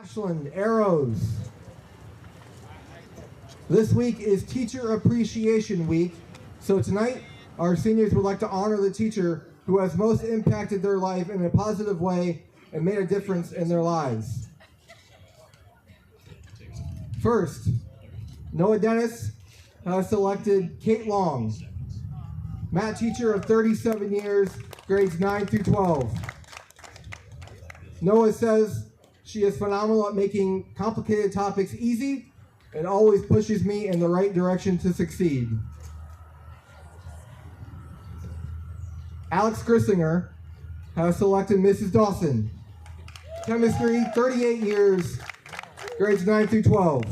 Ashland Arrows. This week is Teacher Appreciation Week, so tonight our seniors would like to honor the teacher who has most impacted their life in a positive way and made a difference in their lives. First, Noah Dennis has selected Kate Long, math teacher of 37 years, grades 9 through 12. Noah says she is phenomenal at making complicated topics easy and always pushes me in the right direction to succeed. Alex Grissinger has selected Mrs. Dawson, chemistry, 38 years, grades 9 through 12.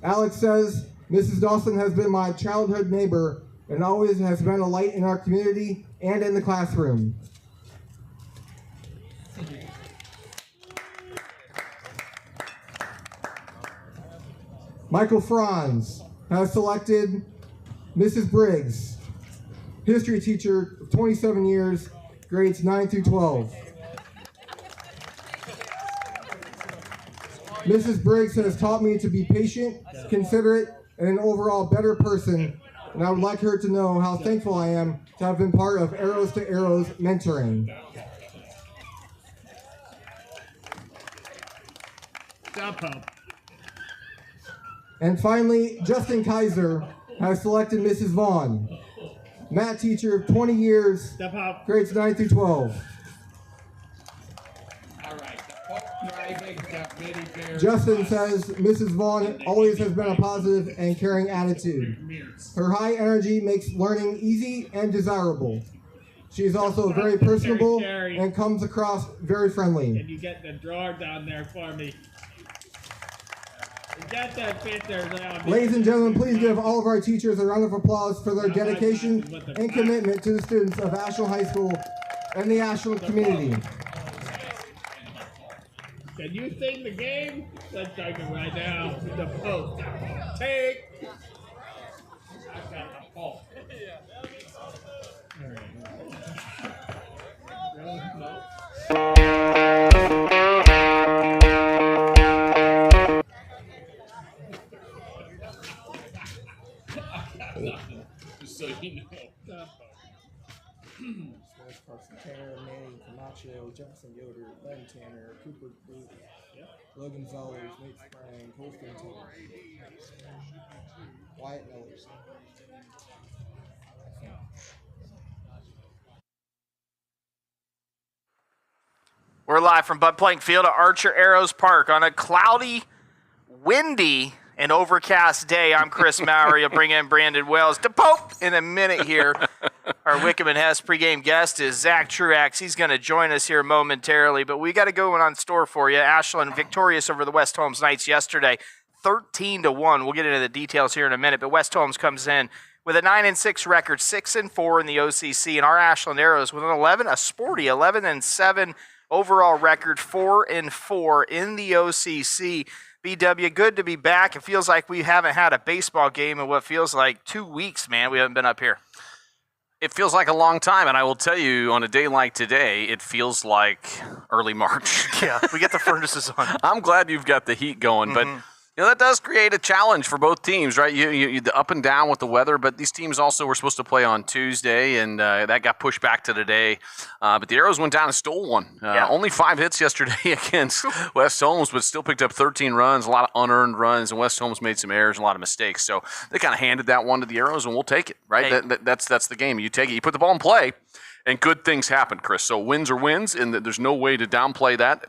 Alex says Mrs. Dawson has been my childhood neighbor and always has been a light in our community and in the classroom. Michael Franz has selected Mrs. Briggs, history teacher of 27 years, grades 9 through 12. Mrs. Briggs has taught me to be patient, considerate, and an overall better person, and I would like her to know how thankful I am to have been part of Arrows to Arrows mentoring. And finally, Justin Kaiser has selected Mrs. Vaughn, math teacher of 20 years, grades 9 through 12. Justin says Mrs. Vaughn always has been a positive and caring attitude. Her high energy makes learning easy and desirable. She is also very personable and comes across very friendly. Can you get the drawer down there for me? Get that picture down. Ladies and gentlemen, please give all of our teachers a round of applause for their dedication and commitment to the students of Ashland High School and the Ashland community. Can you sing the game? Let's take it right now. The post. Take. I've got the post. All right. Just so you know. Carson Tanner, Manny Camacho, Jefferson Yoder, Ben Tanner, Cooper Booth, Logan Zellers, Nate Sprang, Colston Tanner, Wyatt Millers. We're live from Bud Plank Field at Archer Arrows Park on a cloudy, windy, and overcast day. I'm Chris Mowry. I'll bring in Brandon Wells to Pope in a minute here. Our Wickham and Hess pregame guest is Zach Truax. He's going to join us here momentarily, but we got to go on store for you. Ashland victorious over the West Holmes Knights yesterday, 13-1. We'll get into the details here in a minute, but West Holmes comes in with a 9-6 record, 6-4 in the OCC, and our Ashland Arrows with a sporty 11-7 overall record, 4-4 in the OCC. BW, good to be back. It feels like we haven't had a baseball game in what feels like 2 weeks, man. We haven't been up here. It feels like a long time, and I will tell you, on a day like today, it feels like early March. Yeah, we get the furnaces on. I'm glad you've got the heat going, but that does create a challenge for both teams, right? You the up and down with the weather, but these teams also were supposed to play on Tuesday, and that got pushed back to today. But the Arrows went down and stole one. Only 5 hits yesterday against West Holmes, but still picked up 13 runs, a lot of unearned runs, and West Holmes made some errors and a lot of mistakes. So they kind of handed that one to the Arrows, and we'll take it, right? Hey. That's the game. You take it, you put the ball in play, and good things happen, Chris. So wins are wins, and there's no way to downplay that.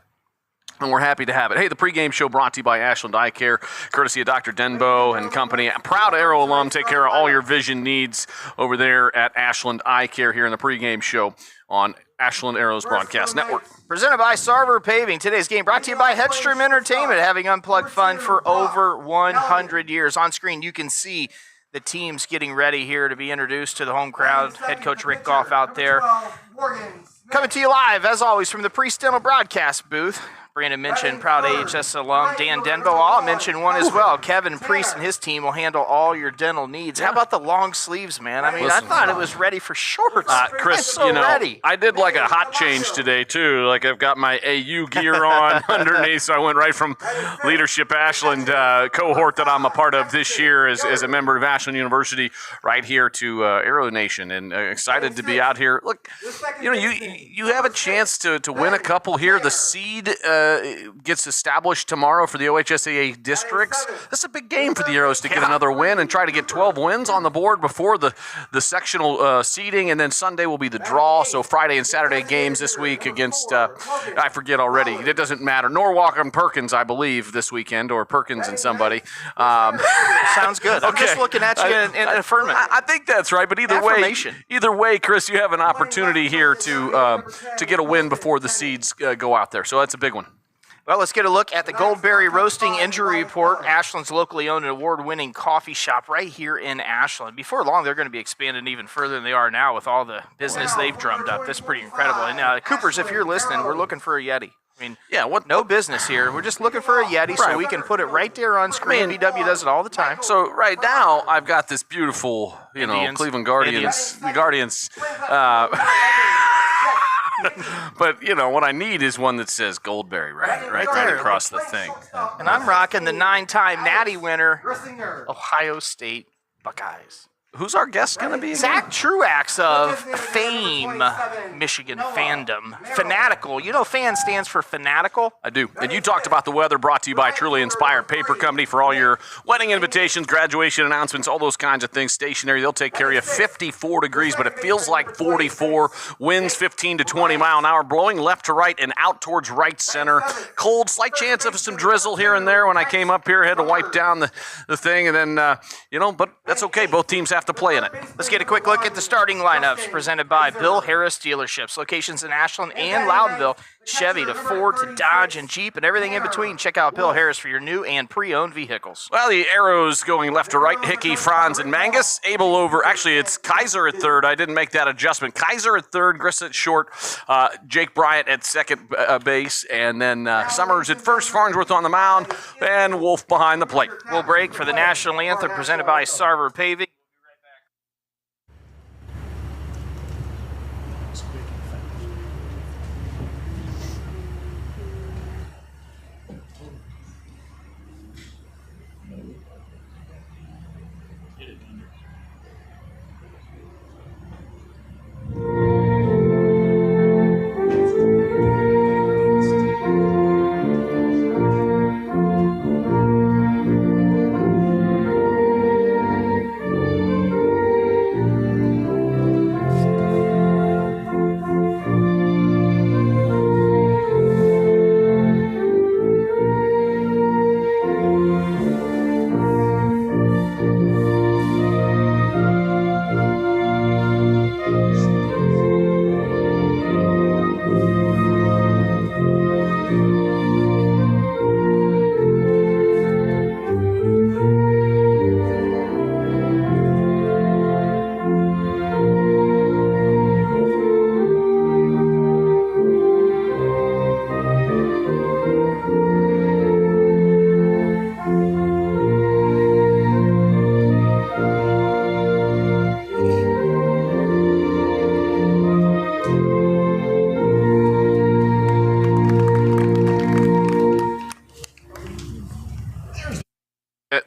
And we're happy to have it. Hey, the pregame show brought to you by Ashland Eye Care, courtesy of Dr. Denbo and company. Proud Arrow alum, take care of all your vision needs over there at Ashland Eye Care here in the pregame show on Ashland Arrows Broadcast Network. Presented by Sarver Paving. Today's game brought to you by Headstrom Entertainment, having unplugged fun for over 100 years. On screen, you can see the teams getting ready here to be introduced to the home crowd. Head coach Rick Goff out there. Coming to you live, as always, from the Priest Dental Broadcast booth. Brandon mentioned proud AHS alum Dan Denbo. I'll mention one as well. Kevin Priest and his team will handle all your dental needs. How about the long sleeves, man? I mean, Listen, I thought it was ready for shorts. Chris, It's so ready. I did like a hot change today too. Like I've got my AU gear on underneath, so I went right from Leadership Ashland cohort that I'm a part of this year as a member of Ashland University, right here to Aero Nation, and excited to be out here. Look, you have a chance to win a couple here. The seed gets established tomorrow for the OHSAA districts. This is a big game for the Arrows to get another win and try to get 12 wins on the board before the sectional seeding, and then Sunday will be the draw. So Friday and Saturday games this week against, I forget already. It doesn't matter. Norwalk and Perkins, I believe, this weekend, or Perkins and somebody. Sounds good. I'm just looking at you in affirmation. I think that's right, but either way, Chris, you have an opportunity here to get a win before the seeds go out there. So that's a big one. Well, let's get a look at the Goldberry Roasting Injury Report, Ashland's locally owned and award-winning coffee shop right here in Ashland. Before long, they're going to be expanding even further than they are now with all the business they've drummed up. That's pretty incredible. And Coopers, if you're listening, we're looking for a Yeti. I mean, no business here. We're just looking for a Yeti so we can put it right there on screen. BW does it all the time. So right now, I've got this beautiful, Cleveland Guardians. The Guardians. But, what I need is one that says Goldberry right across the thing. And I'm rocking the 9-time Natty winner, Ohio State Buckeyes. Who's our guest going to be again? Zach Truax of Fame, Michigan Fandom. Fanatical. You know FAN stands for fanatical? I do. And you talked about the weather, brought to you by Truly Inspired Paper Company for all your wedding invitations, graduation announcements, all those kinds of things. Stationary, they'll take care of you. 54 degrees, but it feels like 44. Winds 15 to 20 mile an hour, blowing left to right and out towards right center. Cold, slight chance of some drizzle here and there. When I came up here, I had to wipe down the thing, and then, but that's okay. Both teams have to play in it. Let's get a quick look at the starting lineups presented by Bill Harris Dealerships. Locations in Ashland and Loudonville. Chevy to Ford to Dodge and Jeep and everything in between. Check out Bill Harris for your new and pre-owned vehicles. Well, the Arrows going left to right. Hickey, Franz, and Mangus. Abel over. Actually, it's Kaiser at third. I didn't make that adjustment. Kaiser at third. Grissett short. Jake Bryant at second base. And then Summers at first. Farnsworth on the mound. And Wolf behind the plate. We'll break for the national anthem presented by Sarver Paving.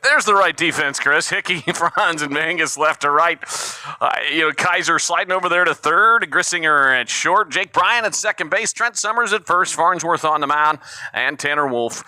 There's the right defense, Chris. Hickey, Franz, and Mangus left to right. Kaiser sliding over there to third. Grissinger at short. Jake Bryan at second base. Trent Summers at first. Farnsworth on the mound. And Tanner Wolf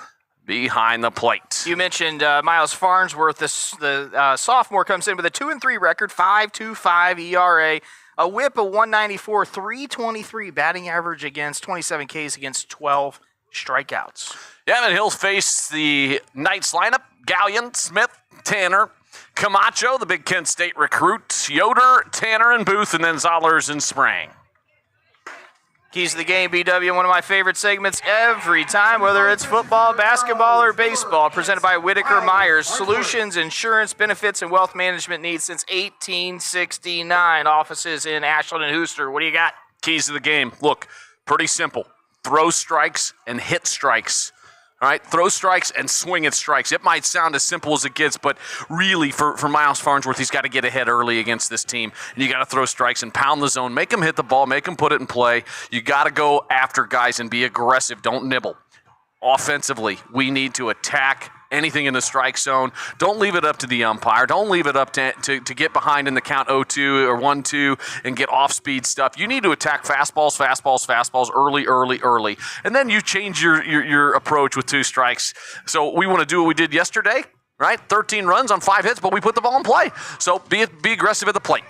behind the plate. You mentioned Miles Farnsworth. The sophomore comes in with a 2-3 record, 5.25 ERA, a WHIP of 194, 323 batting average against 27 Ks against 12 strikeouts. Yeah, and he'll face the Knights lineup. Gallion, Smith, Tanner, Camacho, the Big Kent State recruit, Yoder, Tanner, and Booth, and then Zollers and Sprang. Keys to the game, BW, one of my favorite segments every time, whether it's football, basketball, or baseball, presented by Whitaker Myers. Solutions, insurance, benefits, and wealth management needs since 1869. Offices in Ashland and Hooster. What do you got? Keys to the game. Look, pretty simple. throw strikes and hit strikes. All right, throw strikes and swing at strikes. It might sound as simple as it gets, but really for Miles Farnsworth, he's got to get ahead early against this team. And you got to throw strikes and pound the zone. Make them hit the ball. Make them put it in play. You got to go after guys and be aggressive. Don't nibble. Offensively, we need to attack anything in the strike zone. Don't leave it up to the umpire. Don't leave it up to get behind in the count 0-2 or 1-2 and get off-speed stuff. You need to attack fastballs early. And then you change your approach with 2 strikes. So we want to do what we did yesterday, right? 13 runs on 5 hits, but we put the ball in play. So be aggressive at the plate.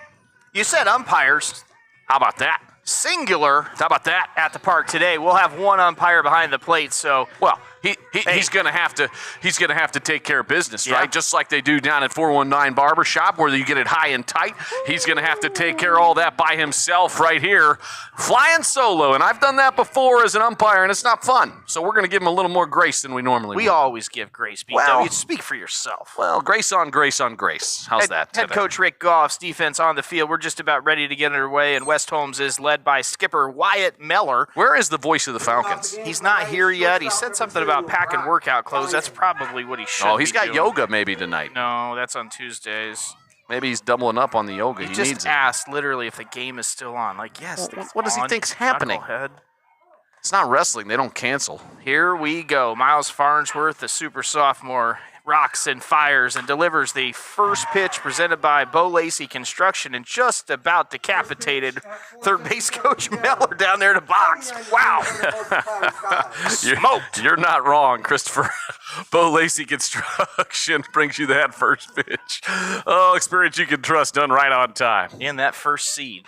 You said umpires. How about that? Singular. How about that? At the park today. We'll have one umpire behind the plate, so... Well, he's going to have to take care of business, right? Just like they do down at 419 Barbershop, where you get it high and tight. He's going to have to take care of all that by himself right here, flying solo. And I've done that before as an umpire, and it's not fun. So we're going to give him a little more grace than we normally would. We always give grace, BW. Well, You speak for yourself. Well, grace on grace on grace. How's that? Head coach Rick Goff's defense on the field. We're just about ready to get underway, and West Holmes is led by skipper Wyatt Meller. Where is the voice of the Falcons? He's not here yet. He said something about packing workout clothes. That's probably what he should be Oh, he's got doing. yoga maybe tonight. No, that's on Tuesdays. Maybe he's doubling up on the yoga. He needs just it. asked literally if the game is still on. Like, yes, Well, it's what does he on, think's happening? knucklehead. It's not wrestling. They don't cancel. Here we go. Miles Farnsworth, the super sophomore, rocks and fires and delivers the first pitch presented by Bo Lacey Construction, and just about decapitated third base coach Meller down there in the box. Wow. You're not wrong, Christopher. Bo Lacey Construction brings you that first pitch. Oh, experience you can trust, done right on time. In that first seed.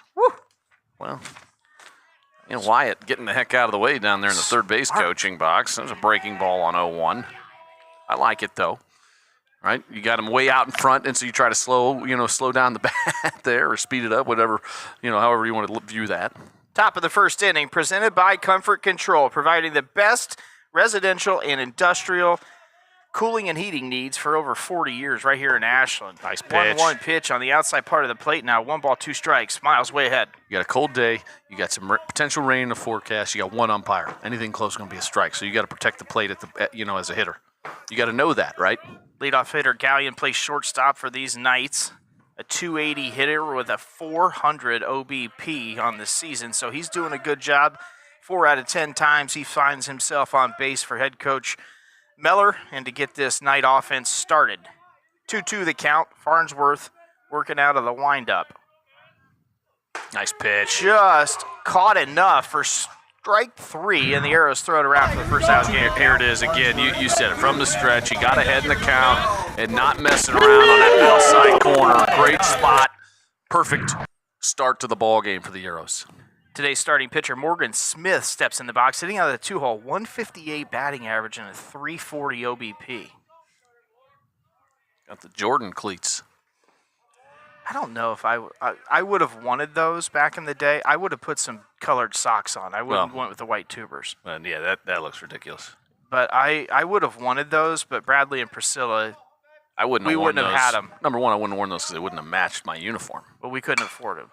Well, Wyatt getting the heck out of the way down there in the third base coaching box. That was a breaking ball on 0-1. I like it, though. Right? You got him way out in front, and so you try to slow down the bat there or speed it up, whatever, however you want to view that. Top of the first inning, presented by Comfort Control, providing the best residential and industrial cooling and heating needs for over 40 years right here in Ashland. Nice pitch. 1-1 pitch on the outside part of the plate now. 1 ball, 2 strikes. Miles way ahead. You got a cold day. You got some potential rain in the forecast. You got one umpire. Anything close is going to be a strike. So you got to protect the plate as a hitter. You got to know that, right? Leadoff hitter Gallion plays shortstop for these Knights. A 280 hitter with a 400 OBP on the season, so he's doing a good job. 4 out of 10 times he finds himself on base for head coach Meller, and to get this Knight offense started. 2-2 the count. Farnsworth working out of the windup. Nice pitch. Just caught enough for strike 3, and the Arrows throw it around for the first out. Here it is again. You said it from the stretch. You got ahead in the count and not messing around on that outside corner. Great spot. Perfect start to the ball game for the Arrows. Today's starting pitcher Morgan Smith steps in the box, sitting out of the 2-hole, 158 batting average and a 340 OBP. Got the Jordan cleats. I don't know if I would have wanted those back in the day. I would have put some colored socks on. I wouldn't went with the white tubers. Yeah, that looks ridiculous. But I would have wanted those, but Bradley and Priscilla, we wouldn't have had them. Number one, I wouldn't have worn those because they wouldn't have matched my uniform. But we couldn't afford them.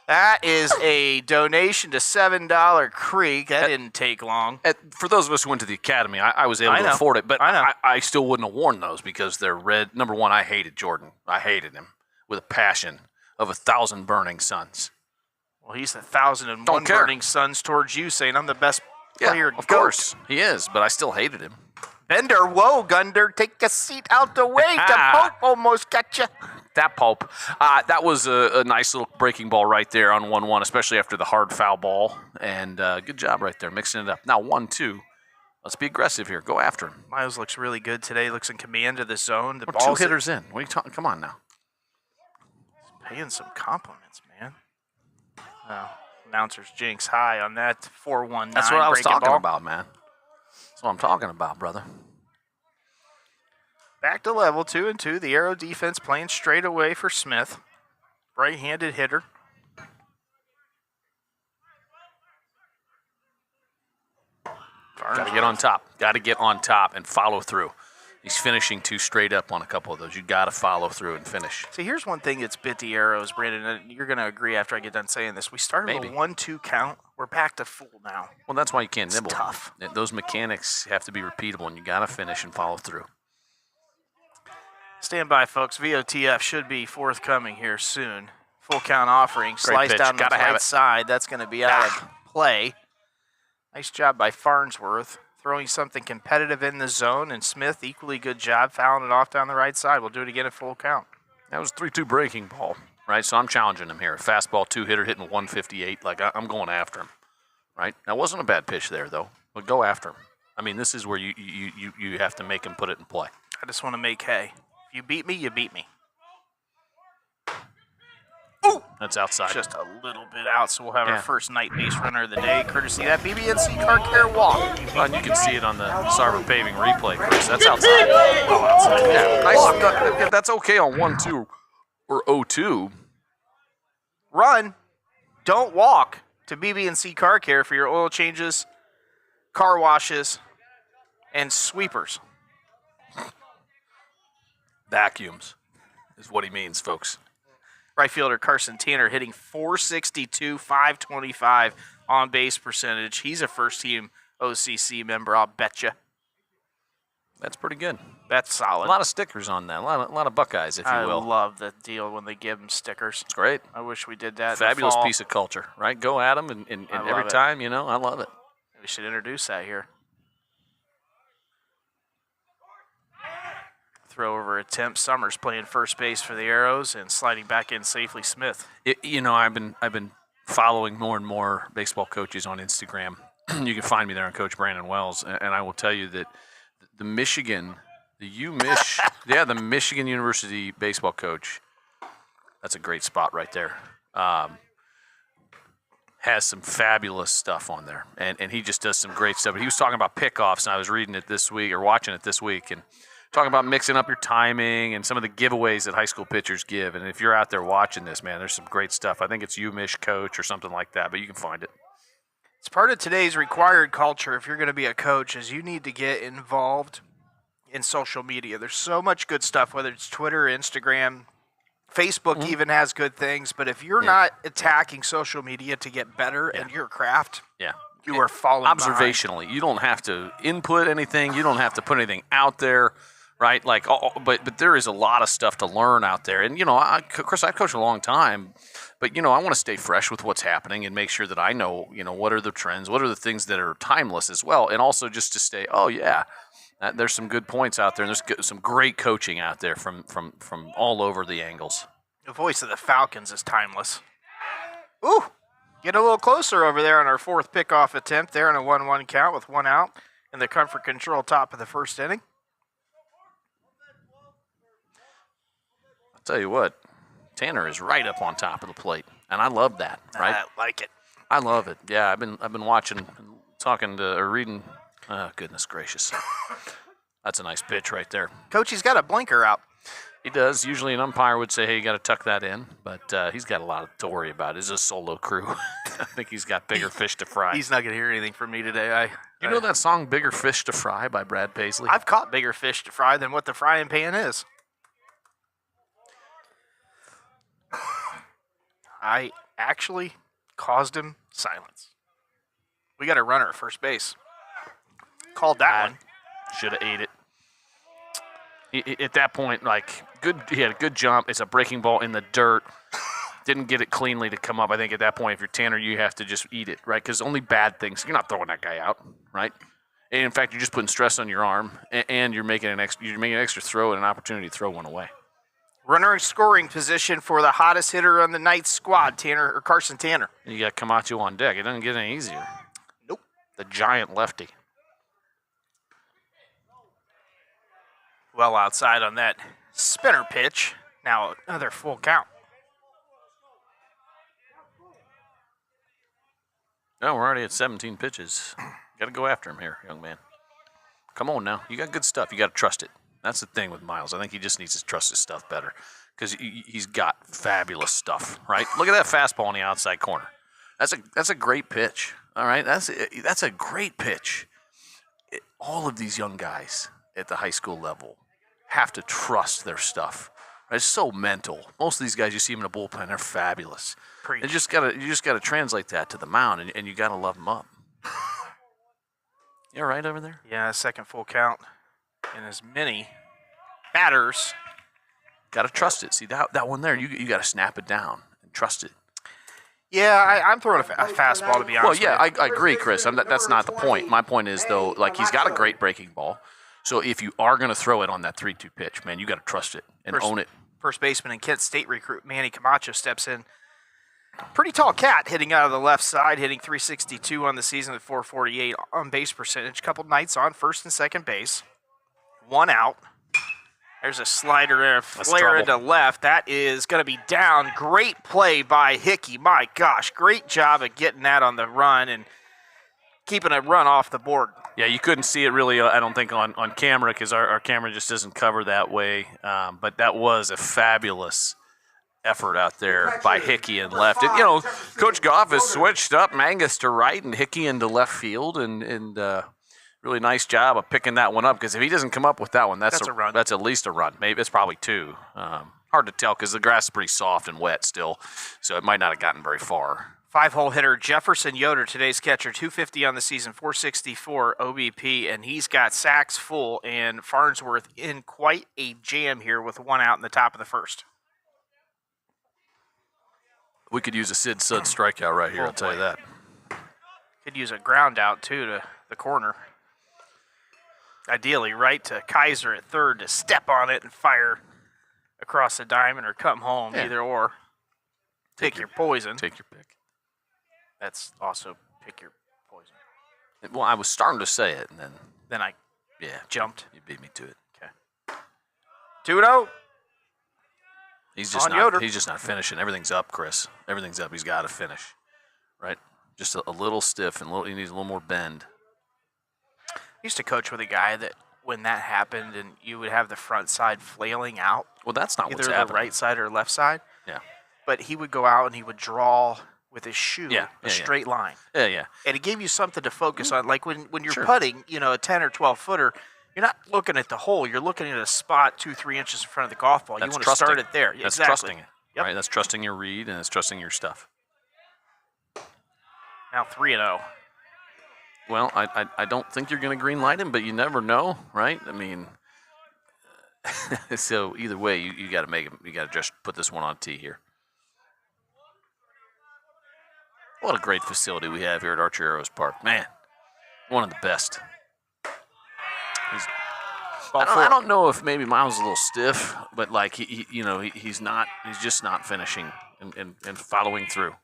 That is a donation to $7 Creek. That didn't take long. For those of us who went to the academy, I was able to afford it, but I still wouldn't have worn those because they're red. Number one, I hated Jordan. I hated him with a passion of 1,000 burning suns. Well, he's 1,001 burning suns towards you, saying I'm the best player. Of course, he is, but I still hated him. Bender, whoa, Gunder, take a seat out the way. The Pope almost got you. That Pope. That was a nice little breaking ball right there on 1-1, especially after the hard foul ball. And good job right there, mixing it up. Now 1-2. Let's be aggressive here. Go after him. Miles looks really good today. Looks in command of the zone. We're 2 hitters in. What are you talking? Come on now. Paying some compliments, man. Announcer's jinx high on that 4-1-9. That's what I was talking ball. about, man. That's what I'm talking about, brother. Back to level 2-2. The Arrow defense playing straight away for Smith. Right-handed hitter. Got to get on top. Got to get on top and follow through. He's finishing 2 straight up on a couple of those. You got to follow through and finish. See, here's one thing that's bit the Arrows, Brandon. You're going to agree after I get done saying this. We started with a 1-2 count We're back to full now. Well, that's why you can't nibble. Tough. Those mechanics have to be repeatable, and you got to finish and follow through. Stand by, folks. VOTF should be forthcoming here soon. Full count offering. Slice pitch. down the Gotta have right it. side. That's going to be out of play. Nice job by Farnsworth. Throwing something competitive in the zone. And Smith, equally good job fouling it off down the right side. We'll do it again at full count. That was a 3-2 breaking ball, right? So I'm challenging him here. Fastball, two-hitter hitting 158. Like, I'm going after him, right? That wasn't a bad pitch there, though. But go after him. I mean, this is where you have to make him put it in play. I just want to make hay. If you beat me, you beat me. Ooh! That's outside. Just a little bit out, so we'll have our first night base runner of the day, courtcy of that BB&C Car Care walk. Well, and you can see it on the Sarver paving replay, Chris. That's outside. Oh, outside. Yeah, nice. That's okay on 1-2 or 0-2. Run. Don't walk to BB&C Car Care for your oil changes, car washes, and sweepers. Vacuums is what he means, folks. Right fielder Carson Tanner hitting .462, .525 on base percentage. He's a first-team OCC member, I'll bet you. That's pretty good. That's solid. A lot of stickers on that. A lot of Buckeyes, if you will. I love the deal when they give them stickers. It's great. I wish we did that. Fabulous piece of culture, right? Go at them, and every time, I love it. We should introduce that here. Throw over attempt. Summers playing first base for the Arrows and sliding back in safely. Smith. I've been following more and more baseball coaches on Instagram. You can find me there on Coach Brandon Wells, and I will tell you that the Michigan University baseball coach. That's a great spot right there. Has some fabulous stuff on there, and he just does some great stuff. But he was talking about pickoffs, and I was reading it this week or watching it this week, and talking about mixing up your timing and some of the giveaways that high school pitchers give. And if you're out there watching this, man, there's some great stuff. I think it's UMich Coach or something like that, but you can find it. It's part of today's required culture if you're going to be a coach is you need to get involved in social media. There's so much good stuff, whether it's Twitter, Instagram, Facebook even has good things. But if you're not attacking social media to get better in your craft, you are falling observationally. behind. You don't have to input anything. You don't have to put anything out there. Right, but there is a lot of stuff to learn out there, and Chris, I've coached a long time, but I want to stay fresh with what's happening and make sure that I know, what are the trends, what are the things that are timeless as well, and also just to stay, there's some good points out there, and there's some great coaching out there from all over the angles. The voice of the Falcons is timeless. Ooh, get a little closer over there on our fourth pickoff attempt there on a 1-1 count with one out in the comfort control top of the first inning. Tell you what, Tanner is right up on top of the plate, and I love that. Right, I like it. I love it. Yeah, I've been watching, talking to, or reading. Oh, goodness gracious, that's a nice pitch right there. Coach, he's got a blinker out. He does. Usually, an umpire would say, "Hey, you got to tuck that in," but he's got a lot to worry about. It's a solo crew. I think he's got bigger fish to fry. He's not going to hear anything from me today. You know that song "Bigger Fish to Fry" by Brad Paisley? I've caught bigger fish to fry than what the frying pan is. I actually caused him silence. We got a runner at first base. Called that one. Should have ate it. At that point, he had a good jump. It's a breaking ball in the dirt. Didn't get it cleanly to come up. I think at that point, if you're Tanner, you have to just eat it, right? Because only bad things. You're not throwing that guy out, right? And in fact, you're just putting stress on your arm, and you're making an extra throw and an opportunity to throw one away. Runner in scoring position for the hottest hitter on the night's squad, Carson Tanner. And you got Camacho on deck. It doesn't get any easier. Nope. The giant lefty. Well outside on that spinner pitch. Now another full count. No, we're already at 17 pitches. Got to go after him here, young man. Come on now. You got good stuff. You got to trust it. That's the thing with Miles. I think he just needs to trust his stuff better because he's got fabulous stuff, right? Look at that fastball on the outside corner. That's a great pitch, all right? That's a great pitch. All of these young guys at the high school level have to trust their stuff Right? It's so mental. Most of these guys you see them in the bullpen, they're fabulous. Preach. You just gotta translate that to the mound, and you gotta love them up. You all right over there? Yeah, second full count. And as many batters. Got to trust it. See that one there. You got to snap it down and trust it. Yeah, I'm throwing a fastball, to be honest. Well, yeah, with you. I agree, Chris. That's not the point. My point is though, like he's got a great breaking ball. So if you are going to throw it on that 3-2 pitch, man, you got to trust it and own it. First baseman and Kent State recruit Manny Camacho steps in. Pretty tall cat hitting out of the left side, hitting .362 on the season with .448 on base percentage. Couple nights on first and second base. One out. There's a slider there, flare into left. That is going to be down. Great play by Hickey. My gosh, great job of getting that on the run and keeping a run off the board. Yeah, you couldn't see it really, I don't think, on camera because our camera just doesn't cover that way. But that was a fabulous effort out there by Hickey and left. And, Coach Goff has switched up Mangus to right and Hickey into left field, and really nice job of picking that one up because if he doesn't come up with that one, that's a run. That's at least a run. Maybe it's probably two. Hard to tell because the grass is pretty soft and wet still, so it might not have gotten very far. 5-hole hitter Jefferson Yoder, today's catcher, .250 on the season, .464 OBP, and he's got sacks full, and Farnsworth in quite a jam here with one out in the top of the first. We could use a Sid Sud strikeout right here, I'll tell you that. Could use a ground out, too, to the corner. Ideally, right to Kaiser at third to step on it and fire across the diamond or come home, either or. Pick your poison. Take your pick. That's also pick your poison. Well, I was starting to say it, and then I jumped. You beat me to it. Okay. 2-0. He's just not finishing. Everything's up, Chris. Everything's up. He's got to finish, right? Just a little stiff and he needs a little more bend. I used to coach with a guy that when that happened and you would have the front side flailing out. Well, that's not what's happening. Either the right side or left side. Yeah. But he would go out and he would draw with his shoe a straight line. Yeah, yeah. And it gave you something to focus on. Like when you're putting, a 10 or 12 footer, you're not looking at the hole. You're looking at a spot 2-3 inches in front of the golf ball. That's you want to start it there. That's exactly. trusting it. Yep. Right? That's trusting your read and it's trusting your stuff. Now 3-0. Well, I don't think you're going to green light him, but you never know, right? I mean, so either way, you got to make him. You got to just put this one on tee here. What a great facility we have here at Archer Arrows Park, man. One of the best. I don't know if maybe mine was a little stiff, but like he's just not finishing and following through.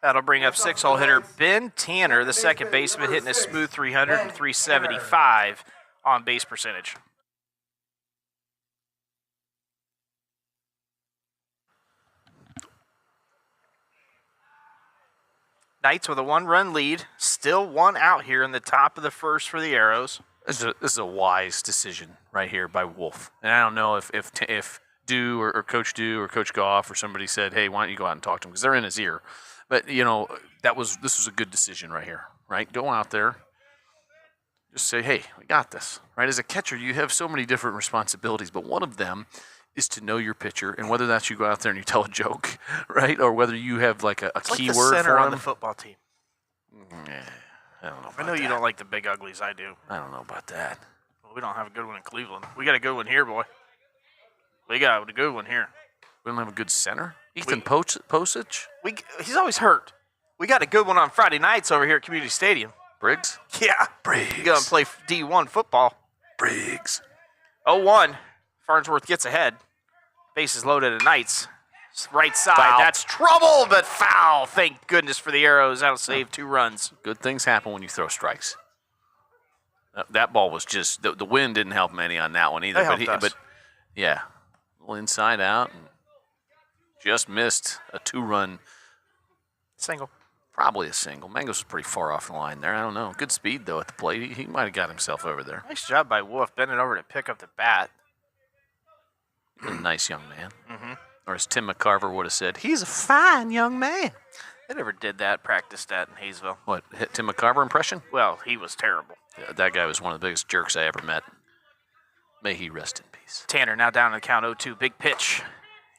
That'll bring up 6-hole hitter Ben Tanner, the second baseman, hitting a smooth 300 and 375 on base percentage. Knights with a 1-run lead, still one out here in the top of the first for the Arrows. This is a wise decision right here by Wolf, and I don't know if Dew or Coach Dew or Coach Goff or somebody said, "Hey, why don't you go out and talk to him?" Because they're in his ear. But this was a good decision right here, right? Go out there, just say, "Hey, we got this." Right? As a catcher, you have so many different responsibilities, but one of them is to know your pitcher, and whether that's you go out there and you tell a joke, right, or whether you have like a key like the word center for on him. the football team. Yeah, I don't know. I know you don't like the big uglies. I do. I don't know about that. Well, we don't have a good one in Cleveland. We got a good one here, boy. We got a good one here. We don't have a good center. Ethan Posich? He's always hurt. We got a good one on Friday nights over here at Community Stadium. Briggs? Yeah. Briggs. You go and play D1 football. Briggs. 0-1. Farnsworth gets ahead. Bases loaded at Knights. Right side. Foul. That's trouble, but foul. Thank goodness for the Arrows. That'll save 2 runs. Good things happen when you throw strikes. That ball was just the wind didn't help him any on that one either. But yeah, a little inside out and just missed a 2-run single. Probably a single. Mangos was pretty far off the line there. I don't know. Good speed though at the plate. He might have got himself over there. Nice job by Wolf bending over to pick up the bat. A nice young man. Mm-hmm. Or as Tim McCarver would have said, he's a fine young man. They never did that, practiced that in Hayesville. What, Tim McCarver impression? Well, he was terrible. Yeah, that guy was one of the biggest jerks I ever met. May he rest in peace. Tanner now down to the count 0-2. Big pitch.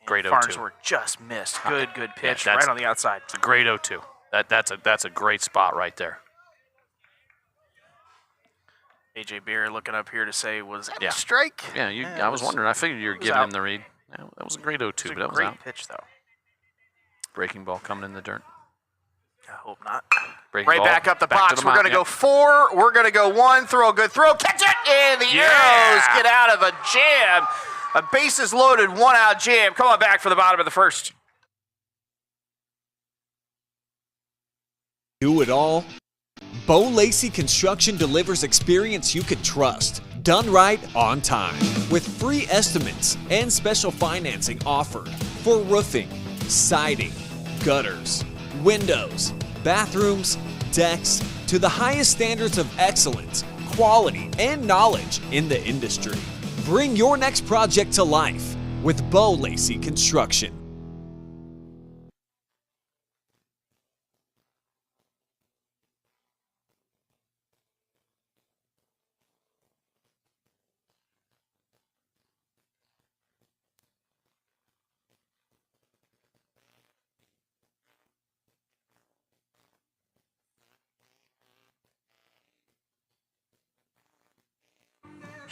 Great 0-2. Farnsworth just missed. Good pitch right on the outside. It's a great 0-2. That's a great spot right there. A.J. Beer looking up here to say, was that a strike? Yeah, I was wondering. I figured you were giving him the read. Yeah, that was a great 0-2, but that was out. Great pitch, though. Breaking ball coming in the dirt. I hope not. Breaking Right ball, back up the back box. to the We're going to mound, go 4. We're going to go 1. Throw a good throw. Catch it! And the Arrows get out of a jam. A bases loaded, 1-out jam. Come on back for the bottom of the first. Do it all. Bo Lacey Construction delivers experience you can trust. Done right on time. With free estimates and special financing offered for roofing, siding, gutters, windows, bathrooms, decks, to the highest standards of excellence, quality, and knowledge in the industry. Bring your next project to life with Bo Lacey Construction.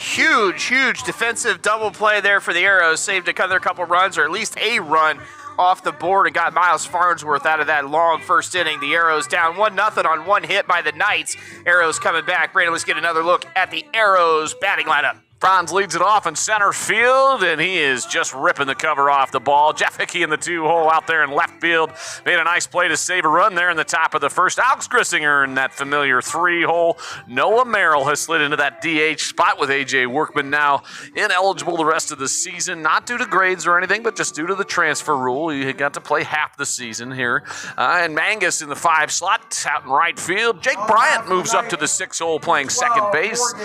Huge defensive double play there for the Arrows. Saved another couple runs, or at least a run off the board, and got Miles Farnsworth out of that long first inning. The Arrows down 1-0 on one hit by the Knights. Arrows coming back. Brandon, let's get another look at the Arrows batting lineup. Franz leads it off in center field, and he is just ripping the cover off the ball. Jeff Hickey in the 2-hole out there in left field made a nice play to save a run there in the top of the first. Alex Grissinger in that familiar 3-hole. Noah Merrill has slid into that DH spot with A.J. Workman now ineligible the rest of the season, not due to grades or anything, but just due to the transfer rule. He got to play half the season here. And Mangus in the 5 slot out in right field. Jake Bryant moves up to the 6-hole playing second base.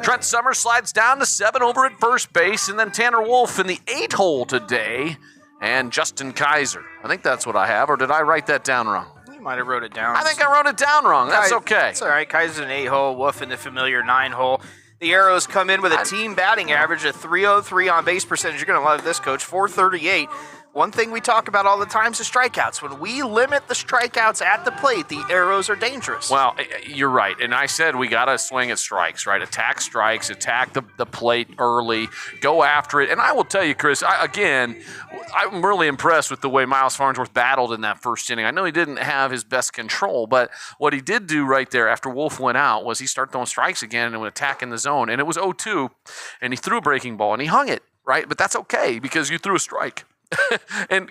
Trent Summers slides down to 7 over at first base, and then Tanner Wolf in the 8-hole today, and Justin Kaiser. I think that's what I have, or did I write that down wrong? You might have wrote it down. I think I wrote it down wrong. That's okay. It's all right. Kaiser's an 8-hole, Wolf in the familiar 9-hole. The Arrows come in with a team batting average of .303 on base percentage. You're going to love this, Coach. .438. One thing we talk about all the time is the strikeouts. When we limit the strikeouts at the plate, the Arrows are dangerous. Well, you're right. And I said we got to swing at strikes, right? Attack strikes, attack the plate early, go after it. And I will tell you, Chris, I'm really impressed with the way Miles Farnsworth battled in that first inning. I know he didn't have his best control, but what he did do right there after Wolf went out was he started throwing strikes again and would attack in the zone. And it was 0-2, and he threw a breaking ball, and he hung it, right? But that's okay because you threw a strike. And,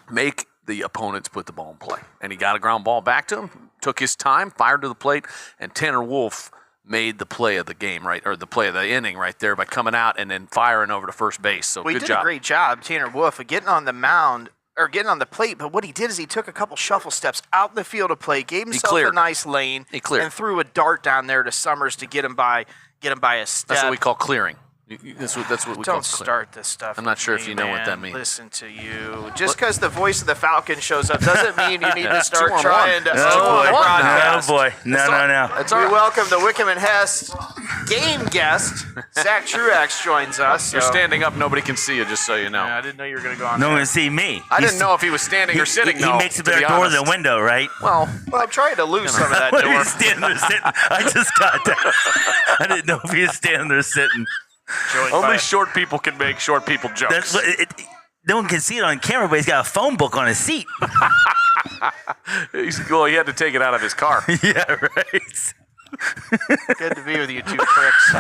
make the opponents put the ball in play. And he got a ground ball back to him, took his time, fired to the plate, and Tanner Wolf made the play of the game, right, or the play of the inning right there by coming out and then firing over to first base. So good job. He did a great job, Tanner Wolf, of getting on the mound or getting on the plate, but what he did is he took a couple shuffle steps out in the field of play, gave himself a nice lane, and threw a dart down there to Summers to get him by a step. That's what we call clearing. That's what we call Don't start this stuff. I'm not sure if you know what that means. Listen to you. Just because the voice of the Falcon shows up doesn't mean you need to start trying to. Oh boy. No. We welcome the Wickham and Hess game guest. Zach Truax joins us. You're standing up. Nobody can see you, just so you know. Yeah, I didn't know you were going to go on. No one can see me. I didn't know if he was standing or sitting, He makes a better door than window, right? Well, I'm trying to lose some of that door. He's standing there sitting. I just got that. I didn't know if he was standing there sitting. Only short people can make short people jokes. No one can see it on camera, but he's got a phone book on his seat. He had to take it out of his car. Yeah, right. Good to be with you two pricks.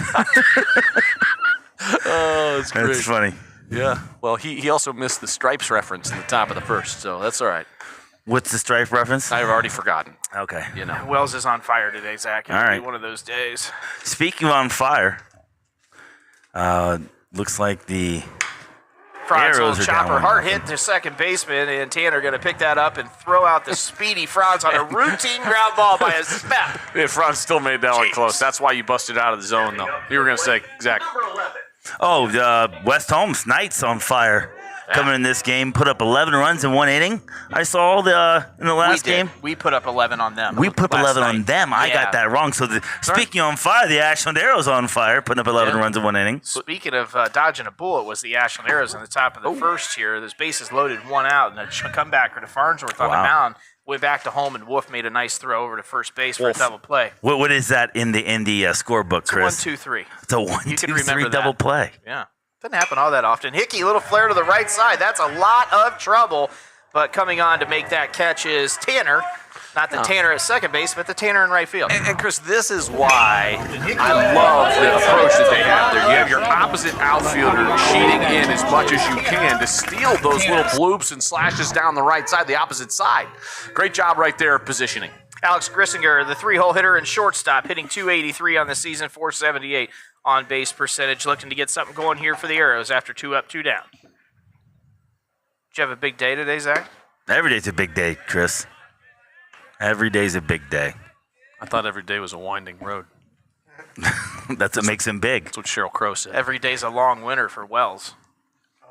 Oh, that's great. That's funny. Yeah. Well, he also missed the Stripes reference in the top of the first, so that's all right. What's the Stripe reference? I've already forgotten. Okay. Wells is on fire today, Zach. It'll all right. be one of those days. Speaking of on fire, looks like the Franz will Arrows are chopper down hard 1-0. hit to second baseman, and Tanner going to pick that up and throw out the speedy Franz on a routine ground ball by a step. Yeah, Franz still made that one close. That's why you busted out of the zone, though. You were going to say, Zach. Oh, West Holmes Knights on fire. coming in this game. Put up 11 runs in 1 inning. I saw in the last game. We put up 11 on them. We put up 11 night. on them. I got that wrong. So speaking on fire, the Ashland Arrows on fire, putting up 11 runs in 1 inning. Speaking of dodging a bullet, was the Ashland Arrows on the top of the first here. This bases loaded, 1 out, and a comebacker to Farnsworth on the mound. Went back to home, and Wolf made a nice throw over to first base for a double play. What is that in the scorebook, Chris? It's a 1-2-3. It's a 1-2-3 double play. Yeah. Doesn't happen all that often. Hickey, little flare to the right side. That's a lot of trouble. But coming on to make that catch is Tanner. Not the Tanner at second base, but the Tanner in right field. And Chris, this is why I love the approach that they have there. You have your opposite outfielder cheating in as much as you can to steal those little bloops and slashes down the right side, the opposite side. Great job right there of positioning. Alex Grissinger, the 3-hole hitter and shortstop, hitting .283 on the season, .478 on base percentage, looking to get something going here for the Arrows after 2 up, 2 down. Did you have a big day today, Zach? Every day's a big day, Chris. Every day's a big day. I thought every day was a winding road. That's what makes him big. That's what Cheryl Crow said. Every day's a long winter for Wells.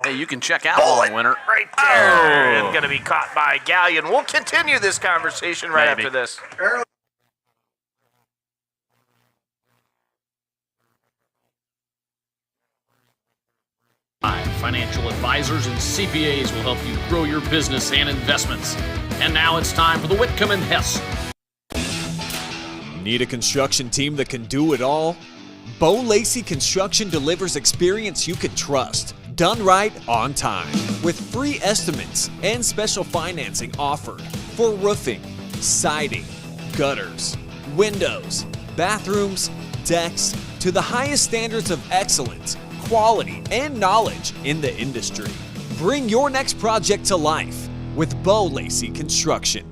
Hey, you can check out Long Winter. Right there. And going to be caught by Gallion. We'll continue this conversation right after this. Financial advisors and CPAs will help you grow your business and investments. And now it's time for the Whitcomb and Hess. Need a construction team that can do it all? Bo Lacey Construction delivers experience you can trust, done right on time, with free estimates and special financing offered for roofing, siding, gutters, windows, bathrooms, decks, to the highest standards of excellence, quality, and knowledge in the industry. Bring your next project to life with Bo Lacey Construction.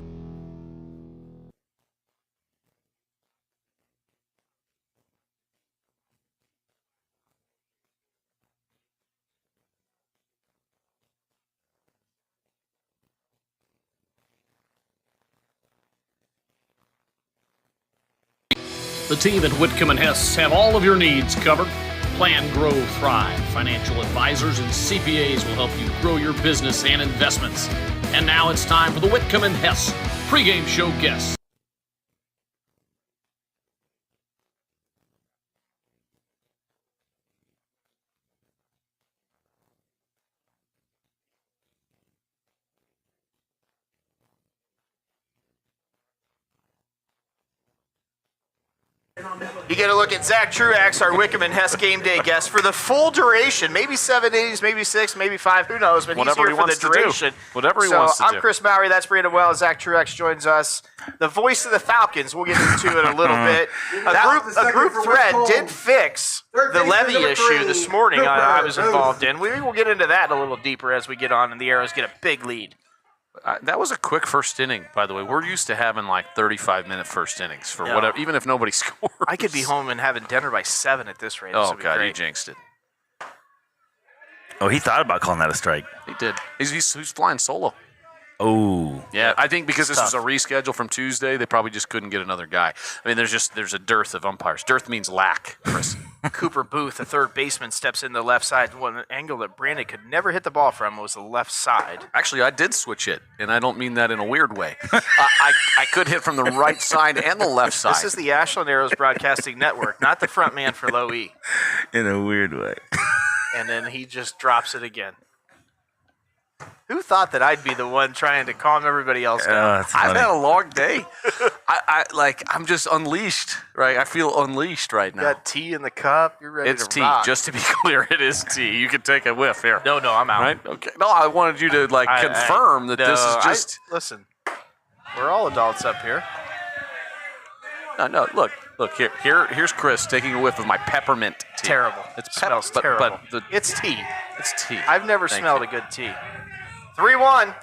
The team at Whitcomb and Hess have all of your needs covered. Plan, grow, thrive. Financial advisors and CPAs will help you grow your business and investments. And now it's time for the Whitcomb and Hess pregame show guests. You get a look at Zach Truax, our Wickham and Hess game day guest, for the full duration. Maybe 7 innings, maybe 6, maybe 5, who knows, but Whatever he's he here for the wants to duration. do. Whatever he wants to I'm do. Chris Mowry, that's Brandon Wells. Zach Truax joins us. The voice of the Falcons, we'll get into it a little bit. A group thread did fix the levy issue this morning I was involved in. We will get into that a little deeper as we get on, and the Arrows get a big lead. That was a quick first inning, by the way. We're used to having like 35-minute first innings for whatever, even if nobody scores. I could be home and having dinner by 7 at this rate. Oh, God, you jinxed it. Oh, he thought about calling that a strike. He did. He's flying solo. Oh. Yeah, I think because this was a reschedule from Tuesday, they probably just couldn't get another guy. I mean, there's a dearth of umpires. Dearth means lack, Chris. Cooper Booth, the third baseman, steps in the left side. One angle that Brandon could never hit the ball from was the left side. Actually, I did switch it, and I don't mean that in a weird way. I could hit from the right side and the left side. This is the Ashland Arrows Broadcasting Network, not the front man for Low E. In a weird way. And then he just drops it again. Who thought that I'd be the one trying to calm everybody else down? I've had a long day. I'm just unleashed, right? I feel unleashed right now. You got tea in the cup. You're ready It's to tea. rock. Just to be clear, it is tea. You can take a whiff here. No, I'm out. Right? Okay. No, I wanted you to confirm that this is just. Listen, we're all adults up here. No. Look here. Here's Chris taking a whiff of my peppermint tea. Terrible. It smells terrible. But it's tea. It's tea. I've never Thank smelled you. a good tea. 3-1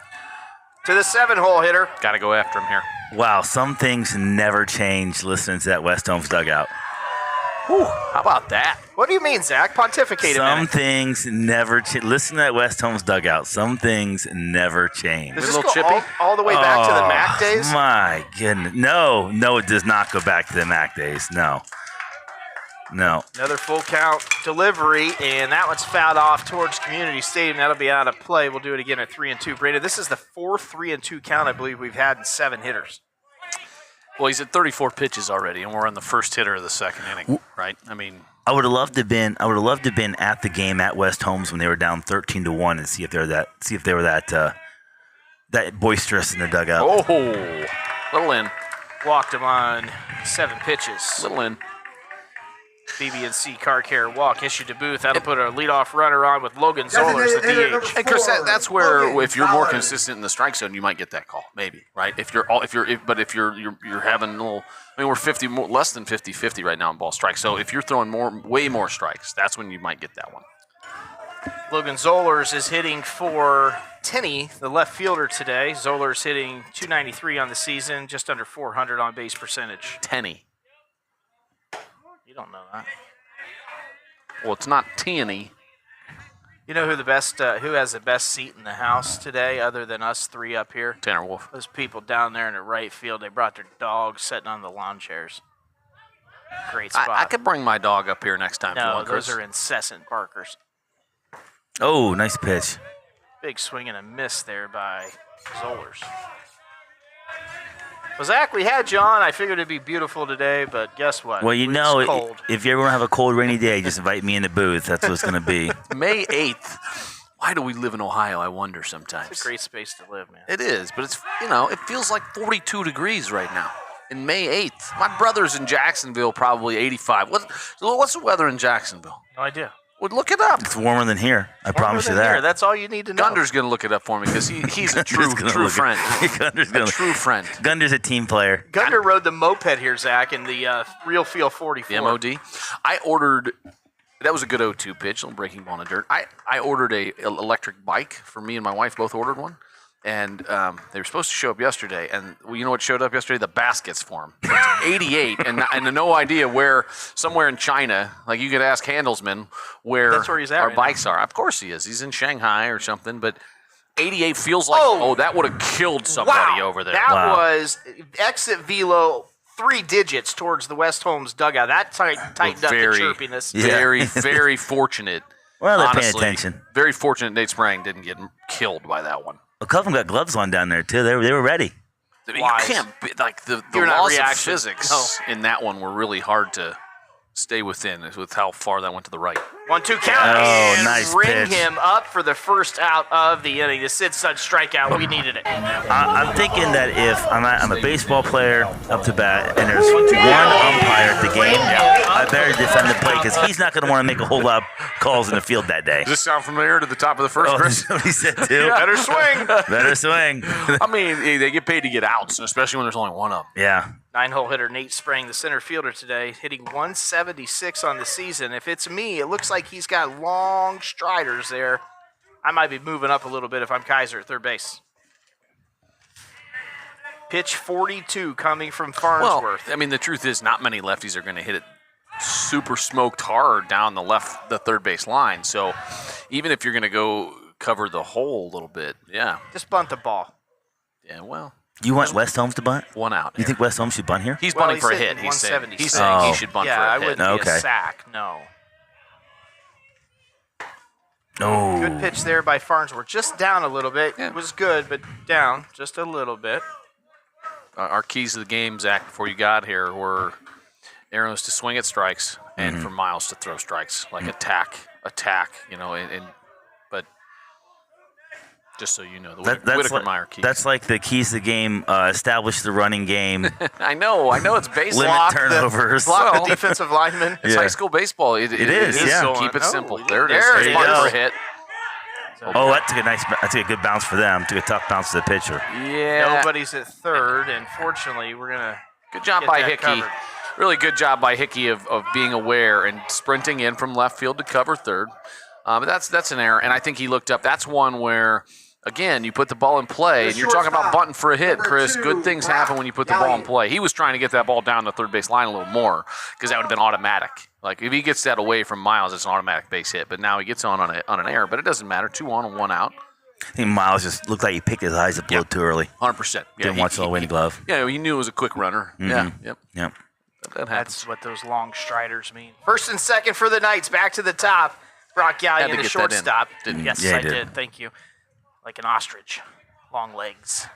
to the 7-hole hitter. Got to go after him here. Wow, some things never change listening to that West Holmes dugout. Whew, how about that? What do you mean, Zach? Pontificate a Some minute. things never change. Listen to that West Holmes dugout. Some things never change. Does A this little go chippy? all the way back to the MAC days? My goodness. No, it does not go back to the MAC days. No. No. Another full count delivery, and that one's fouled off towards Community Stadium. That'll be out of play. We'll do it again at 3-2. Brandon, this is the fourth 3-2 count I believe we've had in 7 hitters. Well, he's at 34 pitches already, and we're on the first hitter of the second inning, right? I mean, I would have loved to have been at the game at West Holmes when they were down 13-1 and see if they were that boisterous in the dugout. oh, little in, Walked him on 7 pitches. little in. BB&C Car Care walk issued to Booth. That'll put a leadoff runner on with Logan Zollers, the DH. And Chris, that's where if you're more consistent in the strike zone, you might get that call, maybe, right? If you're having a little, I mean, we're less than 50-50 right now in ball strikes. So if you're throwing way more strikes, that's when you might get that one. Logan Zollers is hitting for Tenney, the left fielder today. Zollers hitting .293 on the season, just under .400 on base percentage. Tenney. You don't know that. Well, it's not Tenney. You know who who has the best seat in the house today, other than us 3 up here? Tanner Wolf. Those people down there in the right field. They brought their dogs sitting on the lawn chairs. Great spot. I could bring my dog up here next time. if you No, want, Chris. those are incessant barkers. Oh, nice pitch. Big swing and a miss there by Zollers. Well, Zach, we had you on. I figured it'd be beautiful today, but guess what? Well, you It's know, cold. if you ever want to have a cold, rainy day, just invite me in the booth. That's what it's going to be. May 8th. Why do we live in Ohio? I wonder sometimes. It's a great space to live, man. It is, but it's, it feels like 42 degrees right now in May 8th. My brother's in Jacksonville, probably 85. What's the weather in Jacksonville? No idea. Well, look it up. It's warmer than here. I promise you that. Here. That's all you need to know. Gunder's going to look it up for me because he's a true friend. True friend. Gunder's a team player. Gunder rode the moped here, Zach, in the Real Feel 44. The MOD. I ordered. That was a good 0-2 pitch, little breaking ball in the dirt. I ordered a electric bike for me and my wife. Both ordered one, and they were supposed to show up yesterday. And you know what showed up yesterday? The baskets for them. It's 88, and no idea where. Somewhere in China, like you could ask Handelsman where, That's where he's at our right bikes are. Of course he is. He's in Shanghai or something. But 88 feels like that would have killed somebody over there. That was exit velo. 3 digits towards the West Holmes dugout. That tightened up the chirpiness. Very, very fortunate. Well, they're honestly, paying attention. Very fortunate Nate Sprang didn't get killed by that one. A couple of them got gloves on down there, too. They were ready. Wise. You can't be, like the You're not laws of reaction. physics in that one were really hard to stay within with how far that went to the right. 1-2 count. Oh, and nice ring pitch. him up for the first out of the inning. The Sid Sud strikeout. We needed it. I'm thinking that if I'm a baseball player up to bat and there's one umpire at the game, I better defend the plate because he's not going to want to make a whole lot of calls in the field that day. Does this sound familiar to the top of the first, Oh, Chris? that's what he said, too. Better swing. Better swing. I mean, they get paid to get outs, especially when there's only one of them. Yeah. 9-hole hitter Nate Sprang, the center fielder today, hitting 176 on the season. If it's me, it looks like he's got long striders there. I might be moving up a little bit if I'm Kaiser at third base. Pitch 42 coming from Farnsworth. Well, I mean, the truth is not many lefties are going to hit it super smoked hard down the third base line. So even if you're going to go cover the hole a little bit, Just bunt the ball. Yeah, well. You want West Holmes to bunt? One out. You think West Holmes should bunt here? He's Well, bunting for a hitting hit. He's saying 176. he should bunt for a hit. I wouldn't be Okay. a sack, no. No. Good pitch there by Farnsworth. Just down a little bit. It was good, but down just a little bit. Our keys to the game, Zach, before you got here, were Arrows to swing at strikes and for Miles to throw strikes, like attack, but just so you know, the Whitaker-Meyer keys. That's like the keys to the game, establish the running game, I know it's basic. limit turnovers. Block the defensive lineman. It's high school baseball. It is, yeah. So keep it Oh, simple. yeah. There it is. There it There's bunting is. for a hit. Oh, that's a good bounce for them. Took a tough bounce to the pitcher. Yeah. Nobody's at third, and fortunately, we're going to Good job get by that Hickey. covered. Really good job by Hickey of being aware and sprinting in from left field to cover third. But that's an error, and I think he looked up. That's one where, again, you put the ball in play, and you're talking about bunting for a hit, Chris. Good things happen when you put the ball in play. He was trying to get that ball down the third base line a little more because that would have been automatic. Like, if he gets that away from Miles, it's an automatic base hit. But now he gets on an error, but it doesn't matter. 2 on and 1 out. I think Miles just looked like he picked his eyes up a little too early. 100%. Didn't watch the winning glove. Yeah, he knew it was a quick runner. Mhm. Yeah, yep. Yep. That happens. That's what those long striders mean. First and second for the Knights. Back to the top. Brock Had Gallion, to the get that in, shortstop. didn't you? Yes, Yeah, I he did. did. Thank you. Like an ostrich. Long legs.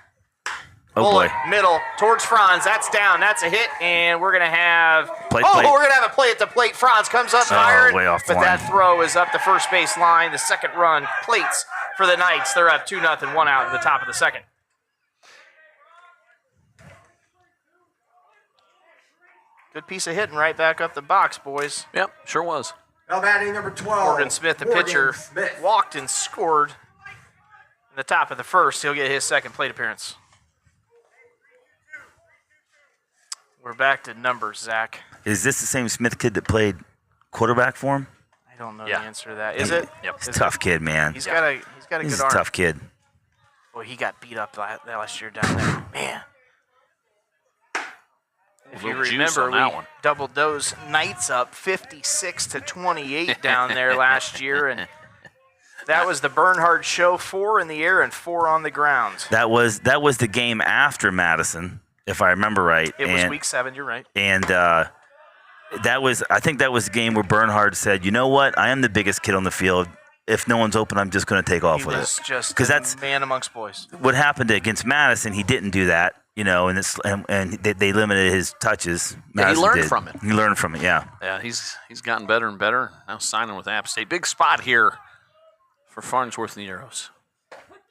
Oh, Bullet, boy. middle, towards Franz. That's down. That's a hit, and we're going to have... Plate. We're going to have a play at the plate. Franz comes up firing, way off the but that line. throw is up the first base line. The second run, plates for the Knights. They're up 2-0, 1 out in the top of the second. Good piece of hitting right back up the box, boys. Yep, sure was. Now batting number 12. Morgan Smith, the Morgan pitcher, Smith. walked and scored in the top of the first. He'll get his second plate appearance. We're back to numbers, Zach. Is this the same Smith kid that played quarterback for him? I don't know Yeah. the answer to that. Is it? Yep. He's a Is tough kid, man. He's got a He's good a arm. tough kid. Boy, he got beat up last year down there. Man. If you Little juice remember, on that we one. doubled those Knights up 56-28 down there last year, and that was the Bernhard show, 4 in the air and 4 on the ground. That was the game after Madison, if I remember right. It was week 7, you're right. And I think that was the game where Bernhard said, "You know what? I am the biggest kid on the field. If no one's open, I'm just going to take off He with was it." just Because a that's man amongst boys. what happened against Madison. He didn't do that, and they limited his touches. Yeah, he Madison learned did. from it. He learned from it. Yeah. Yeah, he's gotten better and better. Now signing with App State. Big spot here for Farnsworth and the Arrows.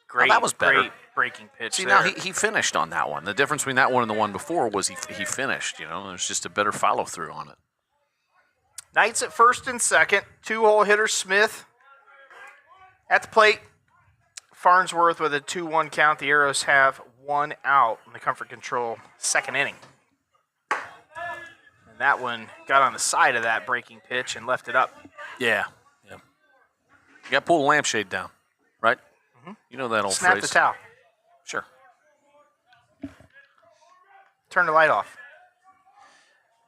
Great, that was better. Great breaking pitch See, there. now he finished on that one. The difference between that one and the one before was he finished. There's just a better follow through on it. Knights at first and second. 2-hole hitter Smith at the plate. Farnsworth with a 2-1 count. The Arrows have 1 out in the comfort control second inning. And that one got on the side of that breaking pitch and left it up. Yeah. You got to pull the lampshade down, right? Mm-hmm. You know that old Snap phrase. the towel. Sure. Turn the light off.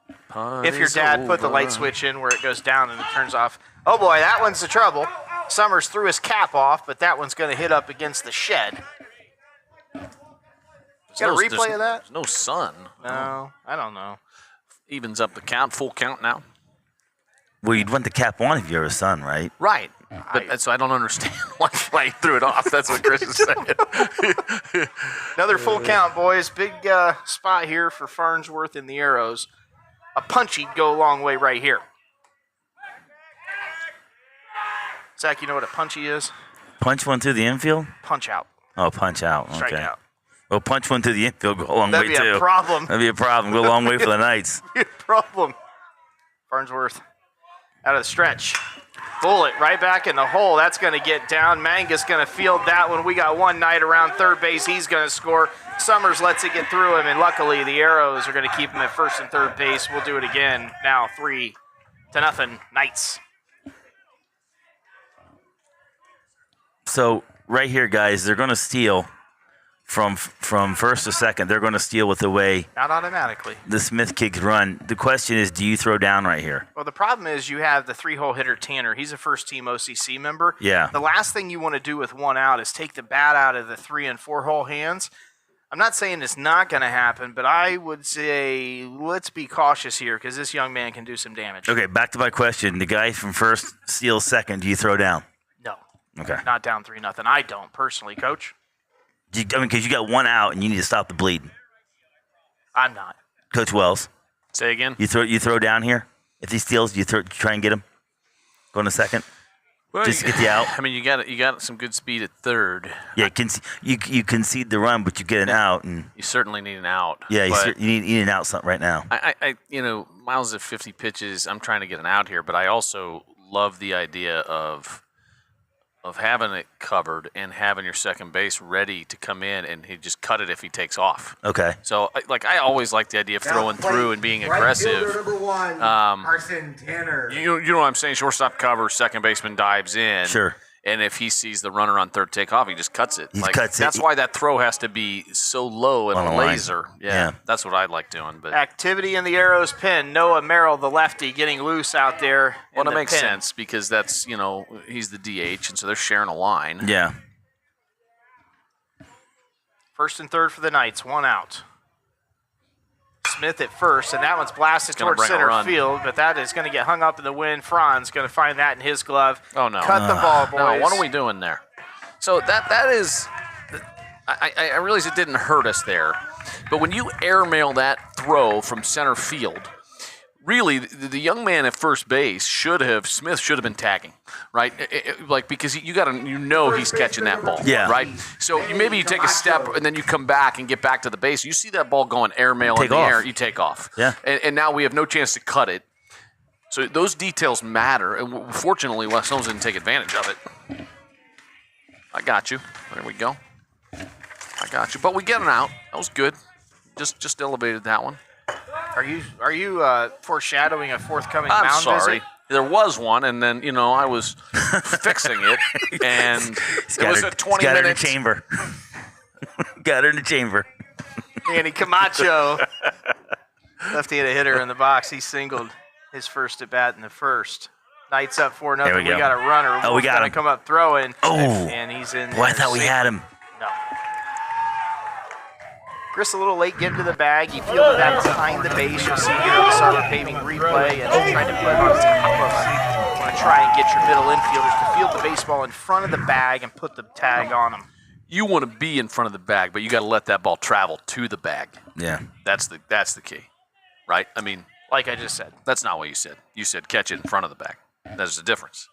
If your Party's dad put the light over. switch in where it goes down and it turns off. Oh boy, that one's the trouble. Summers threw his cap off, but that one's going to hit up against the shed. Got a replay of that? There's no sun. No, I don't know. Evens up the count, full count now. Well, you'd want the cap on if you're a son, right? Right. But so I don't understand why he threw it off. That's what Chris is saying. Another full count, boys. Big spot here for Farnsworth and the Arrows. A punchy'd go a long way right here. Zach, you know what a punchy is? Punch one through the infield. Punch out. Oh, punch out. Strike Okay. out. Well, punch one through the infield. Go a long That'd way be too. a problem. That'd be a problem. Go a long way for the Knights. Problem. Farnsworth out of the stretch. Bullet right back in the hole. That's going to get down. Mangus going to field that one. We got one Knight around third base. He's going to score. Summers lets it get through him, and luckily the Arrows are going to keep him at first and third base. We'll do it again. Now 3-0 Knights. So right here, guys, they're going to steal from first to second. They're going to steal with the way Not automatically. the Smith kicks run. The question is, do you throw down right here? Well, the problem is you have the 3-hole hitter Tanner. He's a first-team OCC member. Yeah. The last thing you want to do with one out is take the bat out of the 3- and 4-hole hands. I'm not saying it's not going to happen, but I would say let's be cautious here because this young man can do some damage. Okay, back to my question. The guy from first steals second. Do you throw down? No. Okay. Not down 3-0. I don't personally, Coach. Because you got one out and you need to stop the bleeding. I'm not. Coach Wells, Say again. you throw down here. If he steals, you try and get him. Go in a second. Well, Just to get you out. I mean, you got some good speed at third. Yeah, you concede the run, but you get an out, and You certainly need an out. yeah, but you need an out right now. I Miles at 50 pitches. I'm trying to get an out here, but I also love the idea of having it covered and having your second base ready to come in and he just cut it if he takes off. Okay. So, I always like the idea of throwing through and being aggressive. Number 1, Carson Tanner. You know what I'm saying? Shortstop cover, second baseman dives in. Sure. And if he sees the runner on third take off, he just cuts it. He cuts it. That's why that throw has to be so low and On a the line. laser. Yeah. That's what I like doing. But Activity in the Arrows pen. Noah Merrill, the lefty, getting loose out there. well, in it the makes pen. sense because that's he's the DH, and so they're sharing a line. Yeah. First and third for the Knights. 1 out. Smith at first, and that one's blasted gonna towards bring a center run. field, but that is going to get hung up in the wind. Franz going to find that in his glove. Oh, no. Cut the ball, boys. No, what are we doing there? So that is – I realize it didn't hurt us there, but when you airmail that throw from center field, really the young man at first base Smith should have been tagging, right? Because he's catching that ball, Yeah. right? So maybe you take a step and then you come back and get back to the base. You see that ball going airmail in the air, you take off. Yeah. And now we have no chance to cut it. So those details matter. And fortunately, West Holmes didn't take advantage of it. I got you. There we go. I got you. But we get an out. That was good. Just elevated that one. Are you foreshadowing a forthcoming I'm mound sorry. visit? There was one, and then, I was fixing it, and it was a 20 got her in the minutes. chamber. Got her in the chamber. Andy Camacho, left-handed hitter in the box. He singled his first at bat in the first. Knights up 4-0. There we go. got a runner. Oh, we got him. Come up throwing. Oh. And he's in. Boy, I thought we had him. No. Chris a little late getting to the bag. He fielded that behind the base. You'll see here the Summer Paving replay, and trying to put on his cover. Want to try and get your middle infielders to field the baseball in front of the bag and put the tag on them. You want to be in front of the bag, but you got to let that ball travel to the bag. Yeah. That's the key, right? I mean, Like I just said. that's not what you said. You said catch it in front of the bag. There's a difference.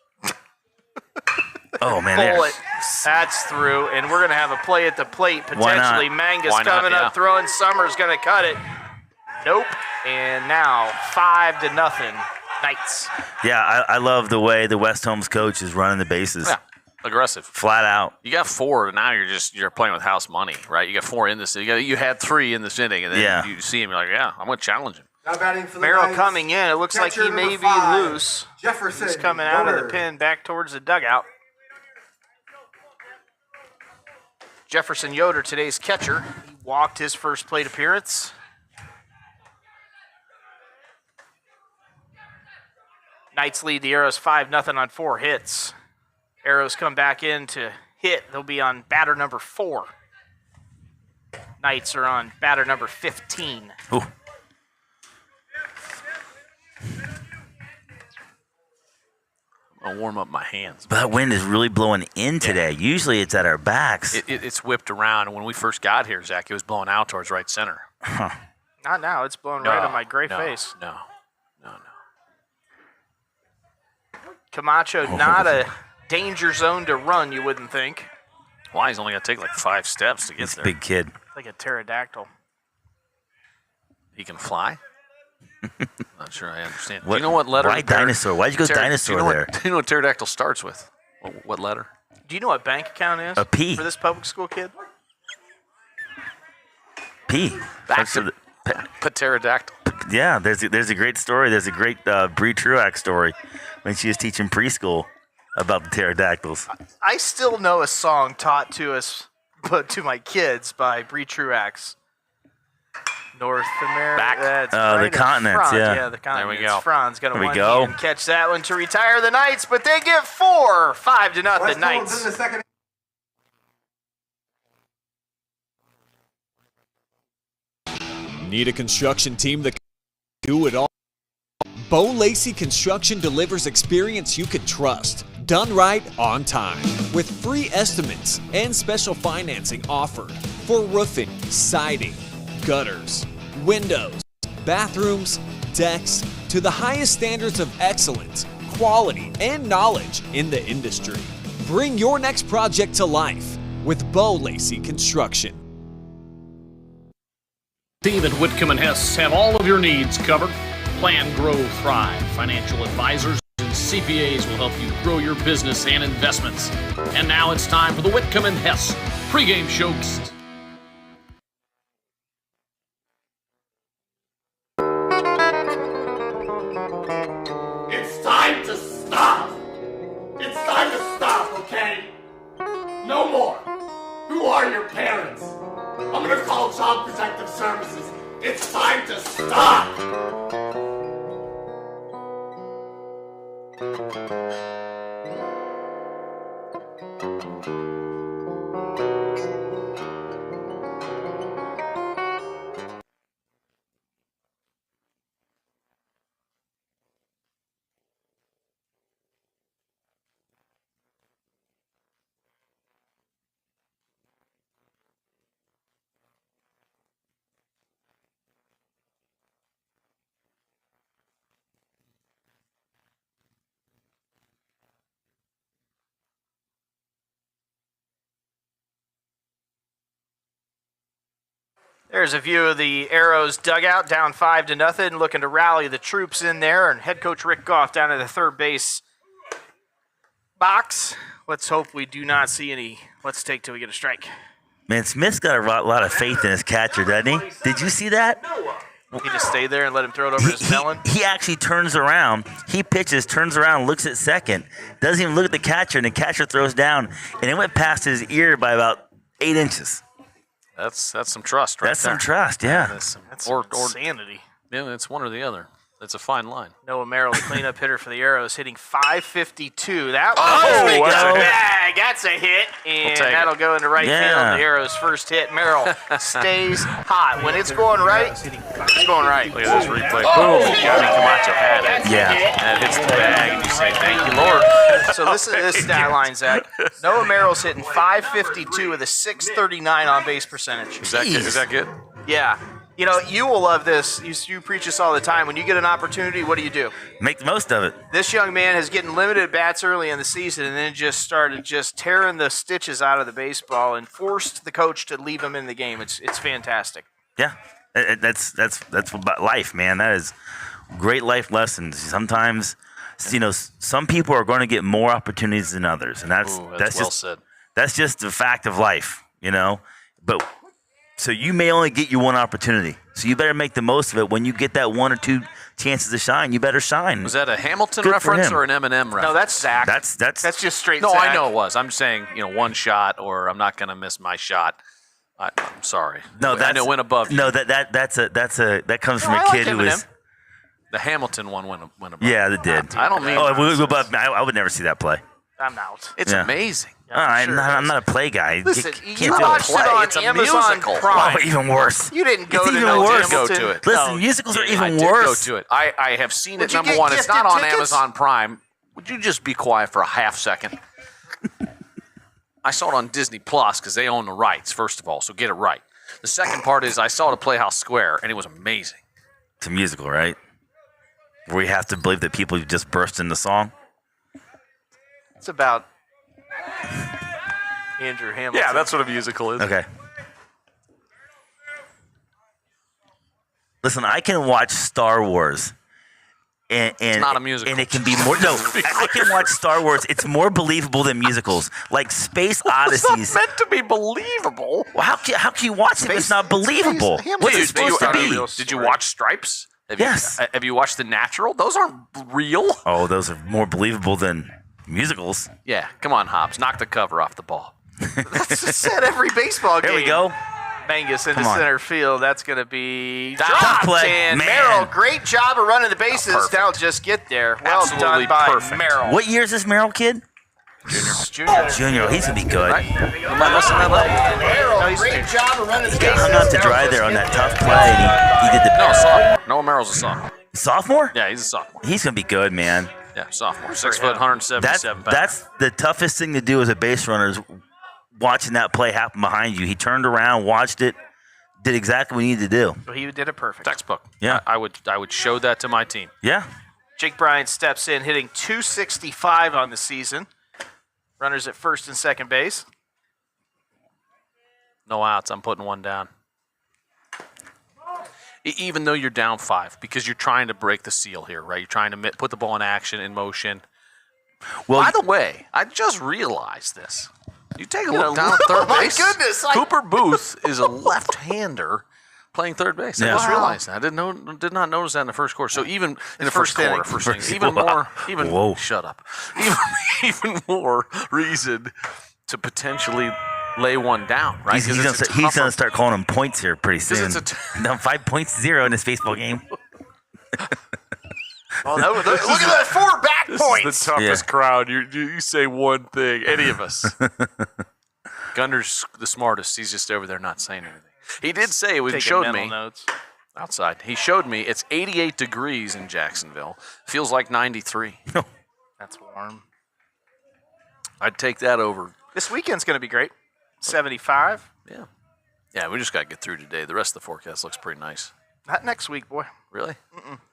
Oh, man. Pull there. it. That's through, and we're going to have a play at the plate. Why not? Potentially, Mangus Why not? coming Yeah. up, throwing. Summer's going to cut it. Nope. And now 5-0, Knights. Yeah, I love the way the West Holmes coach is running the bases. Yeah, aggressive. Flat out. You got 4, and now you're playing with house money, right? You got 4 in this. You had 3 in this inning, and then Yeah. you see him, you're like, yeah, I'm going to challenge him. Now batting for the Merrill Knights, coming in. It looks like catcher he may number be 5, loose. Jefferson. He's coming out of the Yoder. pin back towards the dugout. Jefferson Yoder, today's catcher. He walked his first plate appearance. Knights lead the Arrows 5-0 on 4 hits. Arrows come back in to hit. They'll be on batter number 4. Knights are on batter number 15. Ooh. I'll warm up my hands. But that wind is really blowing in today. Usually it's at our backs. It's whipped around, and when we first got here, Zach, it was blowing out towards right center. Not now. It's blowing right on my gray face. No. Camacho, not a danger zone to run, you wouldn't think. Why? He's only got to take like 5 steps to get This there. big kid. Like a pterodactyl. He can fly? Not sure I understand. What- Do you know what letter? why dinosaur? Why'd you go dinosaur do you know there? Do you know what pterodactyl starts with? What letter? Do you know what bank account is? A P. For this public school kid? P. Back to pterodactyl. Yeah, there's a great story. There's a great Bree Truax story when she was teaching preschool about the pterodactyls. I still know a song taught to us, but to my kids by Bree Truax. North America. Back. That's The right in continents, Franz. yeah. Yeah, the continents. we go. Franz got a There we one go. hand catch that one to retire the Knights, but they get 4, 5-0 West Holmes Knights. in the second. Need a construction team that can do it all? Bo Lacey Construction delivers experience you can trust, done right on time, with free estimates and special financing offered for roofing, siding, gutters, windows, bathrooms, decks, to the highest standards of excellence, quality, and knowledge in the industry. Bring your next project to life with Bo Lacey Construction. Team at Whitcomb and Hess have all of your needs covered. Plan, grow, thrive. Financial advisors and CPAs will help you grow your business and investments. And now it's time for the Whitcomb and Hess pregame show. It's time to stop! It's time to stop, okay? No more! Who are your parents? I'm gonna call Child Protective Services. It's time to stop! There's a view of the Arrows dugout, down 5-0, looking to rally the troops in there, and head coach Rick Goff down at the third base box. Let's hope we do not see any. Let's take till we get a strike. Man, Smith's got a lot of faith in his catcher, doesn't he? Did you see that? He just stayed there and let him throw it over his melon? He actually turns around. He pitches, turns around, looks at second, doesn't even look at the catcher, and the catcher throws down, and it went past his ear by about 8 inches. That's some trust, right? That's some trust, yeah. That's Or insanity. Yeah, it's one or the other. It's a fine line. Noah Merrill, the cleanup hitter for the Arrows, hitting .552. That there we was go. a bag. That's a hit, and take it. that'll go into right field. Yeah. The Arrows' first hit. Merrill stays hot. When it's going right, it's going right. Look at this replay. Boom. Camacho had it. Yeah. And it hits the bag, and you say, thank you, Lord. So listen to this stat line, Zach. Noah Merrill's hitting .552 with a .639 on base percentage. Is that good? Is that good? Yeah. You know, you will love this. You preach this all the time. When you get an opportunity, what do? Make the most of it. This young man is getting limited bats early in the season and then just started just tearing the stitches out of the baseball and forced the coach to leave him in the game. It's fantastic. Yeah. That's about life, man. That is great life lessons. Sometimes, some people are going to get more opportunities than others, and that's Well just said. that's just the fact of life, But so you may only get you one opportunity, so you better make the most of it. When you get that 1 or 2 chances to shine, you better shine. Was that a Hamilton Good for reference him. or an Eminem reference? No, that's Zach. That's That's just straight No, Zach. I know it was. I'm saying, one shot, or I'm not going to miss my shot. I'm sorry. no. I know it went above you. No, that comes from No, a I like kid who Eminem. is. The Hamilton one went above. Yeah, that did. I don't mean. Oh, I would never see that play. I'm out. It's Yeah. amazing. I'm not a play guy. Listen, you you can't do watched it. it on It's a Amazon musical. Prime. Oh, even worse. You didn't go It's to even no worse. Hamilton. Go to it. Listen, No. musicals are I even did worse. go to it. I have seen Would it. you Number get one, it's not gifted on tickets? Amazon Prime. Would you just be quiet for a half second? I saw it on Disney Plus because they own the rights, first of all, so get it right. The second part is I saw it at Playhouse Square, and it was amazing. It's a musical, right? Where we have to believe that people just burst into song. It's about Andrew Hamilton. Yeah, that's what a musical is. Okay. Listen, I can watch Star Wars. And it's not a musical. And it can be more. No, I can watch Star Wars. It's more believable than musicals. Like Space Odysseys. meant to be believable. Well, how can you watch it if it's not believable? What's it supposed to be? Did you watch Stripes? Yes. Have you watched The Natural? Those aren't real. Oh, those are more believable than musicals. Yeah, come on, Hobbs. Knock the cover off the ball. That's said every baseball game. There we go. Mangus into Come on. center field. That's going to be Tough dropped. play. And Man. Merrill, great job of running the bases. perfect. Now just get there. Well Absolutely done by perfect. Merrill. What year is this Merrill kid? Junior. Junior. He's going to be good. Am I missing that level? Merrill, great job of running the bases. Hung out to Now dry just there on get that tough play. And he did the No, sophomore. Noah Merrill's a sophomore. sophomore? Yeah, he's a sophomore. He's going to be good, man. Yeah, sophomore. 6 foot, 177 pounds. That's the toughest thing to do as a base runner is watching that play happen behind you. He turned around, watched it, did exactly what he needed to do. So he did it perfect. textbook. Yeah. I would show that to my team. Yeah. Jake Bryant steps in, hitting .265 on the season. Runners at first and second base. No outs. I'm putting one down. Even though you're down 5, because you're trying to break the seal here, right? You're trying to put the ball in action, in motion. Well, By the way, I just realized this. You take a look down at third my base. goodness, Cooper Booth is a left-hander playing third base. I Yeah. just Wow. realized that. I did not notice that in the first quarter. So even in the first first quarter, inning. first inning, First- even wow. more, Whoa. shut up, even more reason to potentially lay one down, right? he's 'Cause going it's a to tougher- start calling him points here pretty soon. it's Down 5.0 in this baseball game. Oh, look at that 4 back points. This is the toughest Yeah. crowd. You say one thing, any of us. Gunner's the smartest. He's just over there not saying anything. He did say it Taking showed mental me notes. outside. He showed me it's 88 degrees in Jacksonville. Feels like 93. That's warm. I'd take that over. This weekend's going to be great. 75. Yeah. Yeah, we just got to get through today. The rest of the forecast looks pretty nice. Not next week, boy. Really?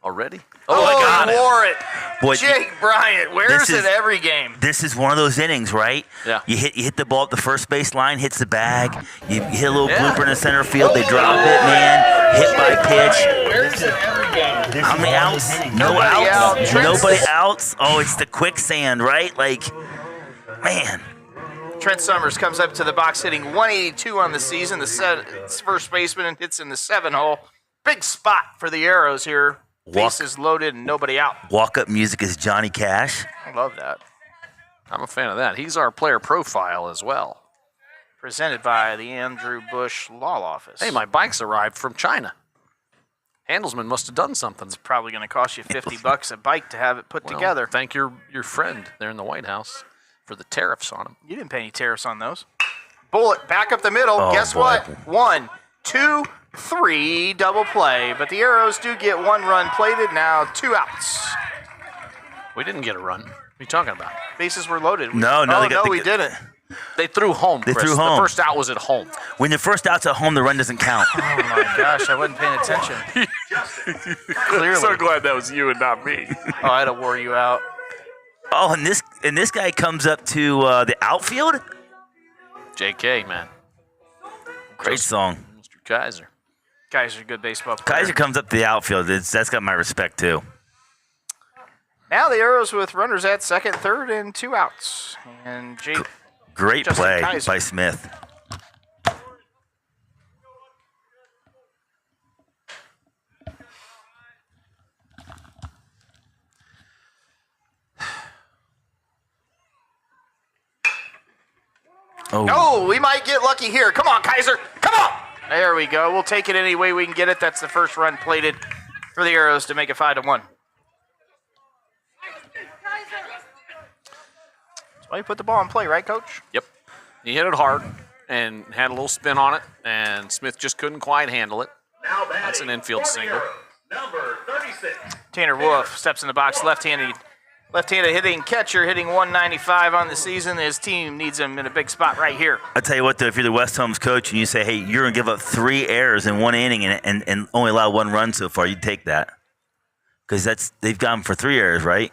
Already? Oh, I got he him. wore it. Boy, Jake Bryant wears this is- it every game. This is one of those innings, right? Yeah. You hit the ball at the first base line, hits the bag. You hit a little blooper in the center field. They drop it, man. Hit by pitch. Wears it every game. How many outs? No Nobody out. outs. Nobody outs. Oh, it's the quicksand, right? Like, man. Trent Summers comes up to the box hitting 182 on the season. The first baseman hits in the 7-hole. Big spot for the Arrows here. Bases loaded and nobody out. Walk-up music is Johnny Cash. I love that. I'm a fan of that. He's our player profile as well. Presented by the Andrew Bush Law Office. Hey, my bike's arrived from China. Handelsman must have done something. It's probably going to cost you $50 a bike to have it put together. Thank your friend there in the White House for the tariffs on him. You didn't pay any tariffs on those. Bullet back up the middle. Oh, Guess boy. what? 1, 2, 3, double play. But the Arrows do get 1 run plated. Now 2 outs. We didn't get a run. What are you talking about? Bases were loaded. No, we didn't. They threw home, They Chris. threw home. The first out was at home. When the first out's at home, the run doesn't count. Oh my gosh, I wasn't paying attention. Clearly. So glad that was you and not me. Oh, I had to wore you out. Oh, and this guy comes up to the outfield. JK, man. Great song. Mr. Kaiser. Guys are good baseball players. Kaiser comes up to the outfield. That's got my respect too. Now the Arrows with runners at second, third, and 2 outs. And Jake. Great Justin play Kaiser. by Smith. Oh, No, we might get lucky here. Come on, Kaiser. Come on. There we go. We'll take it any way we can get it. That's the first run plated for the Arrows to make it 5-1. That's why you put the ball in play, right, Coach? Yep. He hit it hard and had a little spin on it, and Smith just couldn't quite handle it. That's an infield single. Number 36. Tanner Wolf steps in the box, left-handed hitting catcher, hitting 195 on the season. His team needs him in a big spot right here. I tell you what, though, if you're the West Holmes coach and you say, hey, you're going to give up 3 errors in 1 inning and only allow 1 run so far, you'd take that. Because they've got him for 3 errors, right?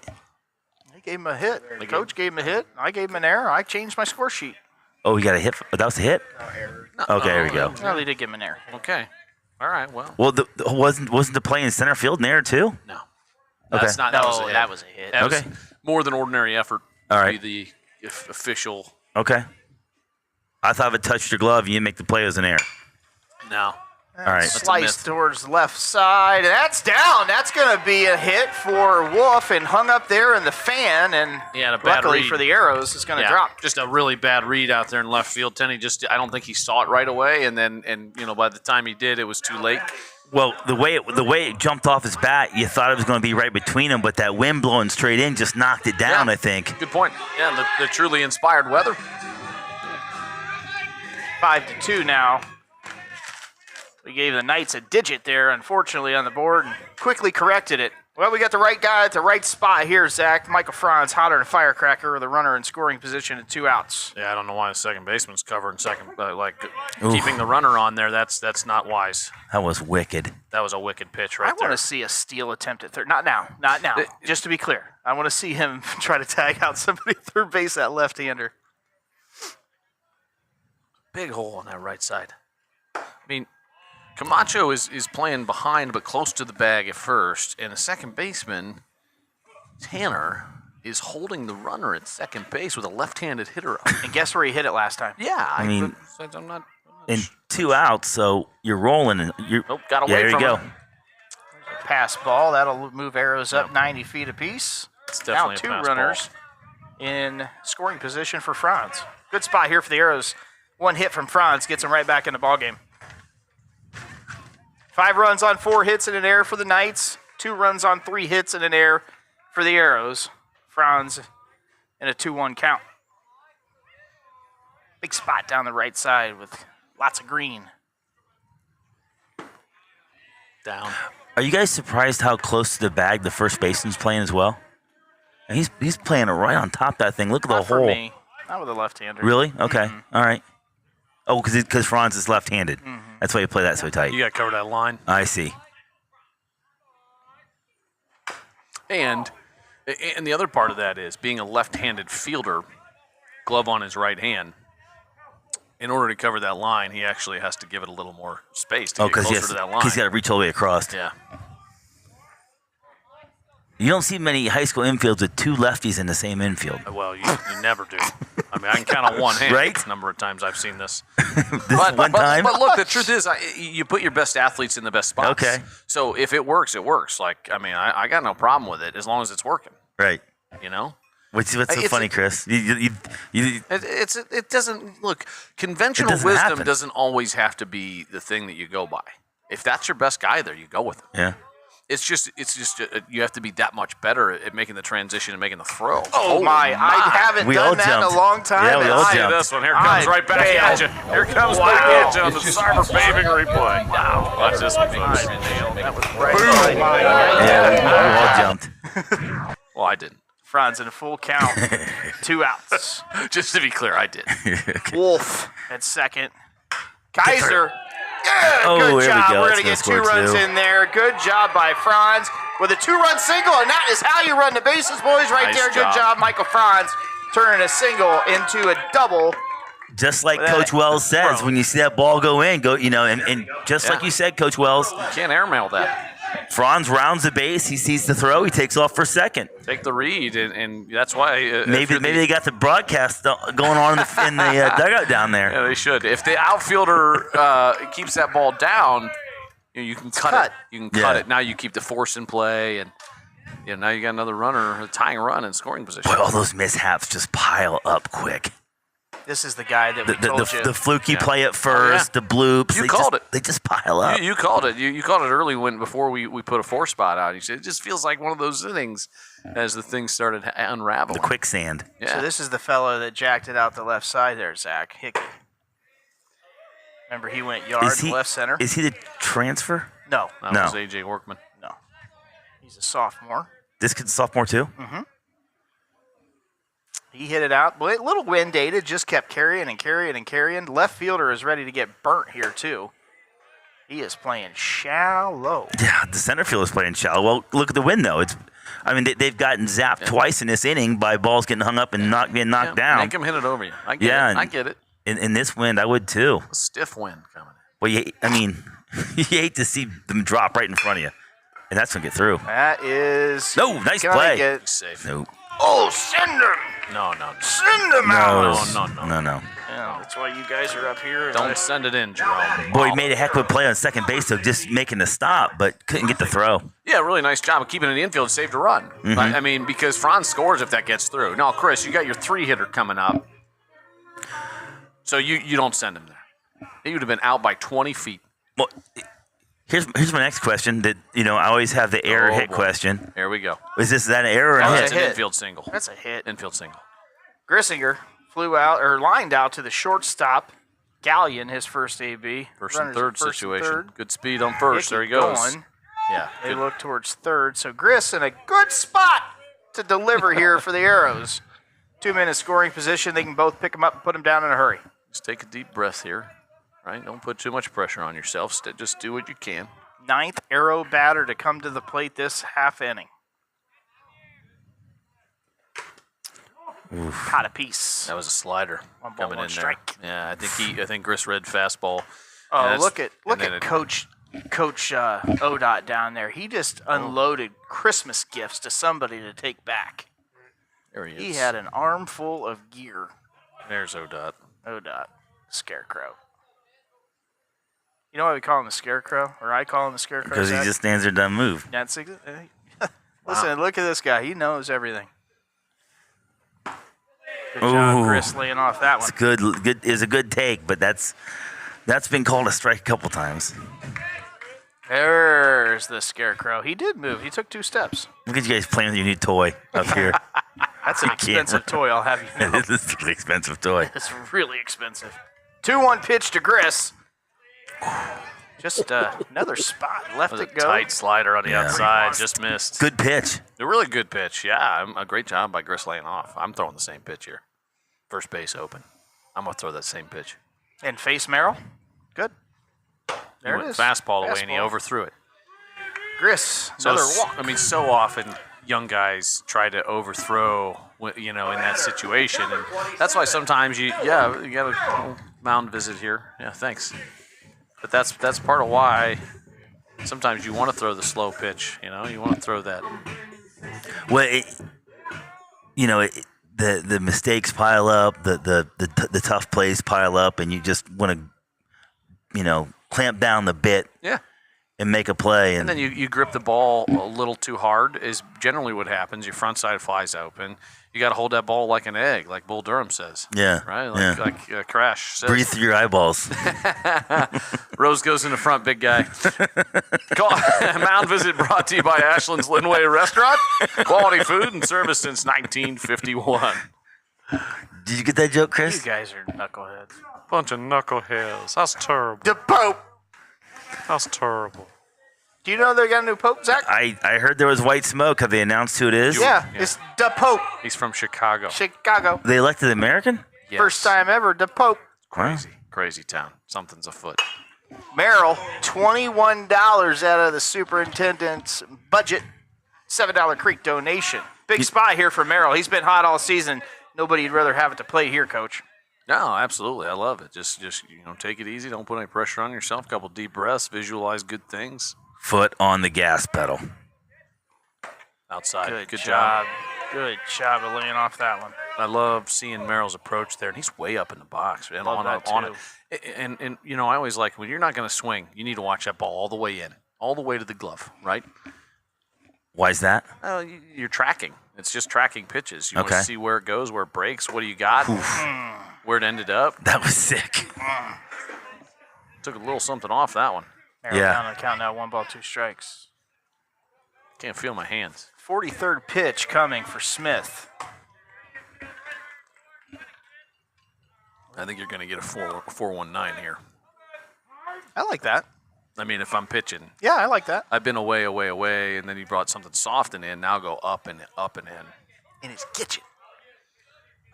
They gave him a hit. The coach gave him a hit. I gave him an error. I changed my score sheet. Oh, he got a hit. That was a hit? Okay, there we go. No, they did give him an error. Okay. All right, well. Well, wasn't the play in center field in there, too? No. Okay. That's not, that was a hit. that was a hit. That was Okay. more than ordinary effort All to right. be the official. Okay. I thought if it touched your glove, you make the play as an error. No. All right. Sliced towards left side. And that's down. That's going to be a hit for Wolf and hung up there in the fan. And He had a bad luckily read. for the Arrows, it's going to drop. Just a really bad read out there in left field. Tenney I don't think he saw it right away, and by the time he did, it was too late. Well, the way it jumped off his bat, you thought it was going to be right between them, but that wind blowing straight in just knocked it down, Yeah. I think. Good point. Yeah, the truly inspired weather. 5-2 now. We gave the Knights a digit there, unfortunately, on the board, and quickly corrected it. Well, we got the right guy at the right spot here, Zach. Michael Franz, hotter than a firecracker, with a runner in scoring position at 2 outs. Yeah, I don't know why the second baseman's covering second. Keeping the runner on there, that's not wise. That was wicked. That was a wicked pitch I right there. want to see a steal attempt at third. Not now. Just to be clear, I want to see him try to tag out somebody at third base, that left-hander. Big hole on that right side. I mean, Camacho is playing behind but close to the bag at first, and the second baseman, Tanner, is holding the runner at second base with a left-handed hitter up. And guess where he hit it last time? Yeah, I mean, I'm not in 2 outs, so you're rolling. And you're, Nope, got yeah, away there from you go. him. Pass ball. That'll move Arrows up 90 feet apiece. It's Now definitely 2 a pass runners in scoring position for Franz. Good spot here for the Arrows. 1 hit from Franz gets him right back in the ballgame. 5 runs on 4 hits and an error for the Knights. 2 runs on 3 hits and an error for the Arrows. Franz in a 2-1 count. Big spot down the right side with lots of green. Down. Are you guys surprised how close to the bag the first baseman's playing as well? And he's playing it right on top of that thing. Look at the Not for hole. me. Not with a left-hander. Really? Okay. All right. Oh, because Franz is left-handed. That's why you play that so tight. You got to cover that line. I see. And the other part of that is being a left-handed fielder, glove on his right hand. In order to cover that line, he actually has to give it a little more space to get closer to that line. He's got to reach all the way across. Yeah. You don't see many high school infields with two lefties in the same infield. Well, you never do. I mean, I can count on one hand Right? the number of times I've seen this. One time? But look, the truth is, you put your best athletes in the best spots. Okay. So if it works, it works. Like, I mean, I got no problem with it as long as it's working. Right. You know? What's so funny, Chris? It doesn't look. Conventional doesn't wisdom happen. doesn't always have to be the thing that you go by. If that's your best guy there, you go with him. Yeah. It's just you have to be that much better at making the transition and making the throw. Oh my! I haven't We all done that jumped. in a long time. Yeah, we and all I- jumped. This one here comes right back at you. Here comes back at you on the cyber paving replay. Wow, watch this one, folks. That was right. Yeah, we all jumped. Well, I didn't. Franz in a full count. 2 outs. Just to be clear, I did. Wolf at second. Kaiser. Yeah, Oh, good here we job. go. We're That's going to get gonna 2 score runs 2. in there. Good job by Franz with a 2-run single, and that is how you run the bases, boys, right Nice there. Good job. job, Michael Franz, turning a single into a double. Just like Coach Wells says, when you see that ball go in, and just like you said, Coach Wells, You can't airmail that. Franz rounds the base. He sees the throw. He takes off for second. Take the read, and that's why. Maybe they got the broadcast going on in the dugout down there. Yeah, they should. If the outfielder keeps that ball down, you can cut it. You can cut Yeah. it. Now you keep the force in play, and now you got another runner, a tying run in scoring position. Boy, all those mishaps just pile up quick. This is the guy that we told you. The fluky play at first, the bloops. You called it. They just pile up. You called it. You called it early before we put a 4 spot out. You said it just feels like one of those innings as the things started unraveling. The quicksand. Yeah. So this is the fellow that jacked it out the left side there, Zach Hickey. Remember, he went yard left center? Is he the transfer? No, That No. was AJ Workman. no. He's a sophomore. This kid's a sophomore too? He hit it out. A little wind dated, just kept carrying and carrying and carrying. Left fielder is ready to get burnt here, too. He is playing shallow. Yeah, the center field is playing shallow. Well, look at the win, though. They've gotten zapped twice in this inning by balls getting hung up and being knocked down. Make him hit it over you. I get Yeah, it. I get it. In this wind, I would too. A stiff wind coming in. Well, you hate to see them drop right in front of you. And that's going to get through. That is. No, nice gonna play. Get, Safe. Nope. oh, send him! No. Send him out! No. Yeah, that's why you guys are up here. Don't send it in, Jerome. Boy, he made a heck of a play on second base, though, just making the stop, but couldn't get the throw. Yeah, really nice job of keeping it in the infield, saved a run. I mean, because Franz scores if that gets through. Now, Chris, you got your 3-hitter coming up, so you don't send him there. He would have been out by 20 feet. Well, here's my next question. That I always have the error hit boy. question. There we go. Is that an error or a That's hit? an infield single. That's a hit. Infield single. Grissinger flew out, or lined out to the shortstop. Gallion, his first AB. First and Runners third at first and situation. third. Good speed on first. Hickey There he goes. going. Yeah. They good. look towards third. So Griss in a good spot to deliver here for the Arrows. 2-minute scoring position. They can both pick him up and put him down in a hurry. Just take a deep breath here. Right? Don't put too much pressure on yourself. Just do what you can. 9th Arrow batter to come to the plate this half inning. Caught a piece. That was a slider One ball, coming one in strike. there. Yeah, I think Gris read fastball. Oh, And look that's- at and then it- Coach Odot down there. He just unloaded Christmas gifts to somebody to take back. There he is. He had an armful of gear. There's Odot. Odot, Scarecrow. You know why we call him the Scarecrow, or I call him the Scarecrow? Because he Zach? just stands there and doesn't move. That's listen. Look at this guy. He knows everything. Good job, Ooh. Chris, laying off that one. It's good is a good take, but that's been called a strike a couple times. There's the Scarecrow. He did move. He took 2 steps. Look at you guys playing with your new toy up here. That's an expensive toy, I'll have you know. This is an expensive toy. It's really expensive. 2-1 pitch to Griss. Just another spot left That to was a go. tight slider on the Yeah. outside. Just missed. Good pitch. A really good pitch. Yeah, a great job by Gris laying off. I'm throwing the same pitch here. First base open. I'm going to throw that same pitch. And face Merrill. Good. He There it went is. fastball away, and he Fastball. overthrew it. Griss, So, another walk. I mean, so often young guys try to overthrow, in that situation. And that's why sometimes you got a mound visit here. Yeah, thanks. But that's part of why sometimes you want to throw the slow pitch. You want to throw that. Well, the mistakes pile up, the tough plays pile up, and you just want to, clamp down the bit. Yeah. And make a play. And then you grip the ball a little too hard is generally what happens. Your front side flies open. You got to hold that ball like an egg, like Bull Durham says. Yeah. Right? Like Crash says. Breathe through your eyeballs. Rose goes in the front, big guy. Mound visit brought to you by Ashland's Linway Restaurant. Quality food and service since 1951. Did you get that joke, Chris? You guys are knuckleheads. Bunch of knuckleheads. That's terrible. The Pope. That's terrible. Do you know they got a new Pope, Zach? I heard there was white smoke. Have they announced who it is? Yeah, it's the Pope. He's from Chicago. Chicago. They elected American? Yes. First time ever, the Pope. Crazy town. Something's afoot. Merrill, $21 out of the superintendent's budget. $7 Creek donation. Big spot here for Merrill. He's been hot all season. Nobody'd rather have it to play here, Coach. No, absolutely. I love it. Just take it easy. Don't put any pressure on yourself. Couple deep breaths. Visualize good things. Foot on the gas pedal. Outside. Good job. Good job of laying off that one. I love seeing Merrill's approach there, and he's way up in the box. And Love that on too. it. And I always like when you're not going to swing, you need to watch that ball all the way in, all the way to the glove, right? Why is that? You're tracking. It's just tracking pitches. You want Okay. to see where it goes, where it breaks, what do you got, where it ended up. That was sick. Took a little something off that one. Merrill Yeah. counting out 1 ball, 2 strikes. Can't feel my hands. 43rd pitch coming for Smith. I think you're going to get a 4-1-9 here. I like that. I mean, if I'm pitching, Yeah, I like that. I've been away, and then you brought something soft and in. Now go up and in. In his kitchen.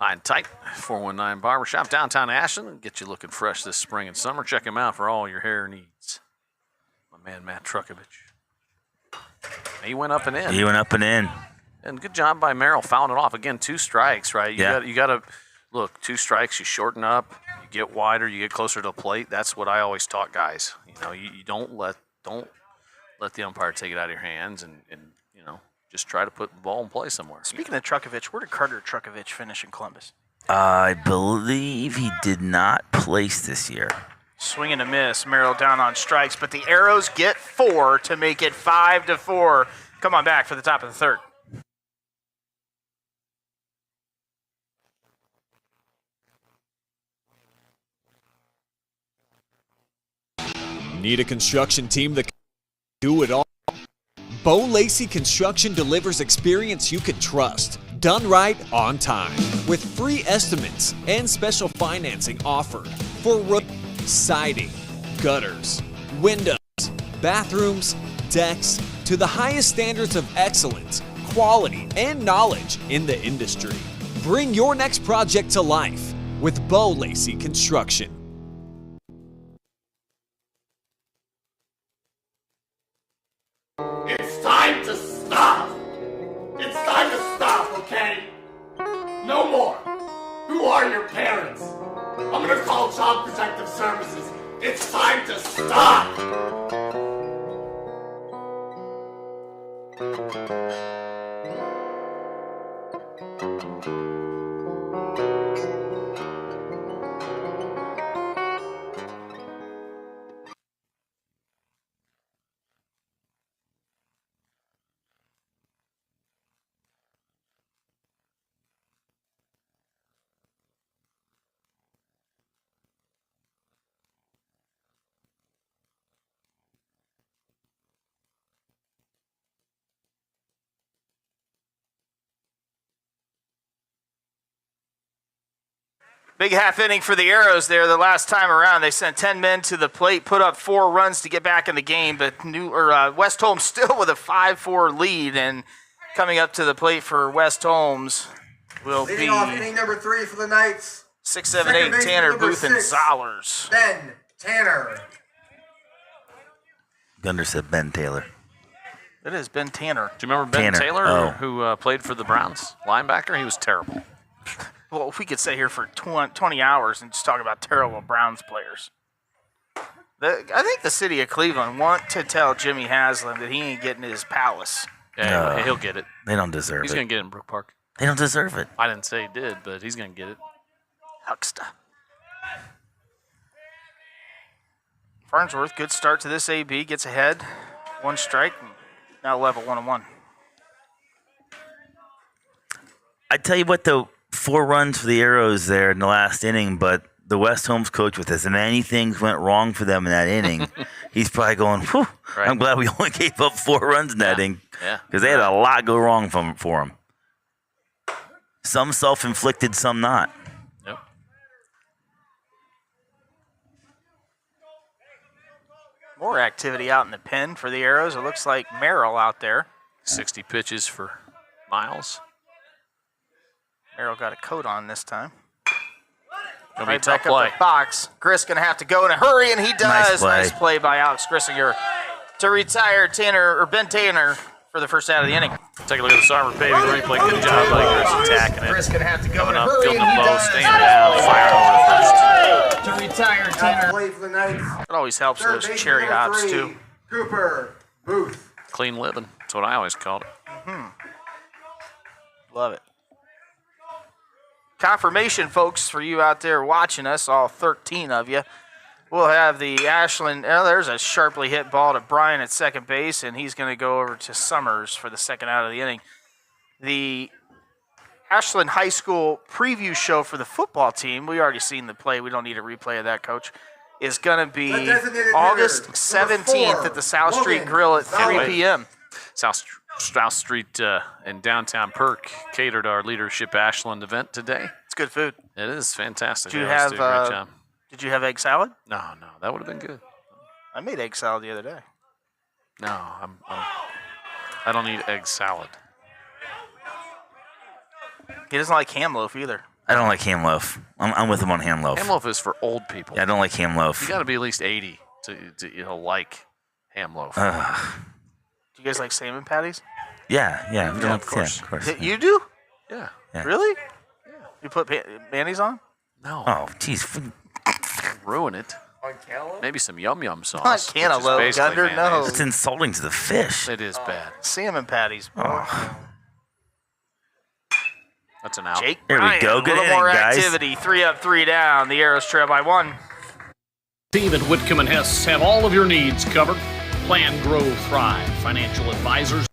High and tight. 419 Barbershop, downtown Ashland. Get you looking fresh this spring and summer. Check him out for all your hair needs. My man, Matt Trukovich. He went up and in. And good job by Merrill fouling it off. Again, 2 strikes, right? You got to look, 2 strikes, you shorten up, you get wider, you get closer to the plate. That's what I always taught guys. You don't let the umpire take it out of your hands and just try to put the ball in play somewhere. Speaking of Trukovich, where did Carter Trukovich finish in Columbus? I believe he did not place this year. Swing and a miss. Merrill down on strikes, but the Arrows get 4 to make it 5-4. Come on back for the top of the 3rd. Need a construction team that can do it all? Bo Lacey Construction delivers experience you can trust, done right on time, with free estimates and special financing offered for roof, siding, gutters, windows, bathrooms, decks, to the highest standards of excellence, quality, and knowledge in the industry. Bring your next project to life with Bo Lacey Construction. It's time to stop! It's time to stop, okay? No more! Who are your parents? I'm gonna call Child Protective Services. It's time to stop! Big half inning for the Arrows there. The last time around, they sent 10 men to the plate, put up 4 runs to get back in the game, but West Holmes still with a 5-4 lead, and coming up to the plate for West Holmes will Leading be off inning number 3 for the Knights. 6, 7, 8, Second baseman Tanner, number Booth, and 6. Zollers. Ben Tanner. Gunder said Ben Taylor. It is Ben Tanner. Do you remember Ben Tanner. Taylor, Oh. who played for the Browns? Linebacker? He was terrible. Well, if we could sit here for 20 hours and just talk about terrible Browns players. I think the city of Cleveland want to tell Jimmy Haslam that he ain't getting his palace. Yeah, No. he'll get it. They don't deserve He's it. going to get it in Brook Park. They don't deserve it. I didn't say he did, but he's going to get it. Hucksta. Farnsworth, good start to this AB. Gets ahead. 1 strike. Now level 1-1. I tell you what, though, 4 runs for the Arrows there in the last inning, but the West Holmes coach, with as many things went wrong for them in that inning, he's probably going, whew, Right. I'm glad we only gave up 4 runs in that inning. Yeah. Because they had a lot go wrong for them. Some self-inflicted, some not. Yep. More activity out in the pen for the Arrows. It looks like Merrill out there. 60 pitches for Miles. Merrill got a coat on this time. It'll be a Right tough back up play. the box. Gris going to have to go in a hurry, and he does. Nice play. By Alex Grissinger to retire Ben Tanner for the first out of the inning. Take a look at the Sarver paving replay. Good job by Gris attacking it. Gris going to have to go in Coming a up, hurry, fielding and he the ball, does. staying down, fire over first. To retire Tanner. Play for the Knights. It always helps Third those baseman cherry number hops, 3, too. Cooper Booth. Clean living. That's what I always called it. Love it. Confirmation, folks, for you out there watching us, all 13 of you. We'll have the Ashland. Oh, there's a sharply hit ball to Brian at second base, and he's going to go over to Summers for the second out of the inning. The Ashland High School preview show for the football team, we already seen the play. We don't need a replay of that, Coach, is going to be The designated August hitter, number 17th 4, at the South Street Logan Grill at 3 Fowler. p.m. South Street in downtown Perk catered our Leadership Ashland event today. It's good food. It is fantastic. Did you They always have, do a great job. Did you have egg salad? No, that would have been good. I made egg salad the other day. No, I don't need egg salad. He doesn't like ham loaf either. I don't like ham loaf. I'm with him on ham loaf. Ham loaf is for old people. Yeah, I don't like ham loaf. You got to be at least 80 to like ham loaf. Do you guys like salmon patties? Yeah. Yeah, of course. Yeah, of course. You do? Yeah. Yeah. Really? Yeah. You put mayonnaise on? No, Oh, jeez. ruin it. Maybe some yum sauce. Not which is cantaloupe, basically Gunder, no. mayonnaise. It's insulting to the fish. It is bad. Salmon patties. That's an out. Jake There we Bryan, go. a Good little inning, more guys. activity. 3 up, 3 down. The Arrows trail by 1. Team at Whitcomb and Hess have all of your needs covered. Plan, grow, thrive. Financial advisors,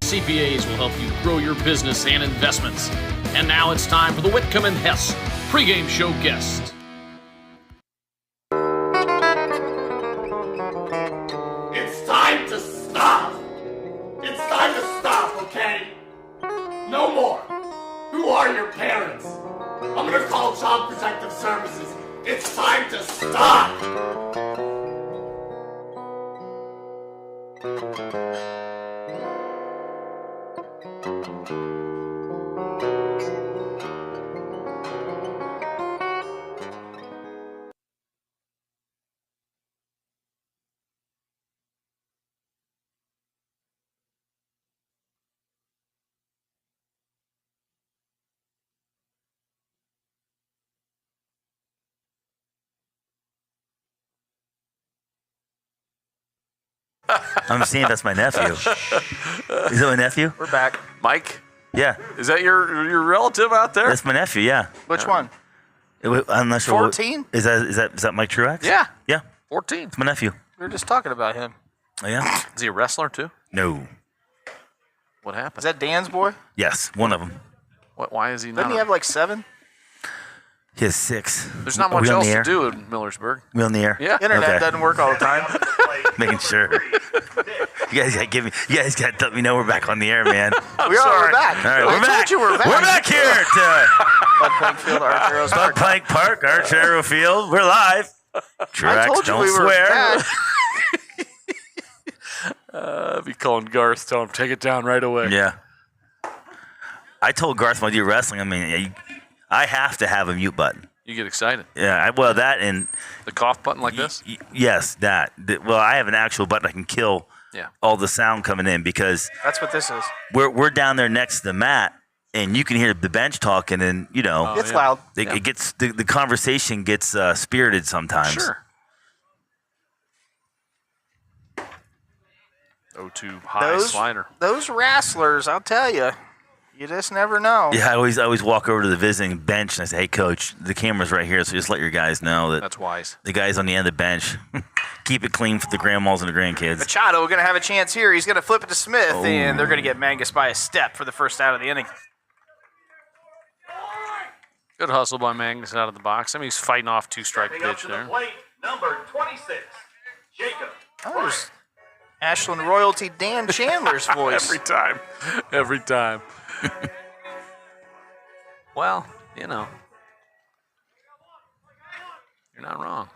CPAs will help you grow your business and investments. And now it's time for the Whitcomb and Hess pregame show guest. It's time to stop! It's time to stop, okay? No more! Who are your parents? I'm gonna call Child Protective Services. It's time to stop! I'm seeing that's my nephew. Is that my nephew? We're back. Mike, Yeah, is that your relative out there? that's my nephew. Yeah. Which one? I'm not sure. 14? Is that Mike Truex? Yeah, Yeah, 14. it's my nephew. We were just talking about him. Oh, yeah. Is he a wrestler too? No. What happened? Is that Dan's boy? Yes, one of them. Why is he not? Didn't he have like 7? He has 6. There's not Are much we on else the to air? do in Millersburg. We on the air? Yeah. Internet Okay. doesn't work all the time. Making sure. You guys got to let me know we're back on the air, man. We are. We're back. All right, I we're told back. you we're back. We're back here at Bud Plankfield, Arch Arrows Bud Park. Plank Park, Arch Arrow Field. We're live. I Truex, told you don't we were swear. back. I'd be calling Garth, tell him take it down right away. Yeah. I told Garth when I do wrestling, I mean, I have to have a mute button. You get excited. Yeah, that and The cough button like this? yes, that. Well, I have an actual button I can kill all the sound coming in because That's what this is. we're down there next to the mat, and you can hear the bench talking, and It's loud. it gets the conversation gets spirited sometimes. Sure. 0-2 high slider. Those wrestlers, I'll tell you, you just never know. Yeah, I always walk over to the visiting bench and I say, "Hey, coach, the camera's right here, so just let your guys know that That's wise. the guys on the end of the bench keep it clean for the grandmas and the grandkids." Machado going to have a chance here. He's going to flip it to Smith, and they're going to get Mangus by a step for the first out of the inning. Good hustle by Magnus out of the box. I mean, he's fighting off 2-strike pitch there. Number 26, Jacob. Oh, there's Ashland royalty Dan Chandler's voice. Every time. Well, you're not wrong.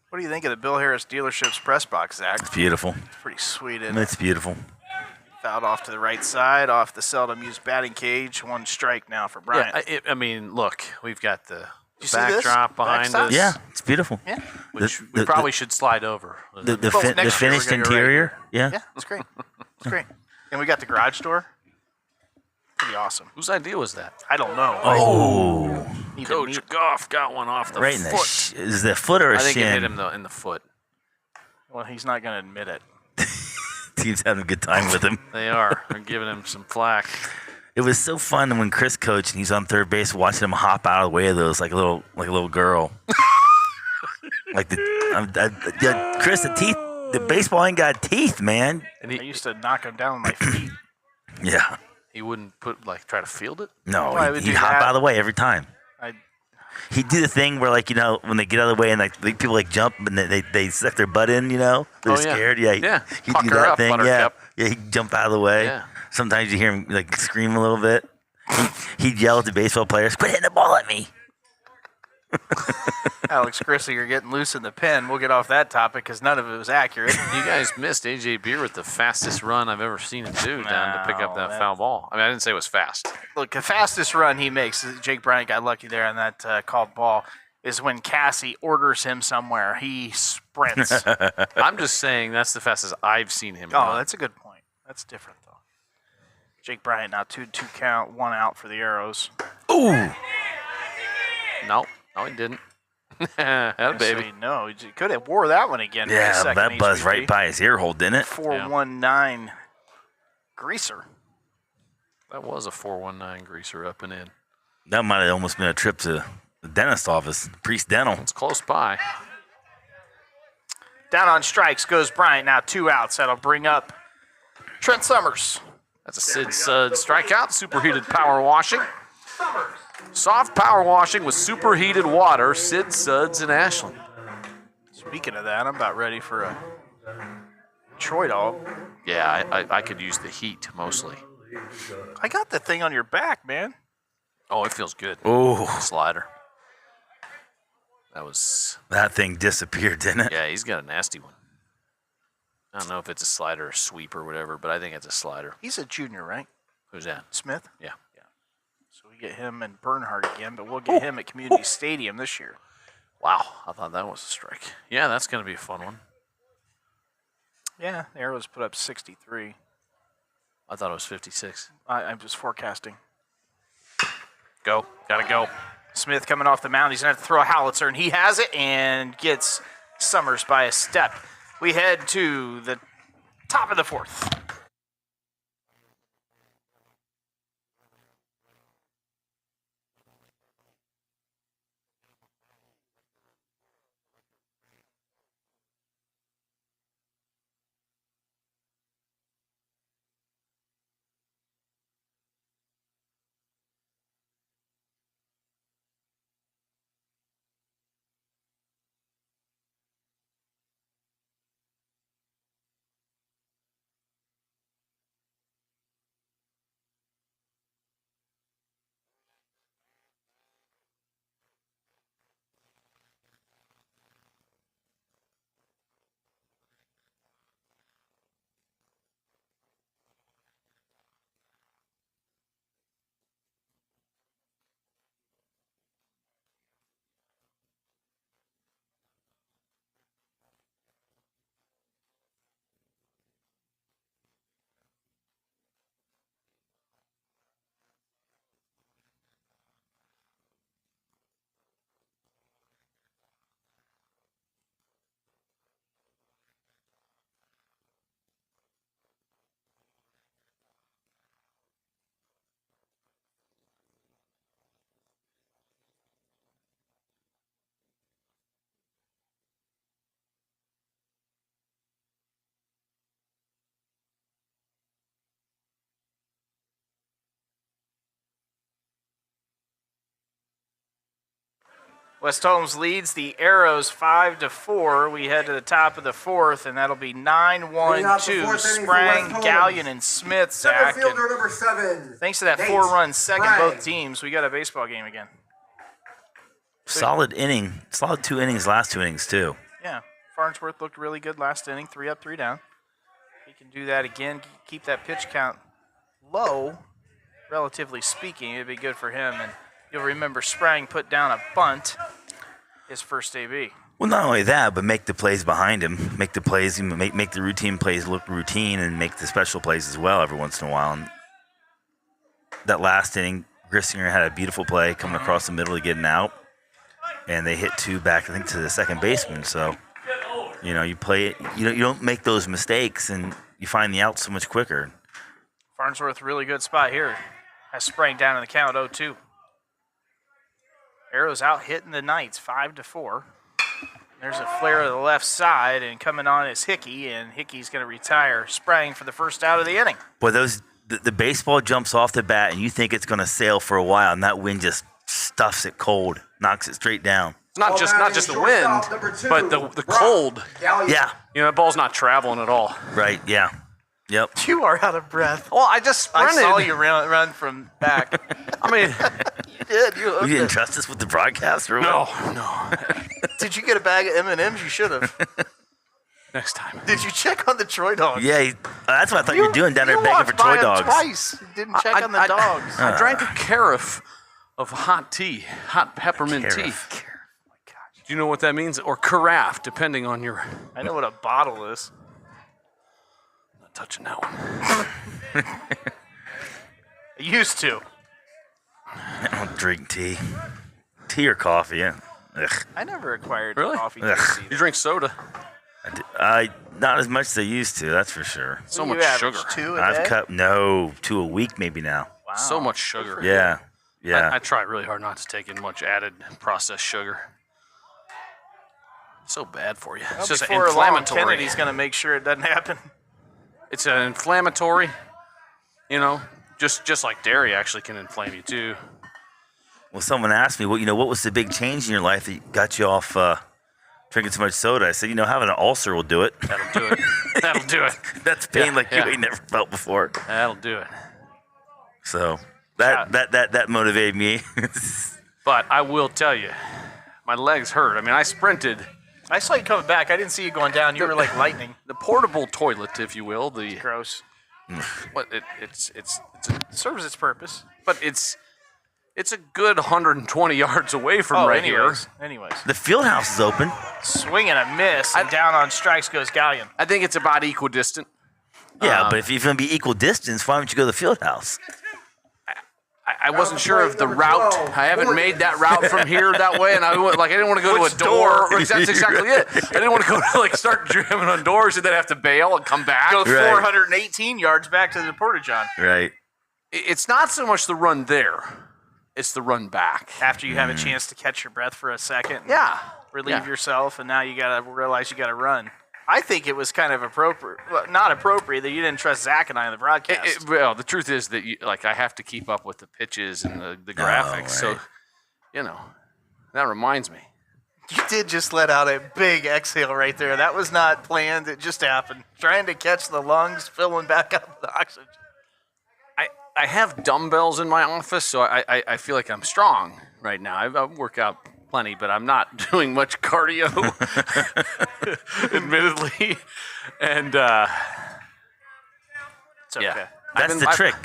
What do you think of the Bill Harris dealership's press box, Zach? It's beautiful. It's pretty sweet, isn't it? It's beautiful. Fouled off to the right side, off the seldom used batting cage. 1 strike now for Bryant. Yeah, I mean, look, we've got the you see this? backdrop behind Backstop? us. Yeah, it's beautiful. Yeah. Which we probably should slide over. The Well, next year finished we're gonna go interior. Yeah. Yeah, it's great. It's great. And we got the garage door. Pretty awesome. Whose idea was that? I don't know. Oh, Need to Coach meet- Goff got one off the right in the foot. is the foot or a I think shin? it hit him in the foot. Well, he's not going to admit it. Team's having a good time with him. They are. They're giving him some flack. It was so fun when Chris coached and he's on third base, watching him hop out of the way of those like a little girl. Like Chris, the baseball ain't got teeth, man. And I used to knock him down with my feet. Yeah. he wouldn't try to field it? No, Well, I would he'd do hop that. out of the way every time. I- He'd do the thing where, like, when they get out of the way and like people like jump and they suck their butt in, they're Oh, yeah. scared. Yeah. He'd Pucker do that up, thing. Buttercup. Yeah, he'd jump out of the way. Yeah. Sometimes you hear him like scream a little bit. He'd yell at the baseball players, "Quit hitting the ball at me!" Alex Grissom, you're getting loose in the pen. We'll get off that topic because none of it was accurate. You guys missed AJ Beer with the fastest run I've ever seen him do down to pick up that No, foul ball. I mean, I didn't say it was fast. Look, the fastest run he makes, Jake Bryant got lucky there on that called ball, is when Cassie orders him somewhere. He sprints. I'm just saying that's the fastest I've seen him Oh, run. that's a good point. That's different, though. Jake Bryant now 2-2 count, 1 out for the Arrows. Ooh, No, he didn't. Had a baby. Say no, he could have wore that one again. for yeah, his second that buzzed HBP. right by his ear hole, didn't it? 419 greaser. That was a 419 greaser up and in. That might have almost been a trip to the dentist office, Priest Dental. It's close by. Down on strikes goes Bryant. Now 2 outs. That'll bring up Trent Summers. That's a Sid Sud strikeout. Superheated power washing. Soft power washing with superheated water. Sid Suds and Ashland. Speaking of that, I'm about ready for a Troy dog. Yeah, I could use the heat mostly. I got the thing on your back, man. Oh, it feels good. Oh, Slider. That was, that thing disappeared, didn't it? yeah, he's got a nasty one. I don't know if it's a slider or sweep or whatever, but I think it's a slider. He's a junior, right? Who's that? Smith? Yeah. So we get him and Bernhardt again, but we'll get him at Community Stadium this year. Wow, I thought that was a strike. Yeah, that's going to be a fun one. Yeah, the Arrows put up 63. I thought it was 56. I'm just forecasting. Go. Gotta go. Smith coming off the mound. He's going to have to throw a howitzer, and he has it and gets Summers by a step. We head to the top of the 4th. West Holmes leads the Arrows 5-4. We head to the top of the fourth, and that'll be 9-1-2. Sprang, Gallion, and Smith, Zach. Center fielder number 7. Thanks to that Nate 4-run second, Sprang. both teams, we got a baseball game again. Solid inning. Solid 2 innings, last 2 innings, too. Yeah, Farnsworth looked really good last inning, 3 up, 3 down. He can do that again, keep that pitch count low, relatively speaking. It'd be good for him. And you'll remember Sprang put down a bunt his first AB. Well, not only that, but make the plays behind him. Make the plays, make the routine plays look routine, and make the special plays as well every once in a while. And that last inning, Grissinger had a beautiful play coming across the middle to get an out, and they hit 2 back, I think, to the second baseman. So, you play it. You don't make those mistakes, and you find the out so much quicker. Farnsworth, really good spot here. Has Sprang down in the count 0-2. Arrows out hitting the Knights 5-4. There's a flare to the left side, and coming on is Hickey, and Hickey's going to retire Sprang for the first out of the inning. Boy, the baseball jumps off the bat, and you think it's going to sail for a while, and that wind just stuffs it cold, knocks it straight down. It's not just the wind, but the cold. Yeah. That ball's not traveling at all. Right, yeah. Yep. You are out of breath. Well, I just sprinted. I saw you run from back. I mean, You did. You didn't trust us with the broadcast, or no, what? no. Did you get a bag of M&Ms? You should have. Next time. Did you check on the Troy dogs? Yeah, that's what I thought you were doing down there begging for Troy dogs. Twice. You didn't check on the dogs. I drank a carafe of hot tea, hot peppermint tea. Do you know what that means? Or carafe, depending on your... I know what a bottle is. Not touching that one. I used to. I don't drink tea. Tea or coffee, yeah. Ugh. I never acquired Really? coffee. Ugh. taste You either. drink soda. I not as much as I used to, that's for sure. So What do much you average, sugar. 2 a I've day? cut, no, 2 a week maybe now. Wow. So much sugar. Yeah, yeah. I try really hard not to take in much added processed sugar. So bad for you. Well, It's just an before long, inflammatory. Kennedy's going to make sure it doesn't happen. It's an inflammatory, just like dairy actually can inflame you too. Well, someone asked me, what was the big change in your life that got you off drinking so much soda? I said, having an ulcer will do it. That'll do it. That'll do it. That's pain Yeah, like yeah. you ain't never felt before. That'll do it. So that motivated me. But I will tell you, my legs hurt. I mean, I sprinted. I saw you coming back. I didn't see you going down. You were like lightning. The portable toilet, if you will, the Gross. what it's It serves its purpose. but it's a good 120 yards away from right anyways. The field house is open. Swing and a miss, and down on strikes goes Gallion. here. I think it's about equidistant. Yeah, but if you're going to be equal distance, why don't you go to the field house? I wasn't sure of the route. I haven't made that route from here that way, and I didn't want to go to a door. That's exactly it. I didn't want to go to start jamming on doors and then have to bail and come back. Go Right. 418 yards back to the Porta-John Right. It's not so much the run there; it's the run back. after you have a chance to catch your breath for a second. and Yeah, Relieve Yeah. yourself, and now you got to realize you got to run. I think it was kind of appropriate, well, not appropriate that you didn't trust Zach and I in the broadcast. Well, the truth is that I have to keep up with the pitches and the graphics. So, right. that reminds me. You did just let out a big exhale right there. That was not planned. It just happened. Trying to catch the lungs filling back up with oxygen. I have dumbbells in my office, so I feel like I'm strong right now. I work out plenty, but I'm not doing much cardio, admittedly. And It's okay. yeah, That's the trick.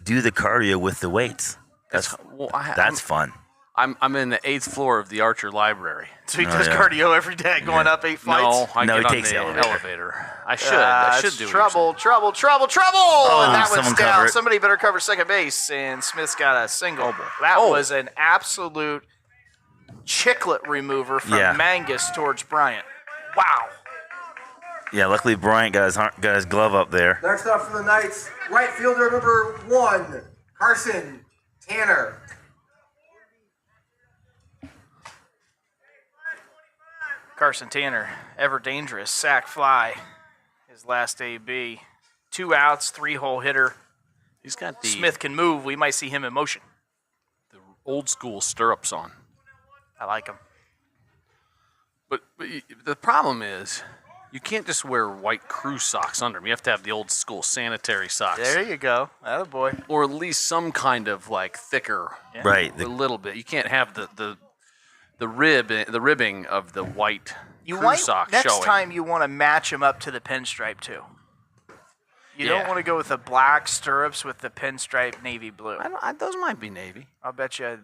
Do the cardio with the weights. That's fun. I'm in the 8th floor of the Archer Library. So he does cardio every day, going up 8 flights. No, I No, get he on takes the the elevator. I should do trouble. And that one's someone down. cover it. Somebody better cover second base, and Smith's got a single. That was an absolute chiclet remover from Yeah. Mangus towards Bryant. Wow. Yeah, luckily Bryant got his glove up there. Next up for the Knights, right fielder number 1, Carson Tanner. Carson Tanner, ever dangerous, sack fly, his last AB. 2 outs, 3-hole hitter. He's got the Smith can move. We might see him in motion. old school stirrups on. I like them. But the problem is, you can't just wear white crew socks under them. You have to have the old school sanitary socks. There you go. Attaboy. Or at least some kind of like thicker, Right. a little bit. You can't have the ribbing of the white crew sock next showing. time you want to match them up to the pinstripe too. You don't Yeah. want to go with the black stirrups with the pinstripe navy blue. Those might be navy. I'll bet you.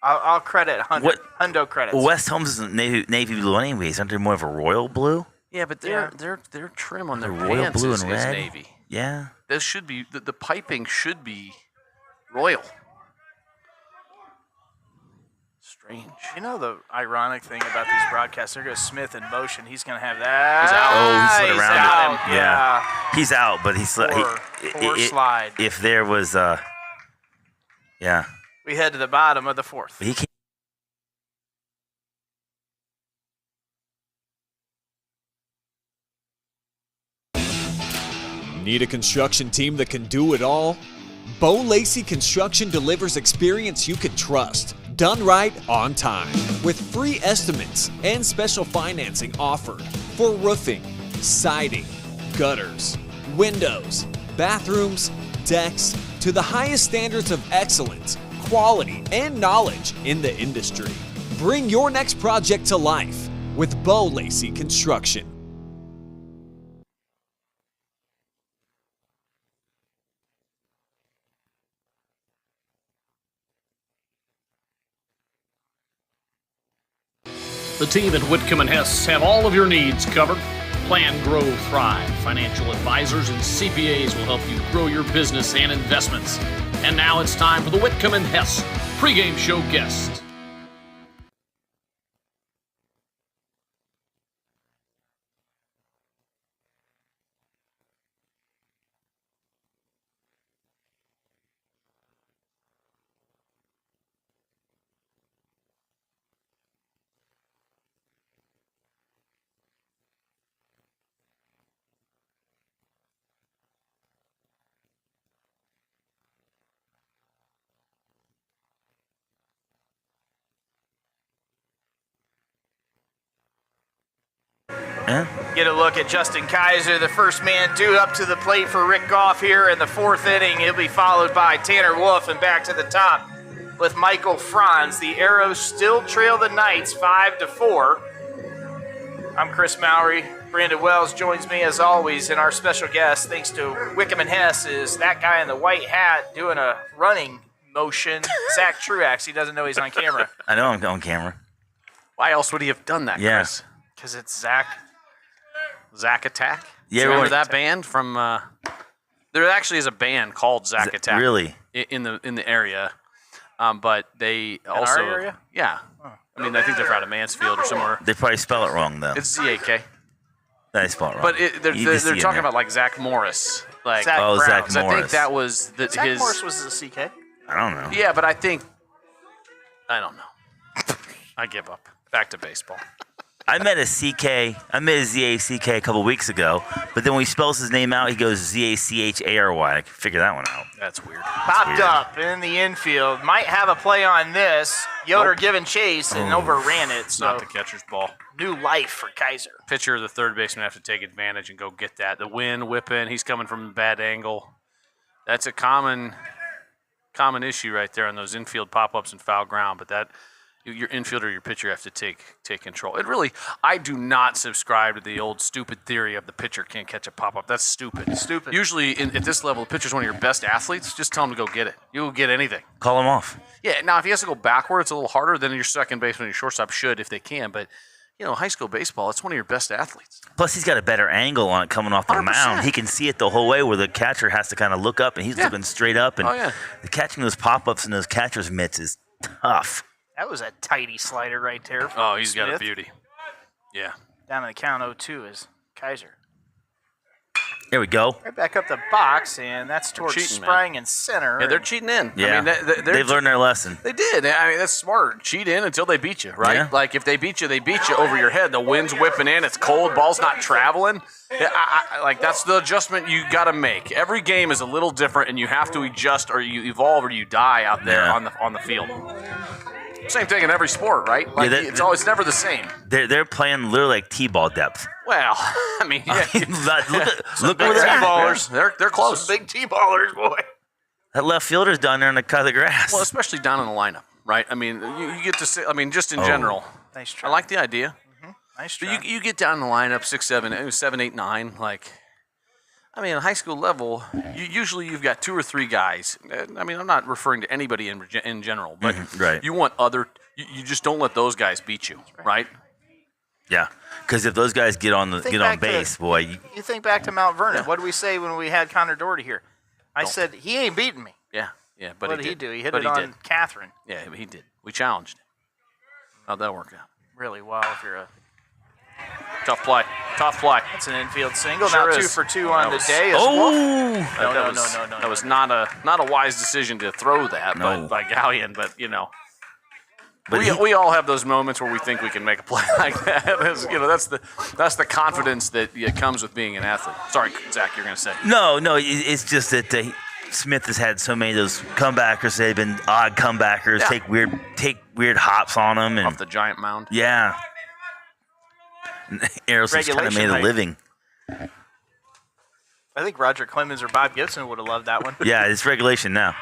I'll credit Hundo credits. West Holmes isn't navy blue anyways. Aren't they more of a royal blue? Yeah, but their trim on their royal pants blue is and red? navy. Yeah. This should be the piping should be royal. Strange. You know the ironic thing about these broadcasts? There goes Smith in motion. He's going to have that. He's out. Oh, he slid around got it. him. Yeah. He's out, but he slid. Poor slide. If there was, yeah. We head to the bottom of the fourth. He can't. Need a construction team that can do it all? Bo Lacey Construction delivers experience you can trust, done right on time, with free estimates and special financing offered for roofing, siding, gutters, windows, bathrooms, decks, to the highest standards of excellence, quality, and knowledge in the industry. Bring your next project to life with Bo Lacey Construction. The team at Whitcomb and Hess have all of your needs covered. Plan, grow, thrive. Financial advisors and CPAs will help you grow your business and investments. And now it's time for the Whitcomb and Hess pregame show guest. Get a look at Justin Kaiser, the first man due up to the plate for Rick Goff here in the fourth inning. He'll be followed by Tanner Wolf, and back to the top with Michael Franz. The Arrows still trail the Knights 5-4. I'm Chris Mowry. Brandon Wells joins me as always, and our special guest, thanks to Wickham and Hess, is that guy in the white hat doing a running motion, Zach Truax. He doesn't know he's on camera. I know I'm on camera. Why else would he have done that, Yeah. Chris? Because it's Zach. Zach Attack? Yeah, Remember right. that band from there actually is a band called Zach Attack. Really? In the area. But they also our area? Yeah. I mean, I think they're out of Mansfield or somewhere. They probably spell it wrong though. It's ZAK. They spell it wrong. But they're You can see it talking there. about like Zach Morris. Like Zach Oh, Brown. Zach 'cause I think Morris. that was Zach his Morris was a CK. I don't know. Yeah, but I don't know. I give up. Back to baseball. I met a ZACK a couple weeks ago, but then when he spells his name out, he goes ZACHARY. I can figure that one out. That's weird. Popped weird. up in the infield. Might have a play on this. Yoder giving chase and overran it. So Not the catcher's ball. new life for Kaiser. Pitcher, the third baseman, have to take advantage and go get that. The wind whipping. He's coming from a bad angle. That's a common issue right there on those infield pop-ups and foul ground. But that your infielder, your pitcher have to take control. It really, I do not subscribe to the old stupid theory of the pitcher can't catch a pop-up. That's stupid. Stupid. Usually, at this level, the pitcher's one of your best athletes. Just tell him to go get it. You'll get anything. Call him off. Yeah, now if he has to go backward, it's a little harder than your second baseman and your shortstop should if they can. But, high school baseball, it's one of your best athletes. Plus, he's got a better angle on it coming off the 100%. mound. He can see it the whole way where the catcher has to kind of look up, and he's looking straight up. And Oh, yeah. catching those pop-ups and those catcher's mitts is tough. That was a tighty slider right there. from Oh, he's got a Smith. beauty. Yeah. Down in the count 0-2 is Kaiser. There we go. Right back up the box, and that's towards cheating, man. Sprang and center. Yeah, they're cheating in. Yeah, I mean, they've learned their lesson. They did. I mean, that's smart. Cheat in until they beat you, right? Yeah. Like, if they beat you over your head. The wind's whipping in. It's cold. Ball's not traveling. Yeah, like, that's the adjustment you got to make. Every game is a little different, and you have to adjust or you evolve or you die out there Yeah. on the field. Same thing in every sport, right? Like it's never the same. They're playing literally like T-ball depth. Well, I mean, yeah. look where they're T-ballers. They're close. Some big T-ballers, boy. That left fielder's down there in the cut of the grass. Well, especially down in the lineup, right? I mean, you get to see. I mean, just in general. Nice try. I like the idea. Nice try. But you get down in the lineup 6, 7, 8, 9. Like, I mean, at high school level, usually you've got 2 or 3 guys. I mean, I'm not referring to anybody in general, but right. you want you just don't let those guys beat you, right? Yeah, because if those guys get on base, boy. You think back to Mount Vernon. What did we say when we had Connor Doherty here? I said, he ain't beating me. Yeah, but what did he do? He hit it on Catherine. Yeah, he did. We challenged him. How'd that work out? Really well if you're a... Tough play. That's an infield single. Sure now is. 2 for 2 on the day. Oh! No. That was not a wise decision to throw that by Gallion, but you know. But we all have those moments where we think we can make a play like that. That's the confidence that comes with being an athlete. Sorry, Zach, you're going to say. No, it's just that Smith has had so many of those comebackers. They've been odd comebackers, take weird hops on them. And, off the giant mound. Yeah. Arrows has kind of made a living. I think Roger Clemens or Bob Gibson would have loved that one. Yeah, it's regulation now.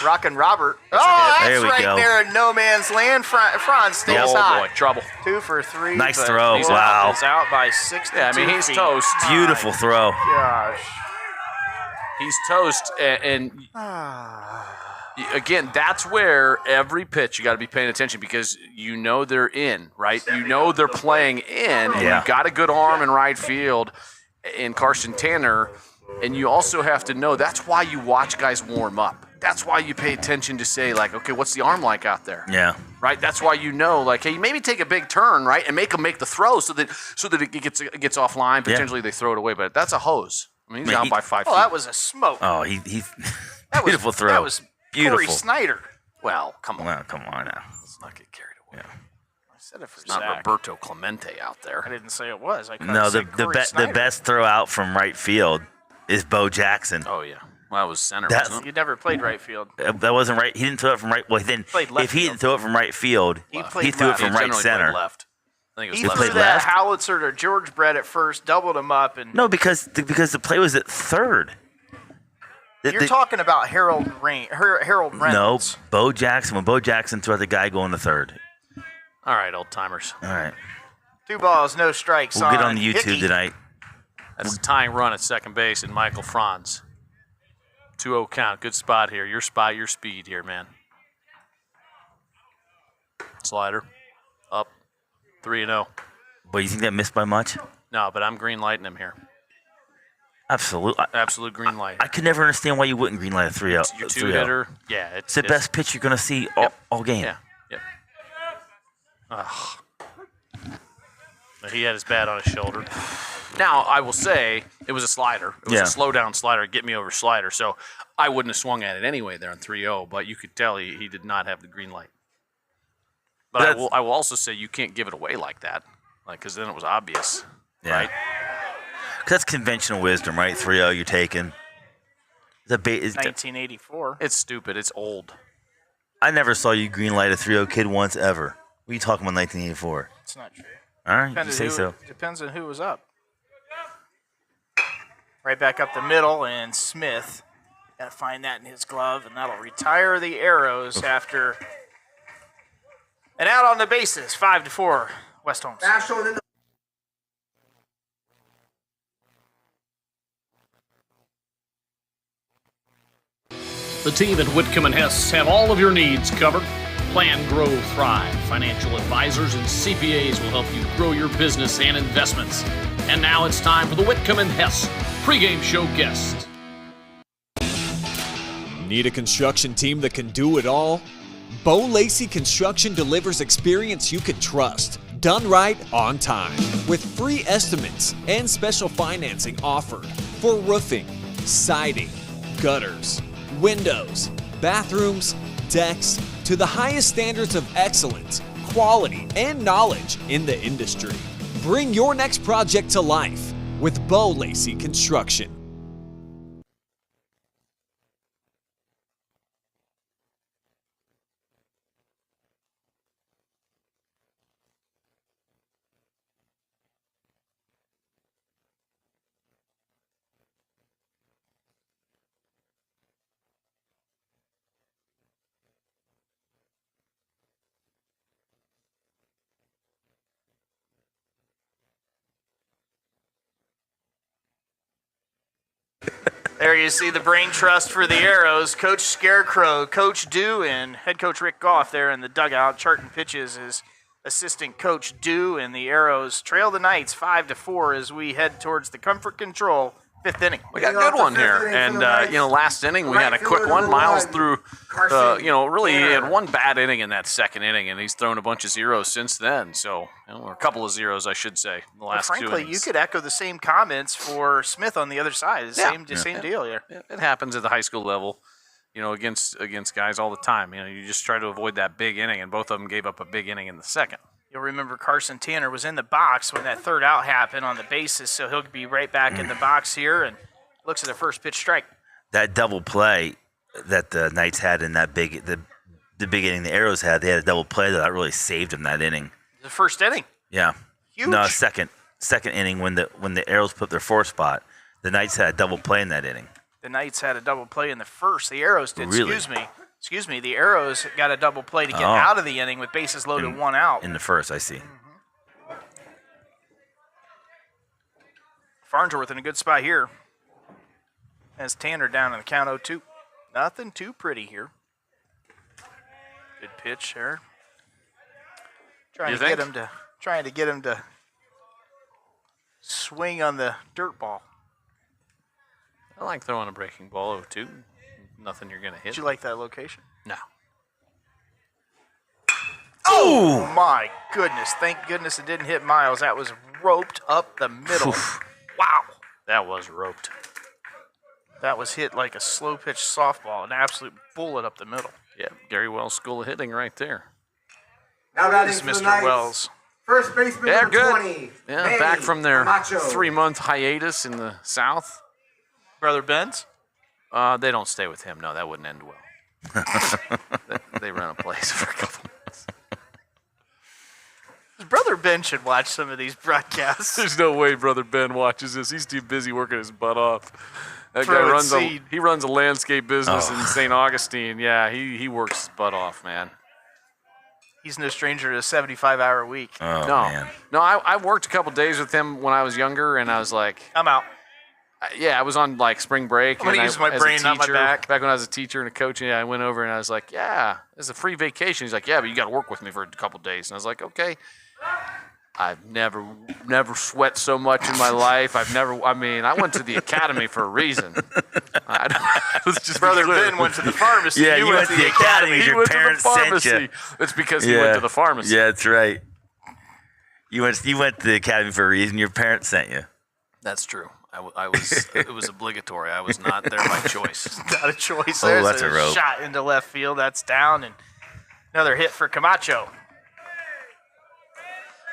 Rockin' Robert. That's there we right go. there in no man's land. Franz stays high. Boy, trouble. 2 for 3. Nice throw. Wow. He's out by 6 Yeah, I mean, he's toast. Beautiful throw. Gosh. He's toast, and again, that's where every pitch you got to be paying attention because you know they're in, right? You know they're playing in, and you've got a good arm in right field in Carson Tanner, and you also have to know that's why you watch guys warm up. That's why you pay attention to say, like, okay, what's the arm like out there? Yeah. Right? That's why you know, like, hey, maybe take a big turn, right, and make them make the throw so that it gets offline. Potentially they throw it away, but that's a hose. I mean, he's down by 5 feet. Oh, that was a smoke. Oh, beautiful throw. That was beautiful. Corey Snyder. Well, come on. Well, come on now. Let's not get carried away. Yeah. I said it for It's not Zach. Roberto Clemente out there. I didn't say it was. No, the best throw out from right field is Bo Jackson. Oh, yeah. Well, that was center, That's- wasn't it? You never played right field. That wasn't right. He didn't throw it from right. Well, then Played left if he field. didn't throw it from right field, He he played threw it left. from He right generally center. played left. I think it He was threw left. played that left? howitzer to George Brett at first, doubled him up, and No, because the play was at third. you're talking about Harold No, Reynolds. Bo Jackson. When Bo Jackson threw out the guy going to third. All right, old timers. All right. 2 balls, no strikes. We'll get on the YouTube Hickey. tonight. That's a tying run at second base in Michael Franz. 2-0 count. Good spot here. Your spot, your speed here, man. Slider. Up. 3-0. But you think that missed by much? No, but I'm green lighting him here. Absolutely. Absolute green light. I could never understand why you wouldn't green light a 3-0. Your 2-hitter. Yeah. It's the best pitch you're going to see all game. Yeah. Yep. But he had his bat on his shoulder. Now, I will say, it was a slider. It was a slow-down slider, get-me-over slider, so I wouldn't have swung at it anyway there on 3-0, but you could tell he did not have the green light. But I will also say you can't give it away like that, because then it was obvious, right? Because that's conventional wisdom, right? 3-0 you're taking. The 1984. It's stupid. It's old. I never saw you green light a 3-0 kid once ever. What are you talking about 1984? It's not true. All right, you say so. Depends on who was up. Right back up the middle, and Smith. Got to find that in his glove, and that'll retire the Arrows after an out on the bases. 5-4, West Holmes. The team at Whitcomb and Hess have all of your needs covered. Plan, grow, thrive. Financial advisors and CPAs will help you grow your business and investments. And now it's time for the Whitcomb and Hess pregame show guest. Need a construction team that can do it all? Bo Lacey Construction delivers experience you can trust, done right on time, with free estimates and special financing offered for roofing, siding, gutters, windows, bathrooms, decks, to the highest standards of excellence, quality, and knowledge in the industry. Bring your next project to life with Bo Lacey Construction. There you see the brain trust for the Arrows. Coach Scarecrow, Coach Dew, and head coach Rick Goff there in the dugout. Charting pitches is assistant coach Dew, and the Arrows trail the Knights 5-4 as we head towards the comfort control 5th inning. We got a good one here. And, last inning we had a quick one. Miles threw, really he had one bad inning in that second inning, and he's thrown a bunch of zeros since then. So, or a couple of zeros, I should say, in the last two innings. Frankly, you could echo the same comments for Smith on the other side. Same deal here. It happens at the high school level, against guys all the time. You just try to avoid that big inning, and both of them gave up a big inning in the second. You'll remember Carson Tanner was in the box when that third out happened on the bases, so he'll be right back in the box here and looks at a first pitch strike. That double play that the Knights had in that the big inning the Arrows had, they had a double play that really saved them that inning. The first inning? Yeah. Huge. No, second inning when the Arrows put their 4th spot, the Knights had a double play in that inning. The Knights had a double play in the first. The Arrows did. Really? Excuse me. The Arrows got a double play to get out of the inning with bases loaded, 1 out. In the first, I see. Farnsworth in a good spot here. Has Tanner down in the count 0-2. Nothing too pretty here. Good pitch there. Trying to get him to swing on the dirt ball. I like throwing a breaking ball 0-2. Nothing you're going to hit. Did you like that location? No. Oh, my goodness. Thank goodness it didn't hit Miles. That was roped up the middle. Wow. That was roped. That was hit like a slow-pitch softball, an absolute bullet up the middle. Yeah, Gary Wells' school of hitting right there. Now batting This for is the Mr. Knights. Wells. First baseman Yeah, number good. 20. Yeah, Manny back from their Camacho. 3-month hiatus in the South. Brother Benz? They don't stay with him. No, that wouldn't end well. they run a place for a couple months. Brother Ben should watch some of these broadcasts. There's no way Brother Ben watches this. He's too busy working his butt off. That guy Throwing runs seed. he runs a landscape business in St. Augustine. Yeah, he works his butt off, man. He's no stranger to a 75-hour week. Oh, No, man. no, I worked a couple days with him when I was younger, and I was like, I'm out. I was on like spring break. I'm gonna and use my as a brain, not my teacher, back. Back when I was a teacher and a coach, I went over and I was like, yeah, it's a free vacation. He's like, yeah, but you got to work with me for a couple days. And I was like, okay. I've never sweat so much in my life. I went to the academy for a reason. Let's just Brother be clear. Ben went to the pharmacy. Yeah, you went to the academy. He Your went to the parents sent pharmacy. you. It's because he went to the pharmacy. Yeah, that's right. You went to the academy for a reason. Your parents sent you. That's true. I was. It was obligatory. I was not there by choice. Not a choice. Oh, There's that's a rope. shot into left field. That's down. And another hit for Camacho.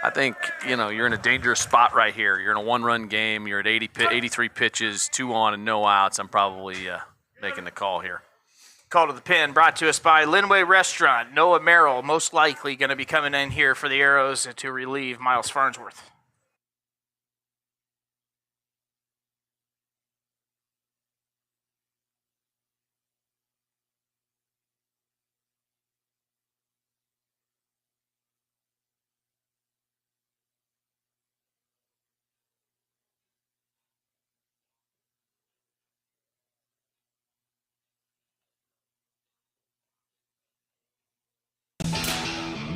I think, you're in a dangerous spot right here. You're in a one-run game. You're at 83 pitches, 2 on and no outs. I'm probably making the call here. Call to the pin brought to us by Linway Restaurant. Noah Merrill most likely going to be coming in here for the Arrows to relieve Miles Farnsworth.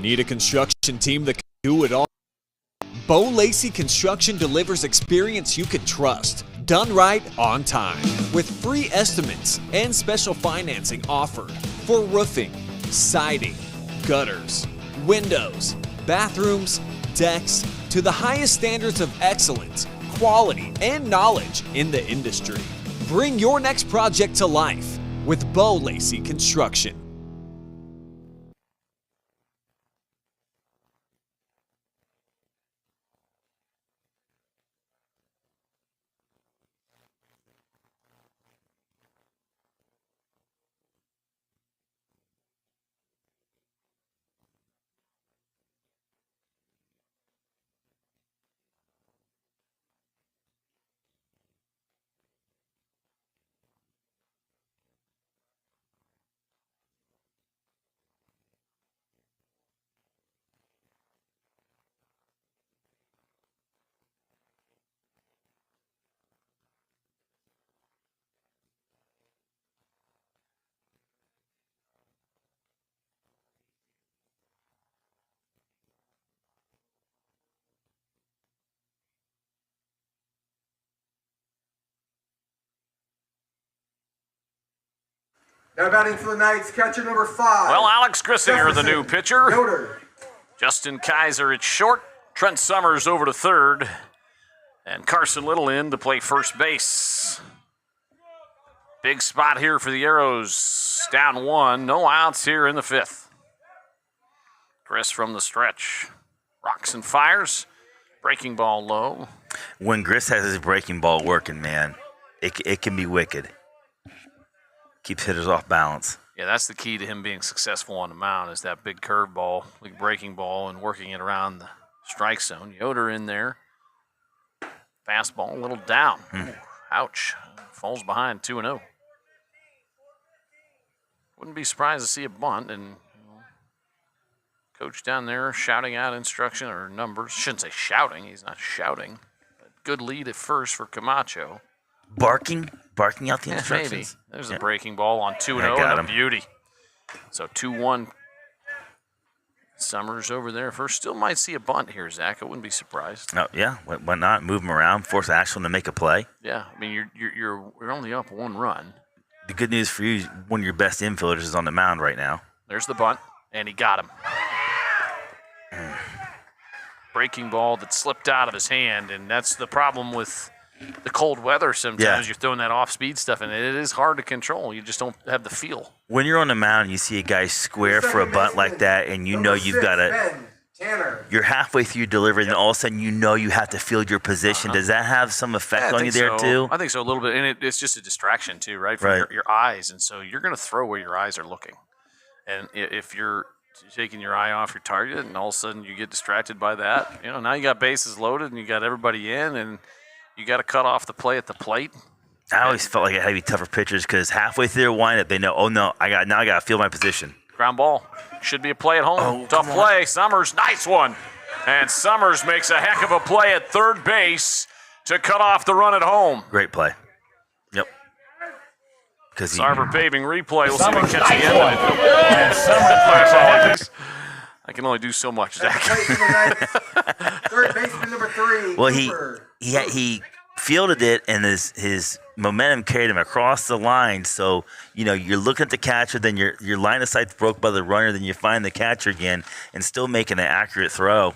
Need a construction team that can do it all? Bo Lacey Construction delivers experience you can trust, done right on time, with free estimates and special financing offered for roofing, siding, gutters, windows, bathrooms, decks, to the highest standards of excellence, quality, and knowledge in the industry. Bring your next project to life with Bo Lacey Construction. Now batting for the Knights, catcher number 5. Well, Alex Grissinger, the new pitcher. Yoder. Justin Kaiser at short. Trent Summers over to third. And Carson Little in to play first base. Big spot here for the Arrows. Down 1. No outs here in the 5th. Chris from the stretch. Rocks and fires. Breaking ball low. When Gris has his breaking ball working, man, it can be wicked. Keeps hitters off balance. Yeah, that's the key to him being successful on the mound is that big curve ball, big breaking ball, and working it around the strike zone. Yoder in there. Fastball a little down. Ouch. Falls behind 2-0. Wouldn't be surprised to see a bunt, and coach down there shouting out instruction or numbers. Shouldn't say shouting. He's not shouting. But good lead at first for Camacho. Barking out the instructions. Maybe. There's a breaking ball on 2-0 got and a him. beauty. So 2-1. Summers over there first. Still might see a bunt here, Zach. I wouldn't be surprised. Oh, yeah, why not? Move him around, force Ashland to make a play. Yeah, I mean you're only up 1 run. The good news for you is one of your best infielders is on the mound right now. There's the bunt, and he got him. Breaking ball that slipped out of his hand, and that's the problem with the cold weather sometimes. Yeah. You're throwing that off-speed stuff, and it is hard to control. You just don't have the feel. When you're on the mound and you see a guy square for a bunt like that, and you know you've got to, you're halfway through your delivery, and all of a sudden you know you have to field your position. Does that have some effect on you there too? I think so a little bit, and it's just a distraction too, right? From your eyes, and so you're going to throw where your eyes are looking. And if you're taking your eye off your target, and all of a sudden you get distracted by that, now you got bases loaded, and you got everybody in, and you got to cut off the play at the plate. I always felt like it had to be tougher pitchers because halfway through their windup, they know, oh no, I got to feel my position. Ground ball. Should be a play at home. Tough play. Summers, nice one. And Summers makes a heck of a play at third base to cut off the run at home. Great play. Yep. Sarver paving replay. We'll see if he can catch the end of it. And Summers, I can only do so much, Zach. Third baseman number 3. Well, he fielded it, and his momentum carried him across the line. So, you're looking at the catcher, then your line of sight's broke by the runner, then you find the catcher again and still making an accurate throw.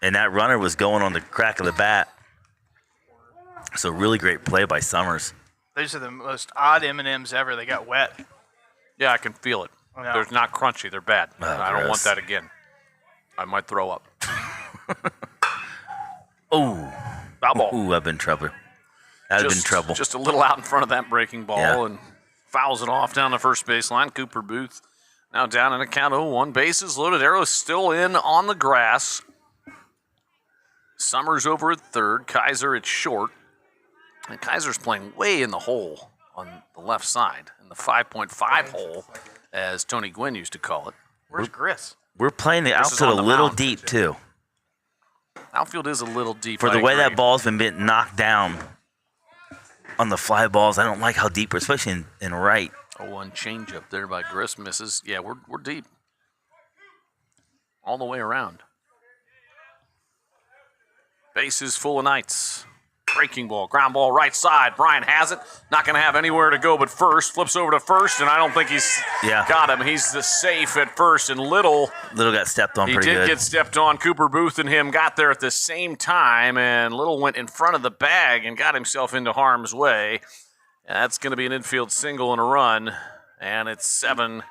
And that runner was going on the crack of the bat. So really great play by Summers. These are the most odd M&Ms ever. They got wet. Yeah, I can feel it. Yeah. They're not crunchy. They're bad. Oh, I don't want gross. that again. I might throw up. Oh. Foul ball. Ooh, I've been in trouble. I've been in trouble. Just a little out in front of that breaking ball and fouls it off down the first baseline. Cooper Booth now down in a count 0-1. Bases loaded. Arrows still in on the grass. Summers over at third. Kaiser at short. And Kaiser's playing way in the hole on the left side, in the 5.5 hole, as Tony Gwynn used to call it. Where's Gris? We're playing the This is outfield on a the little mound. deep, too. Outfield is a little deep. For the I way agree. that ball's been getting knocked down on the fly balls, I don't like how deep, especially in right. Oh, one change up there by Gris misses. Yeah, we're deep. All the way around. Bases full of Knights. Breaking ball, ground ball, right side. Brian has it. Not going to have anywhere to go but first. Flips over to first, and I don't think he's got him. He's the safe at first, and Little got stepped on pretty good. He did get stepped on. Cooper Booth and him got there at the same time, and Little went in front of the bag and got himself into harm's way. And that's going to be an infield single and a run, and it's 6-4.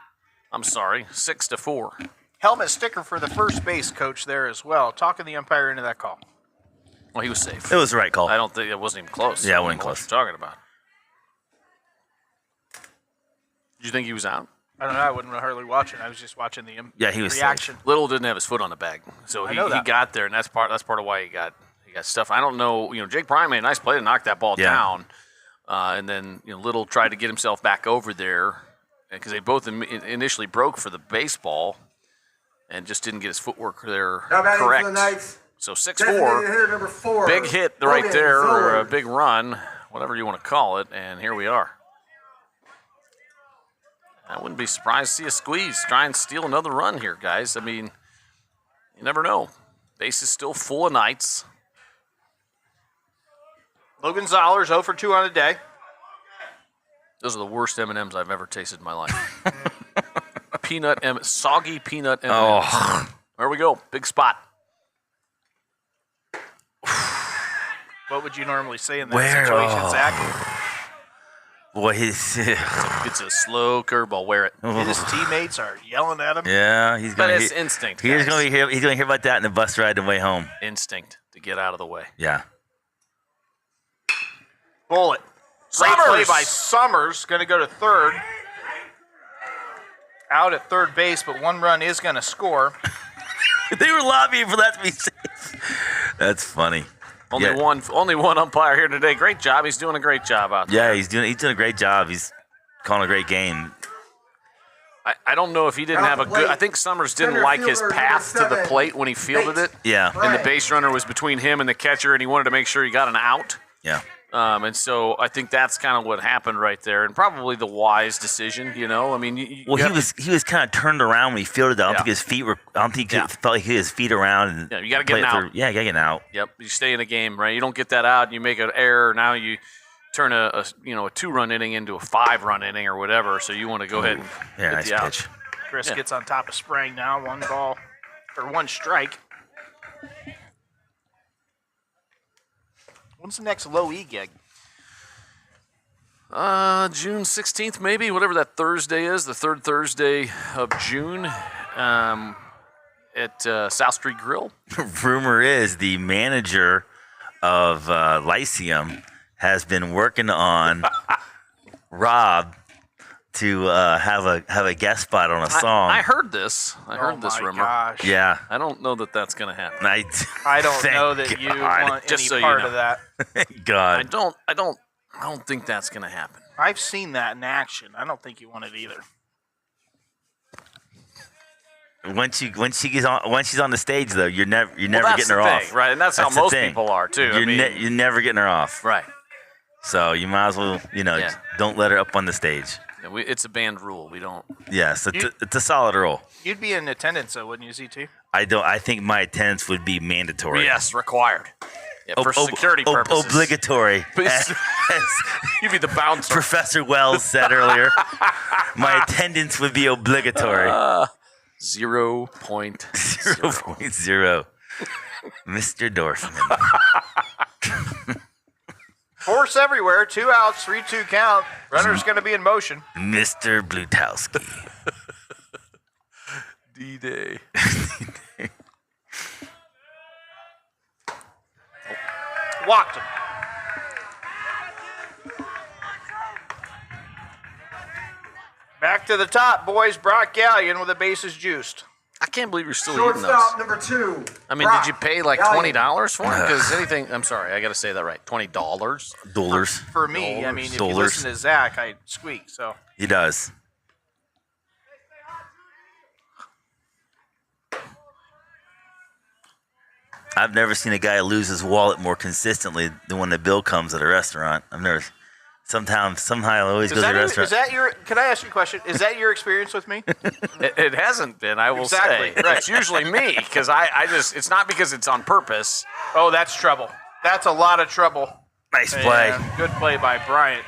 Helmet sticker for the first base coach there as well. Talking the umpire into that call. Well, he was safe. It was the right call. I don't think it wasn't even close. Yeah, it I wasn't don't know close. What you're talking about. Did you think he was out? I don't know. I wasn't hardly watching. I was just watching the he was reaction. safe. Little didn't have his foot on the bag, so I he know that. got there, and that's part of why he got stuff. I don't know. Jake Bryan made a nice play to knock that ball down, and then Little tried to get himself back over there because they both initially broke for the baseball, and just didn't get his footwork there correct. For the Knights. So Designated 6-4. hitter number 4. Big hit right Logan there, or a Zoller. big run, whatever you want to call it, and here we are. I wouldn't be surprised to see a squeeze. Try and steal another run here, guys. I mean, you never know. Base is still full of Knights. Logan Zoller's 0 for 2 on the day. Those are the worst M&Ms I've ever tasted in my life. Soggy peanut M&Ms. Oh. There we go. Big spot. What would you normally say in that Where? situation, Oh. Zach? Boy, he's It's a slow curveball. Wear it. His teammates are yelling at him. yeah, he's But gonna. it's instinct. He's guys. gonna hear about that in the bus ride on the way home. Instinct to get out of the way. Yeah. Bullet. Great Summers! play by Summers. Going to go to third. Out at third base, but one run is going to score. They were lobbying for that to be safe. That's funny. Only one umpire here today. Great job. He's doing a great job out there. Yeah, he's doing a great job. He's calling a great game. I don't know if he didn't have a good. I think Summers didn't Center like his fielder, path to number the 7. plate when he fielded it. Yeah. And the base runner was between him and the catcher, and he wanted to make sure he got an out. Yeah. And so I think that's kind of what happened right there, and probably the wise decision. You know, I mean, He was kind of turned around when he fielded it. I don't Yeah. think his feet were. I don't think he Yeah. felt like he had his feet around. And Yeah, you gotta get play an it out. Yeah, you gotta get an out. Yep, you stay in the game, right? You don't get that out, you make an error. Now you turn a 2-run inning into a 5-run inning or whatever. So you want to go ahead and Yeah, get nice the out. pitch. Chris Yeah. gets on top of Sprang now. One strike. When's the next low E gig? June 16th, maybe, whatever that Thursday is, the third Thursday of June, at South Street Grill. Rumor is the manager of Lyceum has been working on Rob to have a guest spot on a song. I heard this. I heard this my rumor. Gosh. Yeah. I don't know that that's going to happen. I don't Thank know that you God. want Just any so you part know. of that. God. I don't think that's going to happen. I've seen that in action. I don't think you want it either. Once she's on the stage though, you're never Well, getting that's her the off. thing, right? And that's how the most thing. people are too. You're never getting her off. Right. So you might as well, Yeah. don't let her up on the stage. It's a band rule. We don't. Yes, it's a solid rule. You'd be in attendance, though, wouldn't you, ZT? I think my attendance would be mandatory. Yes, required. Yeah, for security purposes. Obligatory. As You'd be the bouncer. Professor Wells said earlier, my attendance would be obligatory. 0.0. 0.0. Mr. Dorfman. Force everywhere. 2 outs, 3-2 count. Runner's going to be in motion. Mr. Blutowski. D-Day. Walked him. Back to the top, boys. Brock Gallion with the bases juiced. I can't believe you're still eating those. Shortstop number 2. I mean, did you pay like $20 for it? Because anything, I'm sorry, I got to say that right. $20? Dollars. For me, I mean, if you Dollars. listen to Zach, I squeak, so. He does. I've never seen a guy lose his wallet more consistently than when the bill comes at a restaurant. Somehow it always goes to a restaurant. Can I ask you a question? Is that your experience with me? It hasn't been, I will Exactly, say. right. It's usually me, because I just, it's not because it's on purpose. Oh, that's trouble. That's a lot of trouble. Nice play. And good play by Bryant.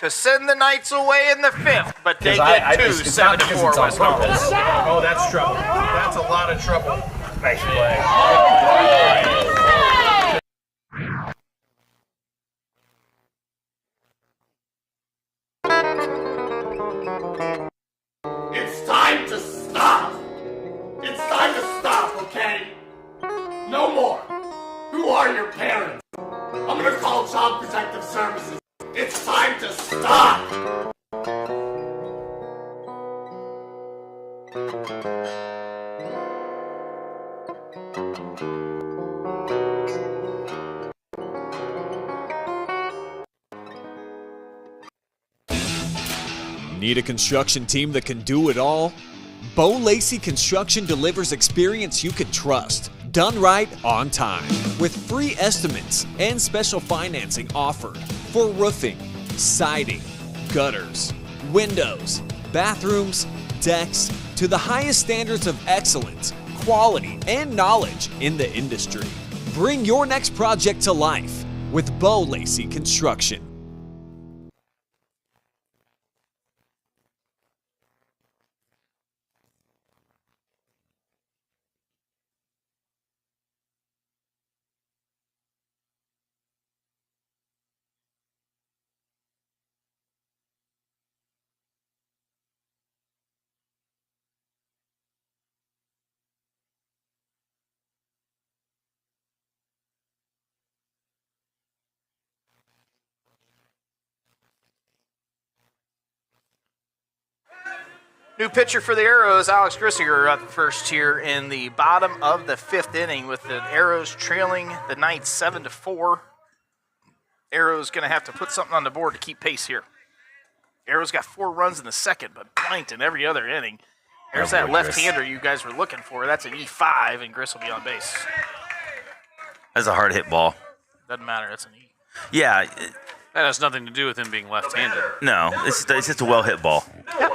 To send the Knights away in the 5th, but they get 2, 7-4 West Holmes. Oh, that's trouble. That's a lot of trouble. Nice play. It's time to stop! It's time to stop, okay? No more! Who are your parents? I'm gonna call Child Protective Services. It's time to stop! Need a construction team that can do it all? Bo Lacey Construction delivers experience you can trust, done right on time, with free estimates and special financing offered for roofing, siding, gutters, windows, bathrooms, decks, to the highest standards of excellence, quality, and knowledge in the industry. Bring your next project to life with Bo Lacey Construction. New pitcher for the Arrows, Alex Grissinger, up first here in the bottom of the 5th inning with the Arrows trailing the Knights 7-4. Arrows going to have to put something on the board to keep pace here. Arrows got 4 runs in the second, but blanked in every other inning. There's that left-hander you guys were looking for. That's an E5, and Griss will be on base. That's a hard hit ball. Doesn't matter. That's an E. Yeah. That has nothing to do with him being left-handed. No, it's just a well hit ball. Yep.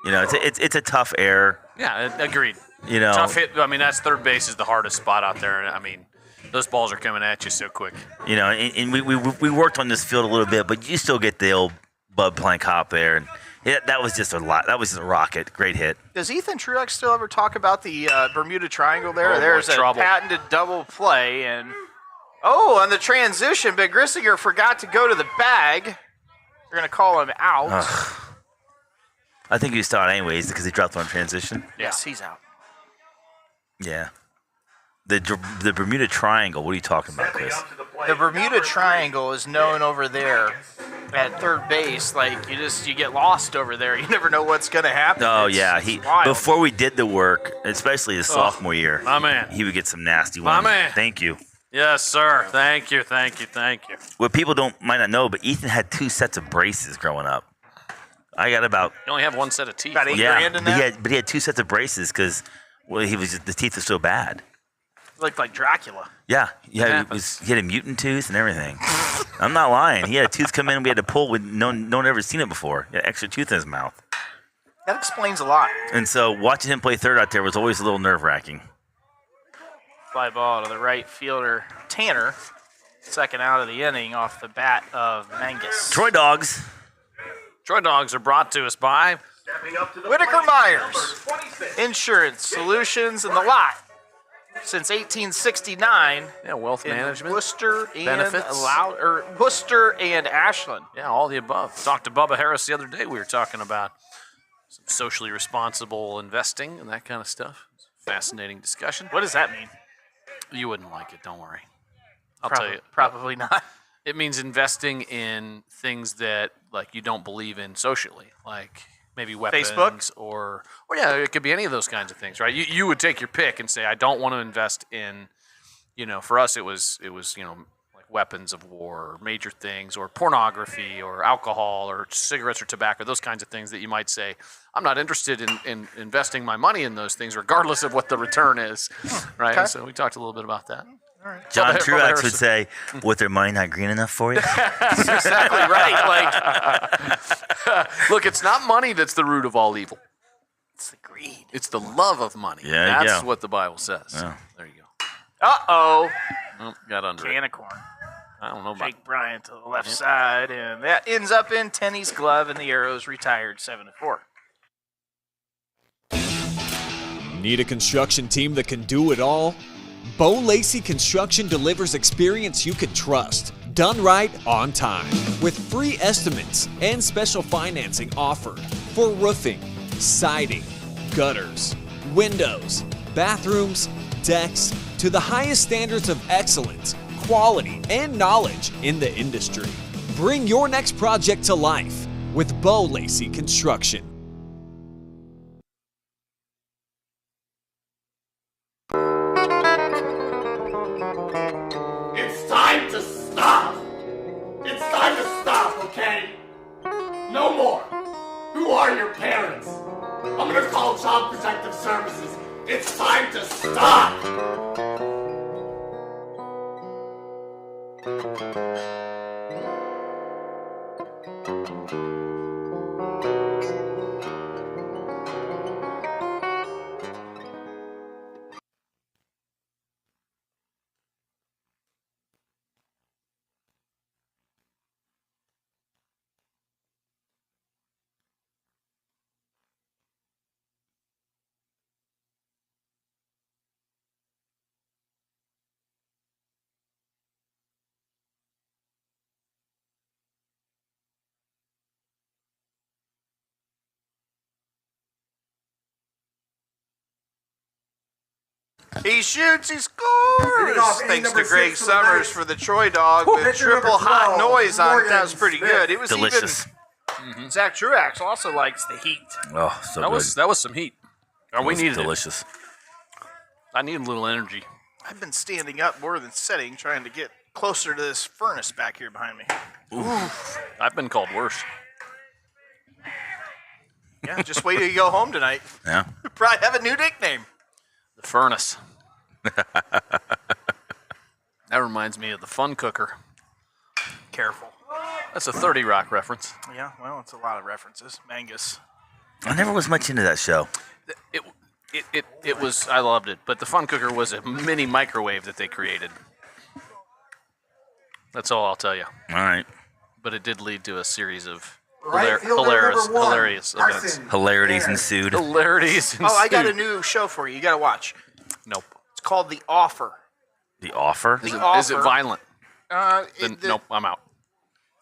You know, it's a tough error. Yeah, agreed. You know, Tough hit. I mean, that's third base is the hardest spot out there. I mean, those balls are coming at you so quick. You know, and we worked on this field a little bit, but you still get the old Bud Plank hop there, and that was just a lot. That was just a rocket. Great hit. Does Ethan Truex still ever talk about the Bermuda Triangle there? Oh, There's boy, a trouble. patented double play, and on the transition, but Grissinger forgot to go to the bag. They're going to call him out. I think he was out anyways because he dropped on transition. Yes, he's out. Yeah. The Bermuda Triangle, what are you talking about, Chris? The Bermuda Triangle is known over there at third base. Like, you get lost over there. You never know what's going to happen. Oh, It's yeah. wild. Before we did the work, especially his sophomore year, my man. he would get some nasty My ones. man. Thank you. Yes, sir. Thank you. What people might not know, but Ethan had 2 sets of braces growing up. I got about You only have one set of teeth. About $8 grand in that? but he had 2 sets of braces because the teeth were so bad. Looked like Dracula. Yeah, he had happens. a mutant tooth and everything. I'm not lying. He had a tooth come in and we had to pull with no one ever seen it before. He had an extra tooth in his mouth. That explains a lot. And so watching him play third out there was always a little nerve-wracking. Fly ball to the right fielder, Tanner. Second out of the inning off the bat of Mangus. Troy Dogs. Troy Dogs are brought to us by Whitaker Myers, Insurance Solutions in the lot since 1869 wealth in management. Worcester and benefits. Worcester and Ashland. Yeah, all the above. Talked to Bubba Harris the other day. We were talking about some socially responsible investing and that kind of stuff. Fascinating discussion. What does that mean? You wouldn't like it, don't worry. I'll tell you. Probably not. It means investing in things that like you don't believe in socially, like maybe weapons Facebook? or yeah, it could be any of those kinds of things, right? You would take your pick and say, I don't want to invest in, for us it was like weapons of war or major things or pornography or alcohol or cigarettes or tobacco, those kinds of things that you might say, I'm not interested in investing my money in those things regardless of what the return is, right? Okay. So we talked a little bit about that. John Bubba Truex Harrison. would say, "With their money not green enough for you?" Exactly right. Like, Look, it's not money that's the root of all evil. it's the greed. It's the love of money. Yeah, there you That's go. what the Bible says. Yeah. There you go. Uh-oh. Oh, got under Can it. of corn. I don't know about Jake Bryant to the left side, and that ends up in Tenney's glove, and the Arrows retired 7-4. Need a construction team that can do it all? Bo Lacey Construction delivers experience you can trust, done right on time, with free estimates and special financing offered for roofing, siding, gutters, windows, bathrooms, decks, to the highest standards of excellence, quality, and knowledge in the industry. Bring your next project to life with Bo Lacey Construction. It's time to stop! It's time to stop, okay? No more! Who are your parents? I'm gonna call Child Protective Services. It's time to stop! He shoots, he scores! Thanks to Greg Summers for the Troy Dog with Pitcher triple number hot 12, noise on it. That was Morgan pretty Smith. good. It was Delicious. Zach Truax also likes the heat. Oh, so That good. was some heat. Or we It was needed delicious. it. I need a little energy. I've been standing up more than sitting, trying to get closer to this furnace back here behind me. I've been called worse. Yeah, just wait till you go home tonight. Yeah. You probably have a new nickname. The furnace. That reminds me of the Fun Cooker. Careful. That's a 30 Rock reference. Yeah, well, it's a lot of references. Mangus. I never was much into that show. It was, I loved it, but the Fun Cooker was a mini microwave that they created. That's all I'll tell you. All right. But it did lead to a series of Right fielder number 1, hilarious events. Carson. Hilarities ensued. Hilarities. Oh, I got a ensued. new show for you. You got to watch. Nope. It's called The Offer. The Offer? The Is it Offer. violent? It- Nope, I'm out.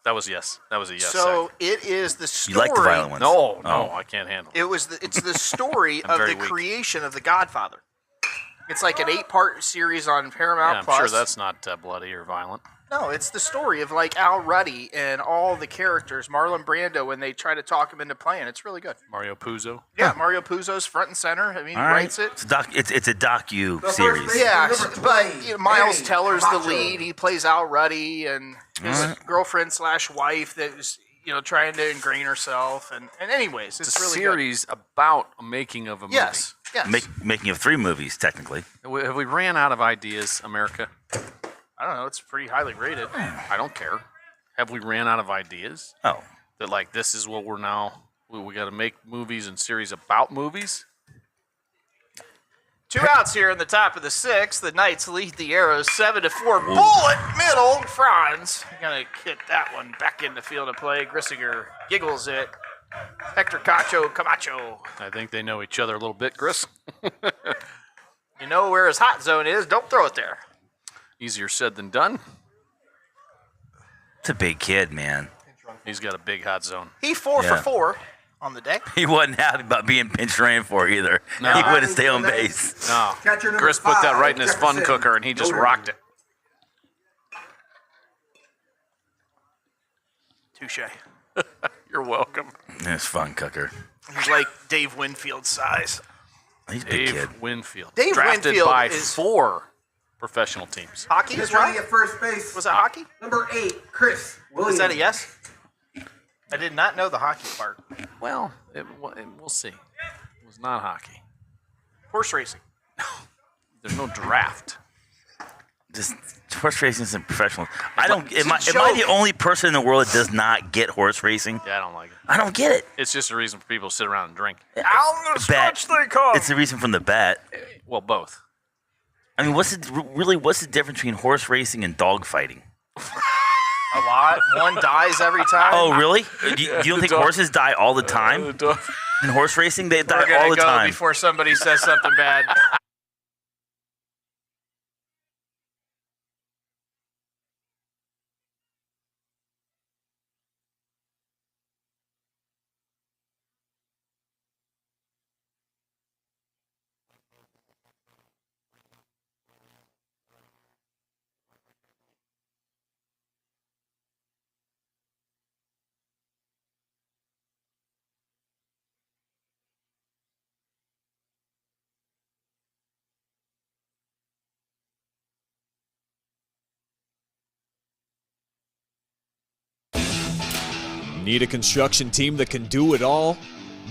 That was a yes. That was a yes. So Zach. it is the story. You like the violent ones? No, Oh. I can't handle it. It's the story I'm of very the weak. creation of The Godfather. It's like an 8-part series on Paramount Yeah, I'm Plus. sure that's not bloody or violent. No, it's the story of like Al Ruddy and all the characters, Marlon Brando, when they try to talk him into playing. It's really good. Mario Puzo. Yeah, Mario Puzo's front and center. I mean, he All right. writes it. It's a docu series. Yeah, Number but 20, you know, Miles Manny Teller's the Macho. lead. He plays Al Ruddy and his All right. girlfriend/wife that is, trying to ingrain herself. And anyways, it's It's a really series about a making of a movie. good. Yes. Making of 3 movies, technically. Have we ran out of ideas, America? I don't know. It's pretty highly rated. I don't care. Have we ran out of ideas? Oh. That like this is what we're now. We got to make movies and series about movies. 2 outs here in the top of the 6th. The Knights lead the Arrows 7-4. Bullet middle. Franz gonna hit that one back in the field of play. Grissinger giggles it. Hector Camacho. I think they know each other a little bit, Chris. You know where his hot zone is. Don't throw it there. Easier said than done. It's a big kid, man. He's got a big hot zone. He 4 Yeah. for 4 on the day. He wasn't happy about being pinch ran for either. No. He wouldn't stay on base. No, Catcher number Chris put that 5, right in his Fun Jefferson. Cooker, and he just Loader. rocked it. Touche. You're welcome. It's Fun Cooker. He's like Dave Winfield's size. He's a big Dave kid. Winfield. Dave drafted Winfield by is- 4 professional teams. Hockey He's as running well? at first base. Was that hockey? Number 8, Chris Williams. Is that a yes? I did not know the hockey part. Well, we'll see. It was not hockey. Horse racing. There's no draft. Just horse racing isn't professional. I don't. It's Am a I joke. the only person in the world that does not get horse racing? Yeah, I don't like it. I don't get it. It's just a reason for people to sit around and drink. Out in the Bet. stretch they come. It's the reason from the bat. Well, both. I mean, what's the difference between horse racing and dog fighting? A lot. One dies every time. Oh, really? You don't think dog- horses die all the time in horse racing? They We're die gonna all the go time. before somebody says something bad. Need a construction team that can do it all?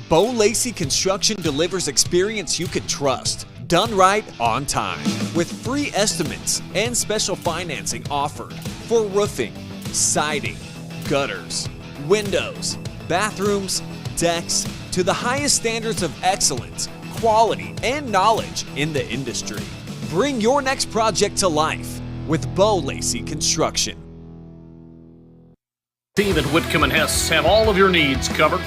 Bo Lacey Construction delivers experience you can trust, done right on time, with free estimates and special financing offered for roofing, siding, gutters, windows, bathrooms, decks, to the highest standards of excellence, quality, and knowledge in the industry. Bring your next project to life with Bo Lacey Construction. Team at Whitcomb and Hess have all of your needs covered.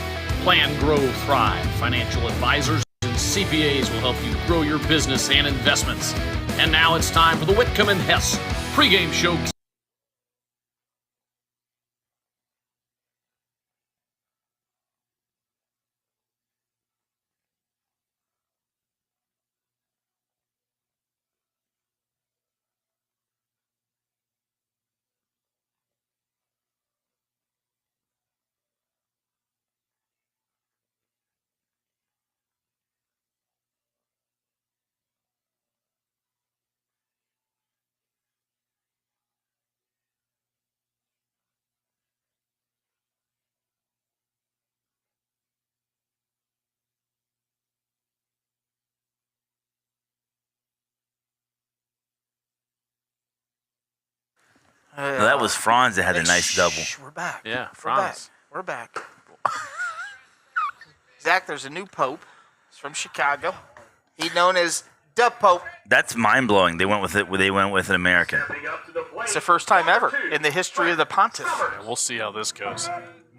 Plan, grow, thrive. Financial advisors and CPAs will help you grow your business and investments. And now it's time for the Whitcomb and Hess pregame show. No, that was Franz that had a nice double. Shh, we're back. Yeah, We're back. Franz. We're back. Zach, there's a new pope. He's from Chicago. He's known as the Pope. That's mind blowing. They went with it. They went with an American. It's the first time ever in the history of the pontiff. Yeah, we'll see how this goes.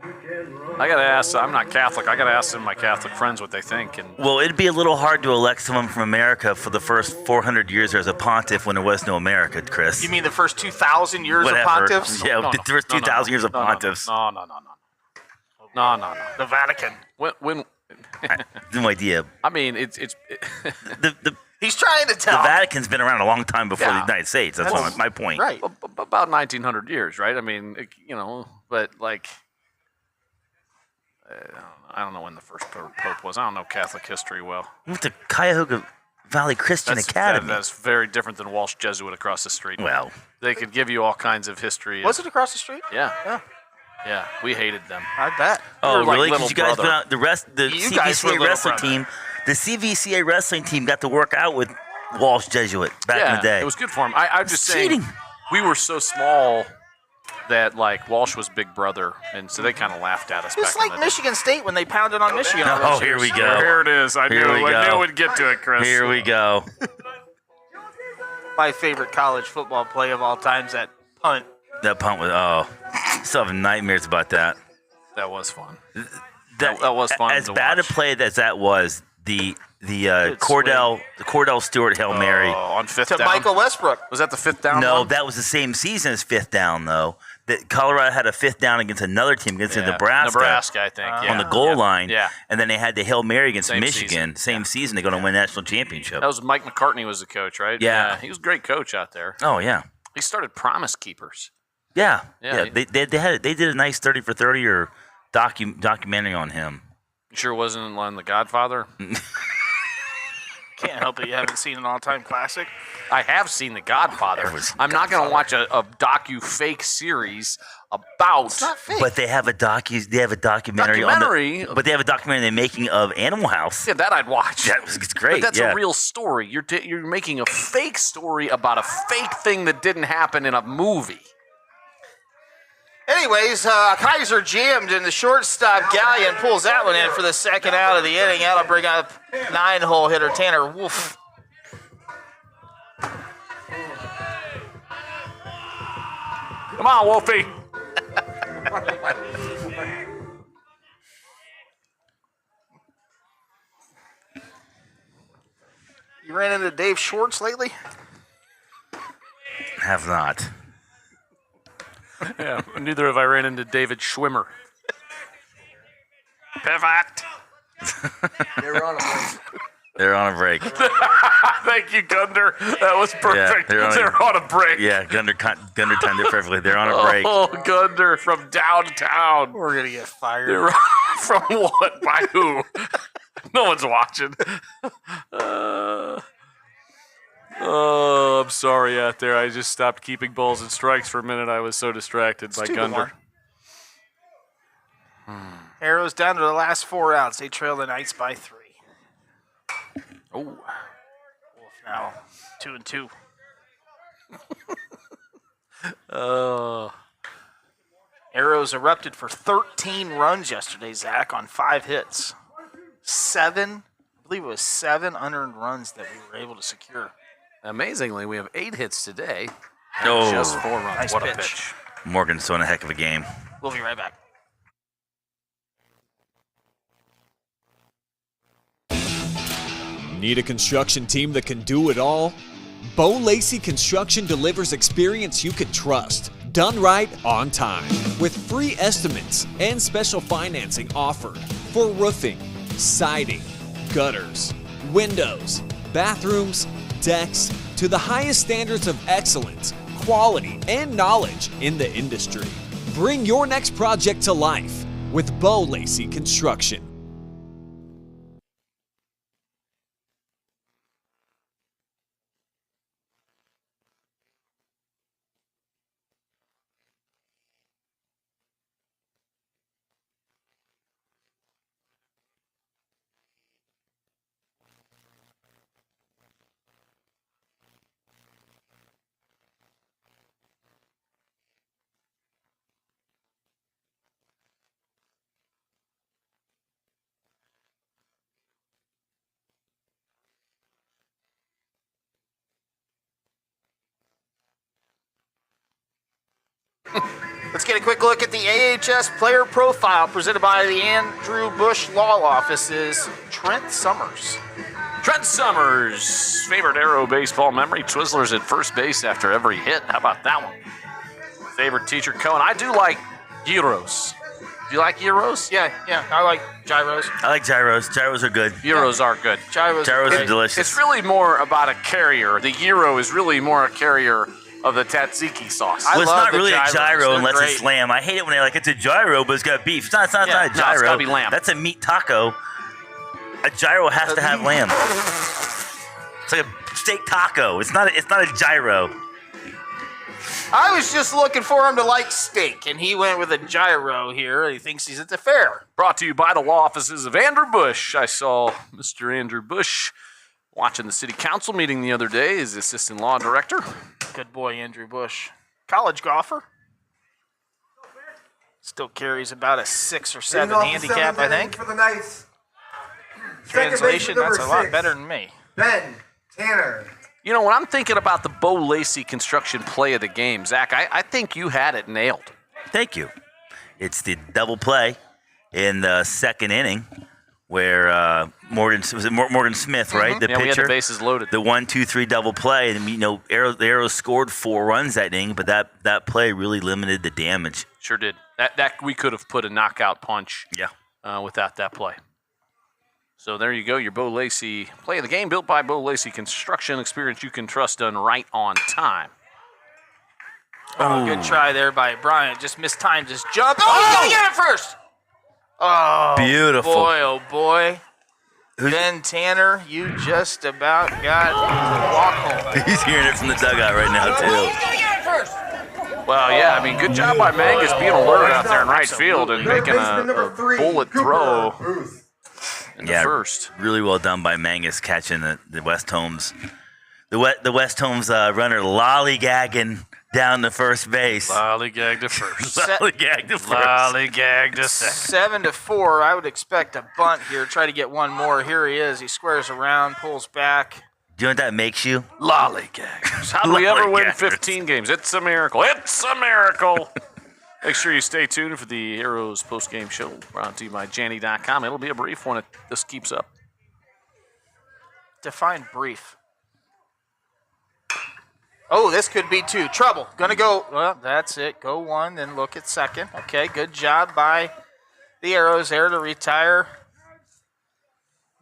I gotta ask. I'm not Catholic. I gotta ask some of my Catholic friends what they think. And Well, it'd be a little hard to elect someone from America for the first 400 years as a pontiff when there was no America, Chris. You mean the first 2,000 years Whatever. of pontiffs? Yeah, No, the no, first no, 2,000 years of no, pontiffs. No. The Vatican. When No idea. I mean, The He's trying to tell. Vatican's been around a long time before Yeah. the United States. That's my point. Right. about 1900 years, right? I mean, but like, I don't know when the first pope was. I don't know Catholic history well. We went to Cuyahoga Valley Christian Academy. That's very different than Walsh Jesuit across the street. Well, They could give you all kinds of history. Was it across the street? Yeah. Yeah, we hated them. I bet. oh were like really? little Because you guys brother. went out, the You guys were CVCA little wrestling brother. team. The CVCA wrestling team got to work out with Walsh Jesuit back in the day. It was good for him. I'm just saying, cheating. we were so small that like Walsh was big brother, and so they kind of laughed at us. It's back in like the day. Michigan State when they pounded on Michigan. all Oh, those here years. we go. Here it is. I Here knew we go. we'd get to it, Chris. Here we go. My favorite college football play of all times, that punt. That punt was still have nightmares about that. That was fun. That was fun As to bad watch. a play as that was, the Cordell Stewart Hail Mary. On fifth To down. Michael Westbrook. Was that the fifth down? No, one? that was the same season as fifth down though. That Colorado had a fifth down against another team against Yeah. Nebraska I think. Yeah. on the goal line. Yeah. And then they had the Hail Mary against Same Michigan. season. Same season. They're going to win a national championship. That was Mike McCartney was the coach, right? Yeah. He was a great coach out there. Oh yeah. He started Promise Keepers. Yeah. Yeah. They did a nice 30 for 30 or documentary on him. You sure wasn't on The Godfather? Can't help it. You haven't seen an all-time classic. I have seen The Godfather. Never seen I'm not going to watch a docu-fake series about. It's not fake. But they have a documentary Documentary? but they have a documentary in the making of Animal House. Yeah, that I'd watch. It's great. But that's yeah. a real story. You're making a fake story about a fake thing that didn't happen in a movie. Anyways, Kaiser jammed in the shortstop. Gallion pulls that one in for the second out of the inning. That'll bring up 9-hole hitter Tanner Wolf. Come on, Wolfie. You ran into Dave Schwartz lately? Have not. Yeah, neither have I ran into David Schwimmer. Pivot. They're on a break. Thank you, Gunder. That was perfect. they're They're on on a break. Yeah, Gunner timed it perfectly. They're on a break. Oh, Gunder from downtown. We're going to get fired. They're from what? By who? No one's watching. Oh, I'm sorry out there. I just stopped keeping balls and strikes for a minute. I was so distracted by 2-1. Gunder. Arrows down to the last 4 outs. They trail the Knights by 3. Oh. Wolf now 2-2. Arrows erupted for 13 runs yesterday, Zach, on 5 hits. I believe it was 7 unearned runs that we were able to secure. Amazingly, we have 8 hits today. Oh. Just 4 runs. Nice what pitch. a pitch. Morgan's throwing a heck of a game. We'll be right back. Need a construction team that can do it all? Bo Lacey Construction delivers experience you can trust, done right on time, with free estimates and special financing offered for roofing, siding, gutters, windows, bathrooms, decks, to the highest standards of excellence, quality, and knowledge in the industry. Bring your next project to life with Bo Lacey Construction. Let's get a quick look at the AHS player profile presented by the Andrew Bush Law Office's Trent Summers. Trent Summers, favorite Arrow baseball memory, Twizzlers at first base after every hit. How about that one? Favorite teacher, Cohen. I do like gyros. Do you like gyros? Yeah, I like gyros. I like gyros. Gyros are good. Gyros are good. Gyros are great. delicious. It's really more about a carrier. The gyro is really more a carrier of the tzatziki sauce. I Well, it's love not the really gyros. a gyro They're unless great. it's lamb. I hate it when they're like, it's a gyro, but it's got beef. It's not a Yeah. gyro. No, it's gotta be lamb. That's a meat taco. A gyro has to have lamb. It's like a steak taco. It's not a gyro. I was just looking for him to like steak, and he went with a gyro here. He thinks he's at the fair. Brought to you by the law offices of Andrew Bush. I saw Mr. Andrew Bush watching the city council meeting the other day as assistant law director. Good boy, Andrew Bush. College golfer. Still carries about a 6 or 7 handicap, I think. For the Knights. Translation, that's a lot better than me. Ben Tanner. You know, when I'm thinking about the Bo Lacey construction play of the game, Zach, I think you had it nailed. Thank you. It's the double play in the second inning where Morgan Smith, right? The Yeah, we had pitcher. the bases loaded. The 1-2-3 double play, and the Arrows scored 4 runs that inning, but that play really limited the damage. Sure did. That we could have put a knockout punch without that play. So there you go, your Bo Lacey play of the game, built by Bo Lacey Construction, experience you can trust, done right on time. Oh, good try there by Bryant. Just mistimed his jump. Oh, he's going to get it first. Oh, Beautiful. Boy, oh, boy. Ben Tanner, you just about got to walk home. He's hearing it from the dugout right now, He's too. going to get it first. Well, yeah, I mean, good job by Mangus being alert out there in right field and making a bullet throw in the first. Really well done by Mangus catching the West Holmes. The West Holmes runner lollygagging down to first base. Lollygag to first. Lollygag to first. Lollygag to second. 7-4. I would expect a bunt here. Try to get one more. Here he is. He squares around, pulls back. Do you know what that makes you? Lollygaggers. How do we ever win Lollygaggers. 15 games? It's a miracle. It's a miracle. Make sure you stay tuned for the Arrows post-game show brought to you by Janny.com. It'll be a brief one if this keeps up. Define brief. Oh, this could be 2. Trouble. Gonna go. Well, that's it. Go 1, then look at second. Okay, good job by the Arrows there to retire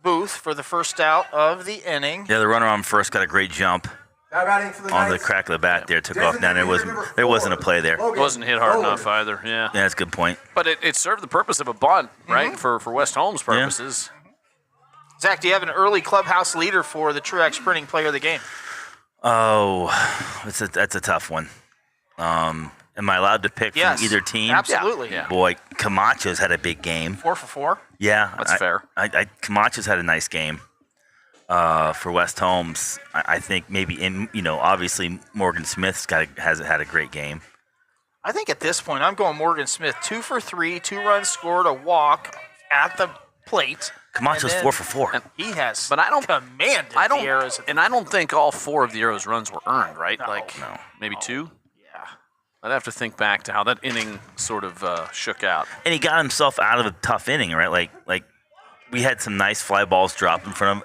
Booth for the first out of the inning. Yeah, the runner on first got a great jump on the crack of the bat there. Took off down. There wasn't a play there. It wasn't hit hard enough either. Yeah. Yeah, that's a good point. But it served the purpose of a bunt, right? For West Holmes purposes. Zach, do you have an early clubhouse leader for the Truex Sprinting Player of the Game? Oh, that's a tough one. Am I allowed to pick from either team? Absolutely. Yeah. Boy, Camacho's had a big game. 4 for 4. Yeah, That's fair. Camacho's had a nice game for West Holmes. I think maybe obviously Morgan Smith's has had a great game. I think at this point I'm going Morgan Smith. 2 for 3, 2 runs scored, a walk at the plate. Camacho's 4 for 4. He has But I don't commanded I don't the Arrows. and I don't think all 4 of the Arrows runs were earned, right? No. Maybe 2? Yeah. I'd have to think back to how that inning sort of shook out. And he got himself out of a tough inning, right? Like we had some nice fly balls drop in front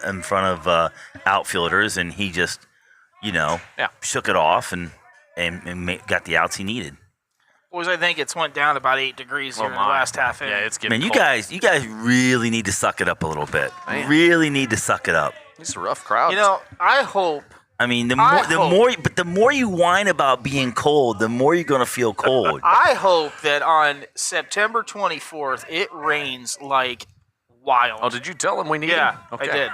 of outfielders, and he just shook it off and got the outs he needed. Boys, I think it's went down about 8 degrees here in the last half inning. Yeah, it's getting Man, cold. you guys really need to suck it up a little bit. Man. Really need to suck it up. It's a rough crowd. You know, I hope. I mean, the more you whine about being cold, the more you're gonna feel cold. I hope that on September 24th it rains like wild. Oh, did you tell him we need Yeah, him? Okay. I did.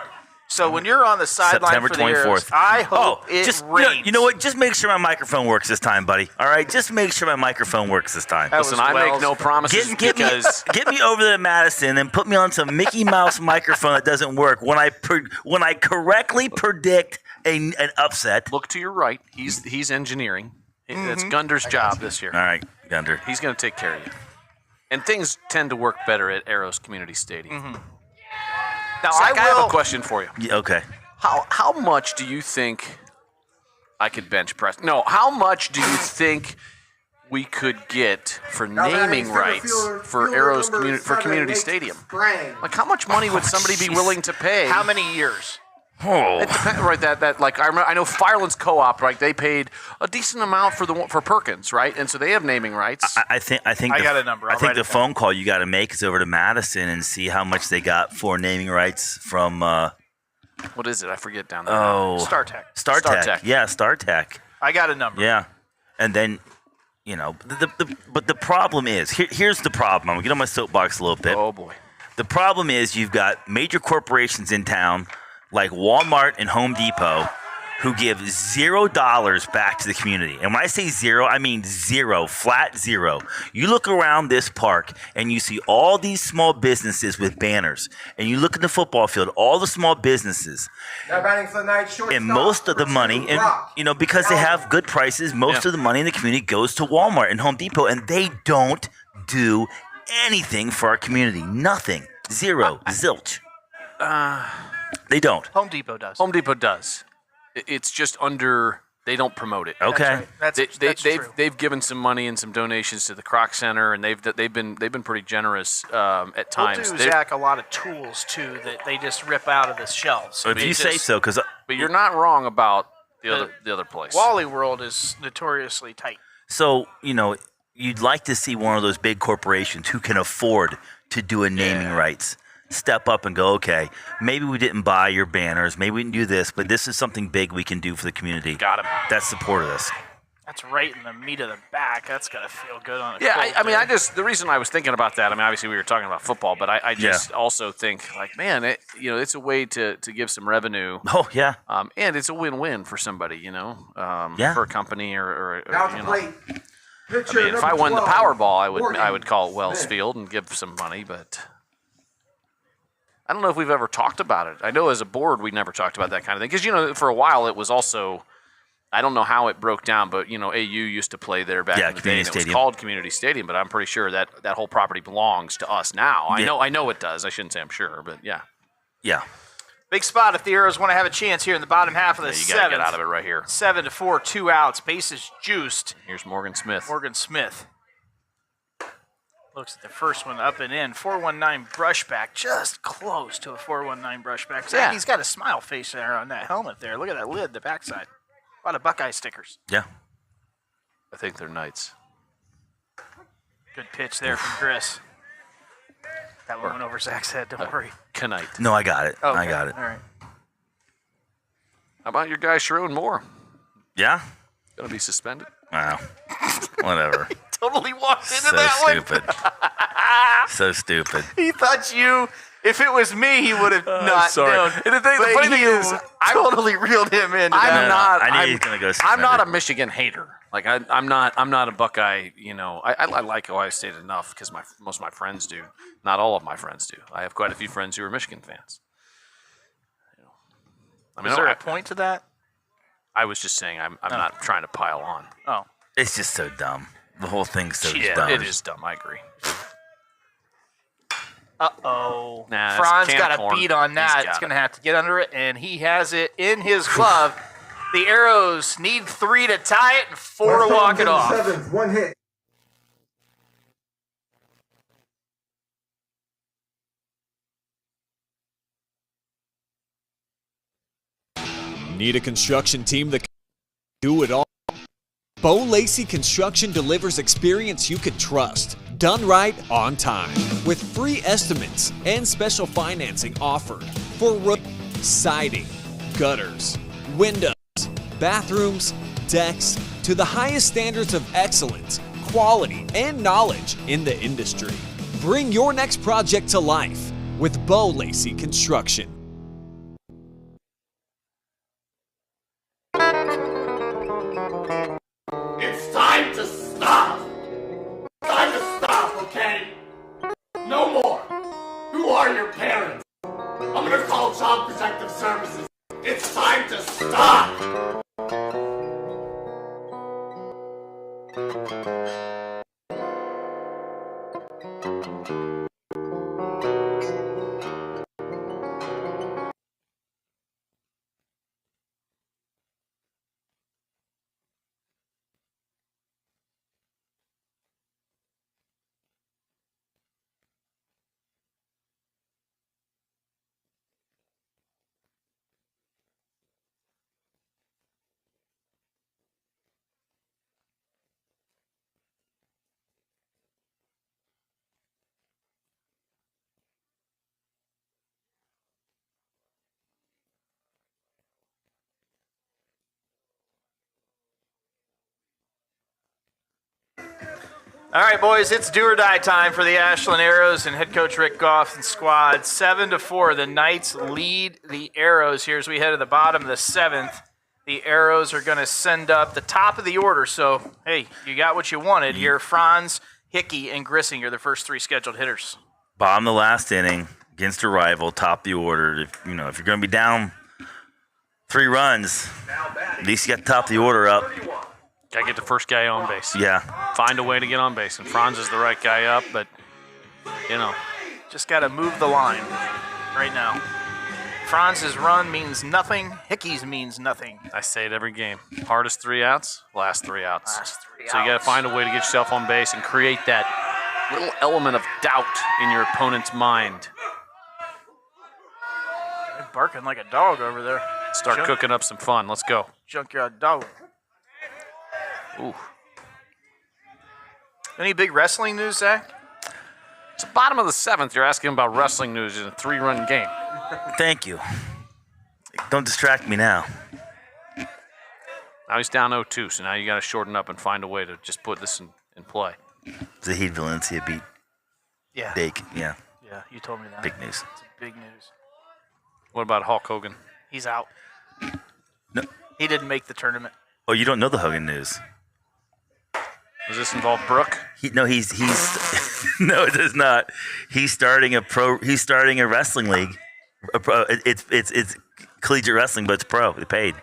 So when you're on the sideline September for the Arrows, 24th. I hope it just rains. you know what? Just make sure my microphone works this time, buddy. All right, just make sure my microphone works this time. That Listen, was I make Wells. no promises because Get me over to Madison and put me on some Mickey Mouse microphone that doesn't work when I correctly predict an upset. look to your right. He's engineering. That's Gunder's job this year. All right, Gunder. He's going to take care of you. And things tend to work better at Arrows Community Stadium. Now, Zach, I have a question for you. Yeah, okay. How much do you think I could bench press? No, how much do you think we could get for Now, naming center rights fielder- for fielder Arrows number for 7 Community Nate Stadium? Sprang. Like, how much money would somebody be willing to pay? How many years? Oh, It depends, right? That like I know Firelands Co-op, right? They paid a decent amount for Perkins, right? And so they have naming rights. I think I got a number. I I'll think write the it down. phone call you got to make is over to Madison and see how much they got for naming rights from. What is it? I forget down there. Oh, StarTech. StarTech. Yeah, StarTech. I got a number. Yeah, and then, but the problem is here's the problem. I'm gonna get on my soapbox a little bit. Oh boy. The problem is you've got major corporations in town like Walmart and Home Depot who give $0 back to the community. And when I say zero, I mean zero, flat zero. You look around this park and you see all these small businesses with banners. And you look at the football field, all the small businesses. Now batting for the night, shortstop, And most of the money, and because they have good prices, most of the money in the community goes to Walmart and Home Depot, and they don't do anything for our community. Nothing. Zero. Zilch. They don't. Home Depot does. Home Depot does. It's just under. They don't promote it. Okay. That's right. That's true. They've given some money and some donations to the Croc Center, and they've been pretty generous at times. We'll do Zach a lot of tools too that they just rip out of the shelves. So if you say so, because But you're not wrong about the other place. Wally World is notoriously tight. so you'd like to see one of those big corporations who can afford to do a naming rights step up and go, okay, maybe we didn't buy your banners, maybe we didn't do this, but this is something big we can do for the community. Got him. That supported us. That's right in the meat of the back. That's gotta feel good on a Yeah, cold I mean, day. the reason I was thinking about that, I mean, obviously we were talking about football, but I just also think, like, man, it's a way to give some revenue. Oh, yeah. And it's a win-win for somebody, for a company or Now to plate. I mean, if I won the Powerball, I would call it Wells Field and give some money, but I don't know if we've ever talked about it. I know as a board we never talked about that kind of thing because for a while it was also, I don't know how it broke down, but AU used to play there back in the day, and it was called Community Stadium. But I'm pretty sure that whole property belongs to us now. I know it does. I shouldn't say I'm sure, but yeah. Yeah. Big spot if the Arrows want to have a chance here in the bottom half of the You seventh. gotta get out of it right here. 7-4, 2 outs. Bases juiced. Here's Morgan Smith. Morgan Smith looks at the first one up and in. 419 brushback, just close to a 419 brushback. Yeah. He's got a smile face there on that helmet there. Look at that lid, the backside. A lot of Buckeye stickers. Yeah. I think they're Knights. Good pitch there from Chris. That one went over Zach's head. Don't worry. Knight. No, I got it. Okay. I got it. All right. How about your guy Sharon Moore? Yeah? Gonna be suspended. Wow. Whatever. Totally walked into So that one. stupid. So stupid. He thought if it was me, he would have not sorry. known. And the funny thing is, I totally reeled him in. I knew he was gonna go I'm not a suspended. Michigan hater. Like I'm not a Buckeye. I like Ohio State enough because most of my friends do. Not all of my friends do. I have quite a few friends who are Michigan fans. I mean, Is there a point to that? I was just saying I'm not trying to pile on. Oh. It's just so dumb. The whole thing's so Yeah, dumb. it is dumb. I agree. Uh-oh. Nah, that's Franz can got of a corn. beat on He's that. got It's it. going to have to get under it, and he has it in his glove. The Arrows need 3 to tie it and 4 to walk it off. 7th, 1 hit. Need a construction team that can do it all? Bo Lacey Construction delivers experience you can trust, done right on time, with free estimates and special financing offered for roof, siding, gutters, windows, bathrooms, decks, to the highest standards of excellence, quality, and knowledge in the industry. Bring your next project to life with Bo Lacey Construction. It's time to stop! Time to stop, okay? No more! Who are your parents? I'm gonna call Child Protective Services. It's time to stop! All right, boys, it's do or die time for the Ashland Arrows and head coach Rick Goff and squad. 7-4, the Knights lead the Arrows here as we head to the bottom of the 7th. The Arrows are going to send up the top of the order. So, hey, you got what you wanted here. Franz, Hickey, and Grissing are the first 3 scheduled hitters. Bottom the last inning against a rival, top the order. If you're going to be down 3 runs, at least you got to top the order up. Got to get the first guy on base. Yeah. Find a way to get on base. And Franz is the right guy up, but, just got to move the line right now. Franz's run means nothing. Hickey's means nothing. I say it every game. Hardest 3 outs, last 3 outs. So you got outs. to find a way to get yourself on base and create that little element of doubt in your opponent's mind. They're barking like a dog over there. Start cooking up some fun. Let's go. Junkyard dog. Ooh. Any big wrestling news, Zach? It's the bottom of the 7th. You're asking about wrestling news in a 3-run game. Thank you. Don't distract me now. Now he's down 0-2, so now you got to shorten up and find a way to just put this in play. Zahid Valencia beat Dake. Yeah, Yeah, you told me that. big news. It's big news. What about Hulk Hogan? He's out. No. He didn't make the tournament. Oh, you don't know the Hogan news. Does this involve Brooke? He's no, it does not. He's starting a wrestling league. It's collegiate wrestling, but it's pro. They paid.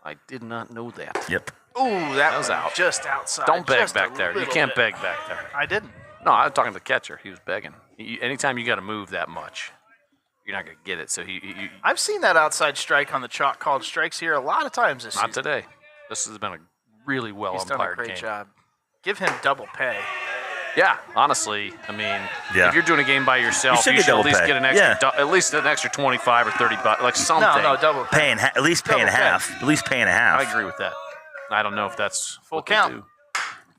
I did not know that. Yep. Ooh, that was was out. Just outside. Don't beg Just back a there. You little can't bit. beg back there. I didn't. No, I was talking to the catcher. He was begging. Anytime you got to move that much, you're not going to get it. So I've seen that outside strike on the chalk called strikes here a lot of times this not season. today. This has been a really well He's done a umpired great game. job. Give him double pay. Yeah, honestly, I mean, if you're doing a game by yourself, You should you get should at double least pay. get an extra, Yeah. at least an extra 25 or 30 bucks, like something. No, double pay. At least paying Double pay. half. At least paying a half. I agree with that. I don't know if that's Full what they count. do.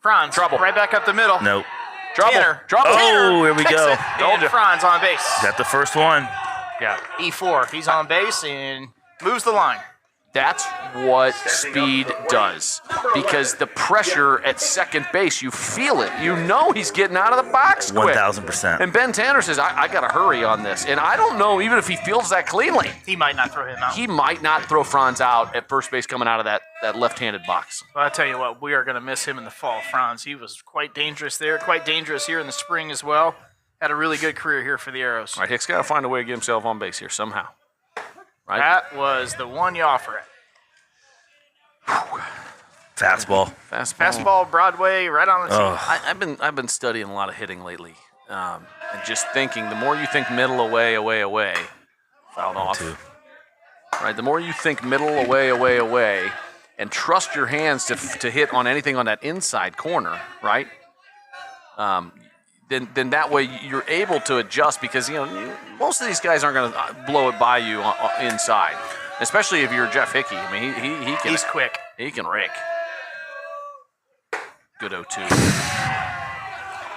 Franz, Trouble. right back up the middle. Nope. Trouble. Tanner. Trouble. Oh, here we Takes go. it, Told and you. Franz on base. Got the first one. Yeah, E4. He's on base and moves the line. that's what speed does. Because the pressure at second base, you feel it. You know he's getting out of the box quick. 1,000%. And Ben Tanner says, I got to hurry on this. And I don't know even if he feels that cleanly. He might not throw him out. He might not throw Franz out at first base coming out of that left-handed box. But I'll tell you what, we are going to miss him in the fall, Franz. He was quite dangerous there, quite dangerous here in the spring as well. Had a really good career here for the Arrows. All right, Hicks got to find a way to get himself on base here somehow. Right? That was the one you offer it. Fastball. Fastball, Broadway, right on the tee. I've been studying a lot of hitting lately, and just thinking the more you think middle, away, fouled off. Two. Right, the more you think middle, away, and trust your hands to hit on anything on that inside corner, right? Then that way you're able to adjust because most of these guys aren't going to blow it by you inside, especially if you're Jeff Hickey. I mean he can. He's quick. He can rake. Good 0-2.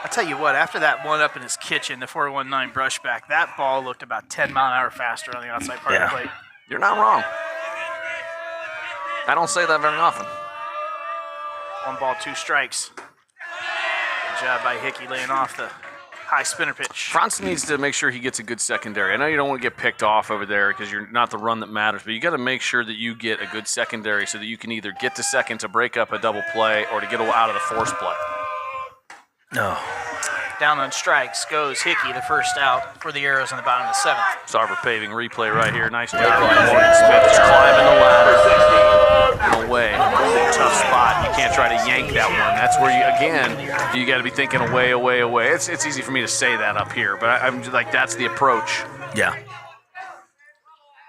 I'll tell you what, after that one up in his kitchen, the 419 brushback, that ball looked about 10 mile an hour faster on the outside part of the plate. You're not wrong. I don't say that very often. 1 ball, 2 strikes. Good job by Hickey laying off the high spinner pitch. Franz needs to make sure he gets a good secondary. I know you don't want to get picked off over there because you're not the run that matters, but you got to make sure that you get a good secondary so that you can either get to second to break up a double play or to get out of the force play. No. Down on strikes goes Hickey, the first out for the Arrows in the bottom of the 7th. Sarver paving replay right here. Nice job by Morgan Smith. Just climbing the ladder. No way. Tough spot. You can't try to yank that one. That's where you got to be thinking away. It's easy for me to say that up here, but I'm just like, that's the approach. Yeah.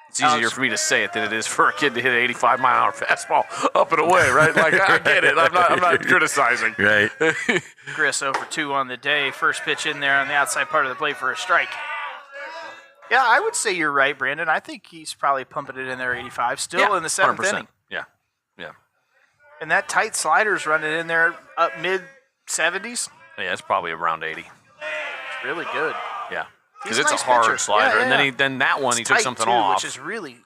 It's easier for me to say it than it is for a kid to hit an 85-mile-an-hour fastball up and away, right? Like, I get it. I'm not criticizing. Right. Chris 0 for 2 on the day. First pitch in there on the outside part of the plate for a strike. Yeah, I would say you're right, Brandon. I think he's probably pumping it in there 85. Still in the 7th 100%. inning. Yeah. And that tight slider's running in there up mid-70s. Yeah, it's probably around 80. It's really good. Yeah. He's Because it's nice a hard pitcher. slider. Yeah, And yeah. then that one, he It's took tight, something too, off. which is really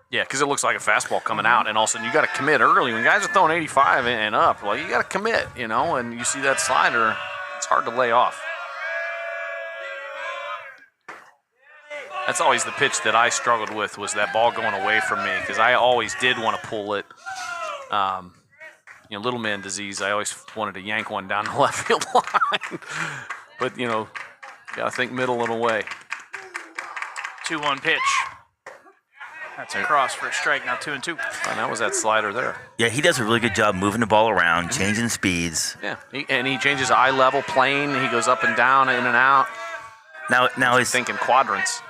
Yeah, because it looks like a fastball coming out, and all of a sudden you got to commit early. When guys are throwing 85 and up, well, you got to commit, and you see that slider, it's hard to lay off. That's always the pitch that I struggled with, was that ball going away from me, because I always did want to pull it. Little man disease, I always wanted to yank one down the left field line. But, got to think middle and away. 2-1 pitch. That's a cross for a strike, now 2-2. And that was that slider there. Yeah, he does a really good job moving the ball around, changing speeds. Yeah, he changes eye level, plane. He goes up and down, in and out. Now He's thinking quadrants.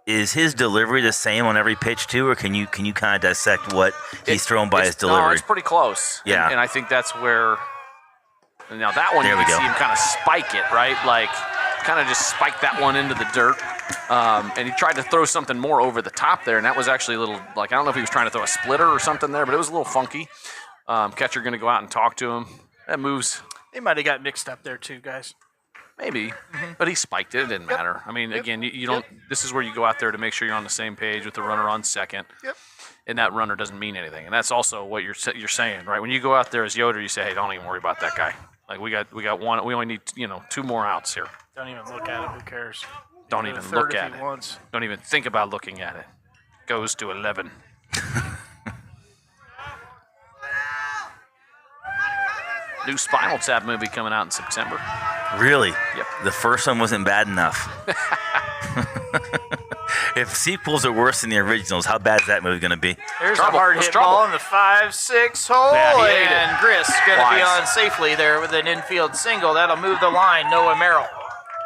Is his delivery the same on every pitch too, or can you kind of dissect what he's thrown by his delivery? No, it's pretty close. Yeah, and I think that's where. Now that one, you can see him kind of spike it, right? Like, kind of just spike that one into the dirt. And he tried to throw something more over the top there, and that was actually a little, like, I don't know if he was trying to throw a splitter or something there, but it was a little funky. Catcher going to go out and talk to him. That moves. They might have got mixed up there too, guys. Maybe, but he spiked it. It didn't matter. I mean, again, you don't. This is where you go out there to make sure you're on the same page with the runner on second. Yep. And that runner doesn't mean anything, and that's also what you're saying, right? When you go out there as Yoder, you say, "Hey, don't even worry about that guy. Like, we got one. We only need 2 more outs here. Don't even look at it. Who cares? Don't even look at it. Wants. Don't even think about looking at it. Goes to 11. New Spinal Tap movie coming out in September. Really? Yep. The first one wasn't bad enough. If sequels are worse than the originals, how bad is that movie going to be? There's Trouble. a hard There's hit trouble. ball in the 5-6 hole, Yeah, he ate and it. Gris going to be Wise. on safely there with an infield single. That'll move the line. Noah Merrill.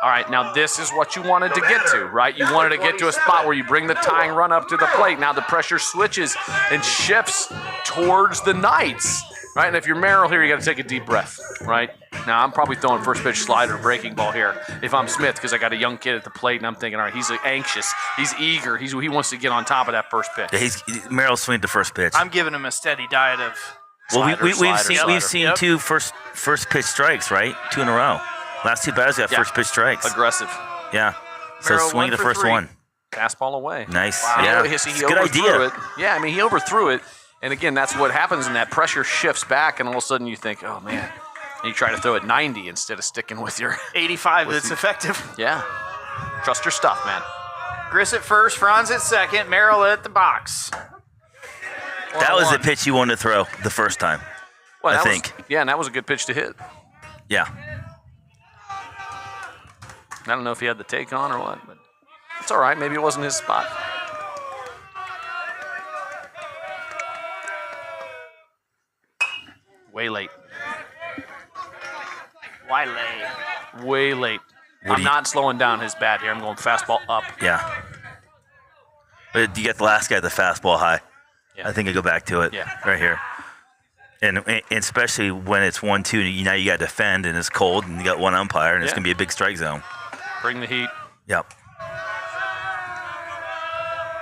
All right, now this is what you wanted to get to, right? You wanted to get to a spot where you bring the tying run up to the plate. Now the pressure switches and shifts towards the Knights, right? And if you're Merrill here, you got to take a deep breath, right? Now I'm probably throwing first pitch slider, breaking ball here. If I'm Smith, because I got a young kid at the plate, and I'm thinking, all right, he's anxious, he's eager, he wants to get on top of that first pitch. Yeah, Merrill's swinging the first pitch. I'm giving him a steady diet of. Well, we've slider. seen Yep. 2 first pitch strikes, right? 2 in a row. Last 2 batters got first pitch strikes. Aggressive. Yeah. So Merrill swing 1 the for first 3. one. Fastball away. Nice. Wow. Yeah. He It's a good overthrew idea. it. Yeah, I mean, he overthrew it. And again, that's what happens, and that pressure shifts back, and all of a sudden you think, oh, man. And you try to throw it 90 instead of sticking with your 85 that's effective. Yeah. Trust your stuff, man. Gris at first, Franz at second, Merrill at the box. That was the 1-1. pitch you wanted to throw the first time. Well, I that think. Yeah, and that was a good pitch to hit. Yeah. I don't know if he had the take on or what, but it's all right. Maybe it wasn't his spot. Way late. Wiley. Way late. What do I'm you- not slowing down his bat here. I'm going fastball up. Yeah. But you get the last guy at the fastball high. Yeah. I think I go back to it. Yeah. Right here. And especially when it's 1-2, now you got to defend and it's cold and you got one umpire and it's Yeah. going to be a big strike zone. Bring the heat. Yep.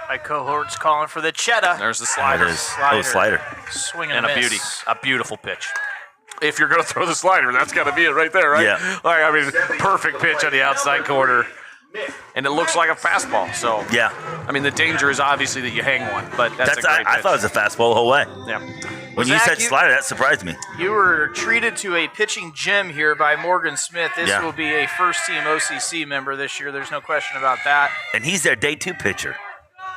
My cohort's calling for the cheddar. There's the There slider. it is. Oh, slider. Swing And and a miss. beauty. A beautiful pitch. If you're going to throw the slider, that's got to be it right there, right? Yeah. All right, I mean, perfect pitch on the outside corner. And it looks like a fastball. So, Yeah. I mean, the danger is obviously that you hang one, but that's a great I pitch. thought it was a fastball the whole way. Yeah. When you Zach, said slider, that surprised me. You were treated to a pitching gem here by Morgan Smith. This Yeah. will be a first-team OCC member this year. There's no question about that. And he's their day 2 pitcher.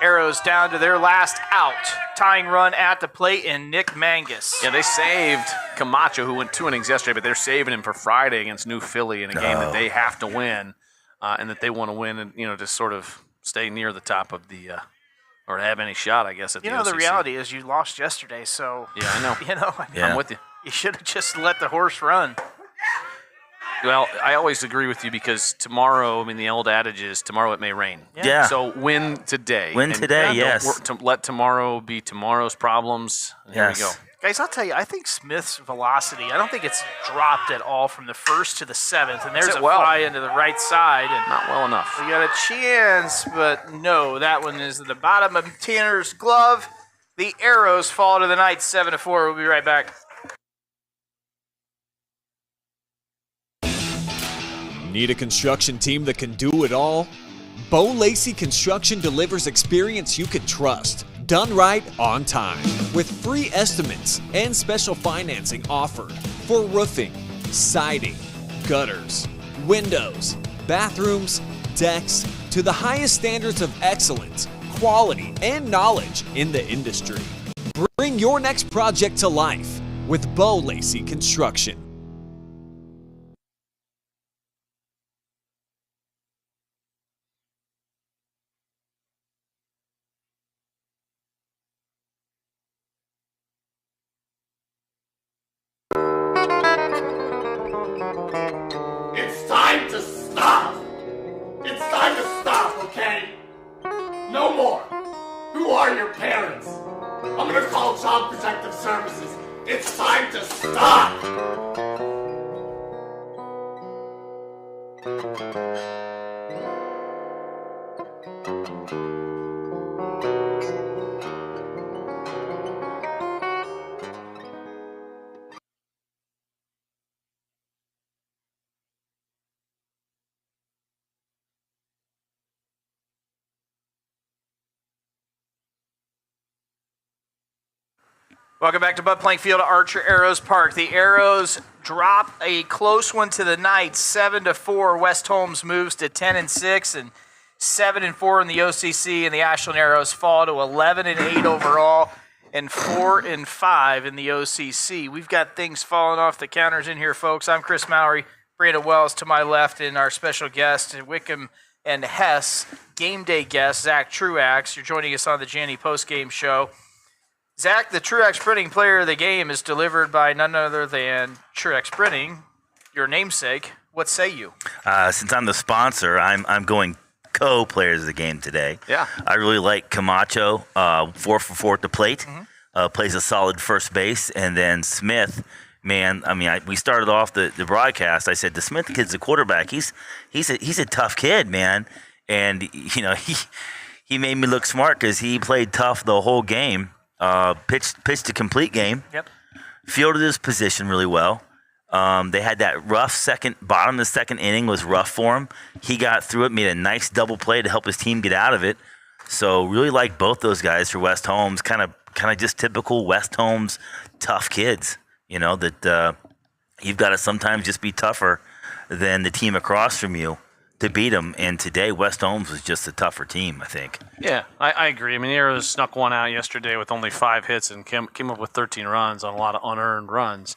Arrows down to their last out. Tying run at the plate, and Nick Mangus. Yeah, they saved Camacho, who went 2 innings yesterday, but they're saving him for Friday against New Philly in a game that they have to win, and that they want to win, and to sort of stay near the top of the, or have any shot, I guess, at the You know, the OCC. reality is you lost yesterday, so, Yeah, I know. Yeah. I'm with you. you should have just let the horse run. Well, I always agree with you because tomorrow, I mean, the old adage is tomorrow it may rain. Yeah. So win today. Win today, don't yes. let tomorrow be tomorrow's problems. And Yes. Here we go. Guys, I'll tell you, I think Smith's velocity, I don't think it's dropped at all from the 1st to the 7th, and there's Hit a well. fly into the right side, and Not well enough. we got a chance, but no, that one is at the bottom of Tanner's glove. The Arrows fall to the Knights 7-4. We'll be right back. Need a construction team that can do it all? Bo Lacey Construction delivers experience you can trust, done right on time, with free estimates and special financing offered for roofing, siding, gutters, windows, bathrooms, decks, to the highest standards of excellence, quality, and knowledge in the industry. Bring your next project to life with Bo Lacey Construction. It's time to stop! It's time to stop, okay? No more! Who are your parents? I'm gonna call Child Protective Services. It's time to stop! Welcome back to Bud Plank Field at Archer Arrows Park. The Arrows drop a close one to the Knights, 7-4. West Holmes moves to 10-6 and 7-4 in the OCC, and the Ashland Arrows fall to 11-8 overall and 4-5 in the OCC. We've got things falling off the counters in here, folks. I'm Chris Mowry, Brandon Wells to my left, and our special guest, Wickham and Hess game day guest, Zach Truax. You're joining us on the Janney postgame show. Zach, the Truax Printing Player of the Game is delivered by none other than Truax Printing, your namesake. What say you? Since I'm the sponsor, I'm going co-players of the game today. Yeah. I really like Camacho, 4 for 4 at the plate, plays a solid first base, and then Smith. Man, I mean, we started off the broadcast. I said the Smith kid's the quarterback. He's a tough kid, man, and you know he made me look smart because he played tough the whole game. Pitched a complete game. Yep. Fielded his position really well. They had that rough bottom of the second inning was rough for him. He got through it, made a nice double play to help his team get out of it. So really like both those guys for West Holmes. Kind of just typical West Holmes tough kids. You know that you've got to sometimes just be tougher than the team across from you to beat them. And today, West Holmes was just a tougher team, I think. Yeah, I agree. I mean, the Arrows snuck one out yesterday with only 5 hits and came up with 13 runs on a lot of unearned runs.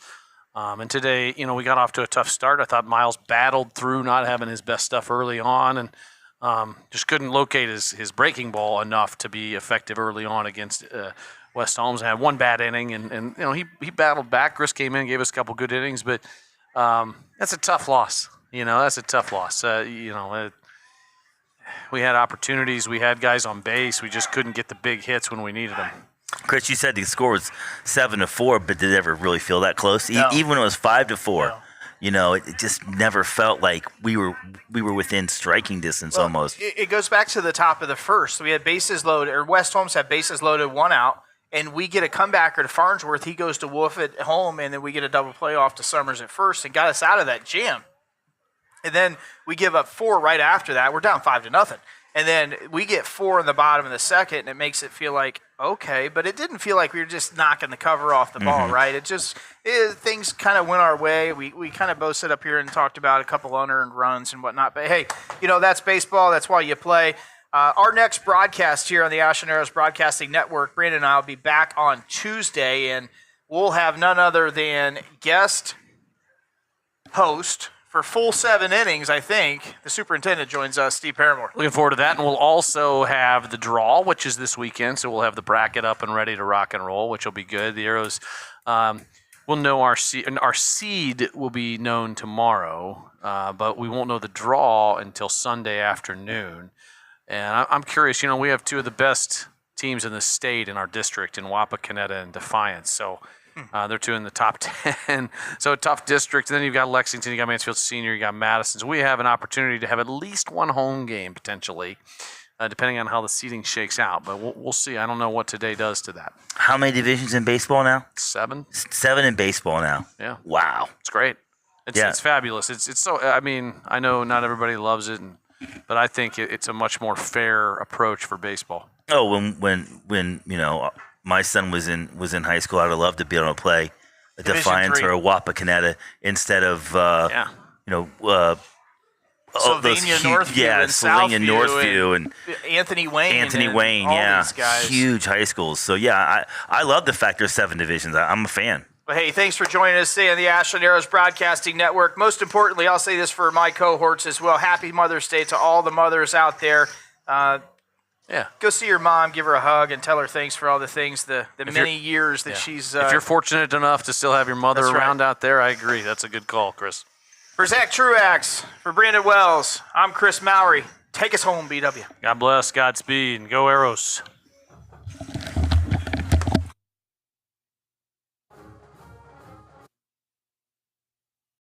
And today, you know, we got off to a tough start. I thought Miles battled through not having his best stuff early on and just couldn't locate his breaking ball enough to be effective early on against West Holmes. And had one bad inning, and you know, he battled back. Chris came in, gave us a couple good innings, but that's a tough loss. You know, that's a tough loss. We had opportunities. We had guys on base. We just couldn't get the big hits when we needed them. Chris, you said the score was 7-4, but did it ever really feel that close? No. Even when it was 5-4, No. you know, it just never felt like we were within striking distance almost. It goes back to the top of the first. We had bases loaded, or West Holmes had bases loaded, 1 out, and we get a comebacker to Farnsworth. He goes to Wolf at home, and then we get a double play off to Summers at first and got us out of that jam. And then we give up 4 right after that. We're down 5-0. And then we get 4 in the bottom of the second, and it makes it feel like, okay. But it didn't feel like we were just knocking the cover off the ball, right? Things kind of went our way. We kind of both sit up here and talked about a couple unearned runs and whatnot. But, hey, you know, that's baseball. That's why you play. Our next broadcast here on the Ashland Arrows Broadcasting Network, Brandon and I will be back on Tuesday, and we'll have none other than guest host for full 7 innings, I think. The superintendent joins us, Steve Paramore. Looking forward to that, and we'll also have the draw, which is this weekend, so we'll have the bracket up and ready to rock and roll, which will be good. The Arrows will know our seed. Our seed will be known tomorrow, but we won't know the draw until Sunday afternoon. And I'm curious, you know, we have 2 of the best teams in the state in our district in Wapakoneta and Defiance, so they're 2 in the top 10. So a tough district. And then you've got Lexington, you got Mansfield Senior, you got Madison. So we have an opportunity to have at least 1 home game potentially, depending on how the seeding shakes out. But we'll see. I don't know what today does to that. How many divisions in baseball now? 7. 7 in baseball now. Yeah. Wow. It's great. It's fabulous. It's so. I mean, I know not everybody loves it, and but I think it's a much more fair approach for baseball. Oh, when my son was in high school, I'd have loved to be able to play a Division Defiance III. or a Wapakoneta instead of Sylvania Northview and Sylvania Southview Northview and Anthony Wayne. Wayne, all these guys. huge high schools. So yeah, I love the fact there's 7 divisions. I'm a fan. Well, hey, thanks for joining us today on the Ashland Arrows Broadcasting Network. Most importantly, I'll say this for my cohorts as well. Happy Mother's Day to all the mothers out there. Go see your mom, give her a hug, and tell her thanks for all the things, the many years that she's... if you're fortunate enough to still have your mother That's around right. out there, I agree. That's a good call, Chris. For Zach Truax, for Brandon Wells, I'm Chris Mowry. Take us home, BW. God bless, Godspeed, and go Arrows.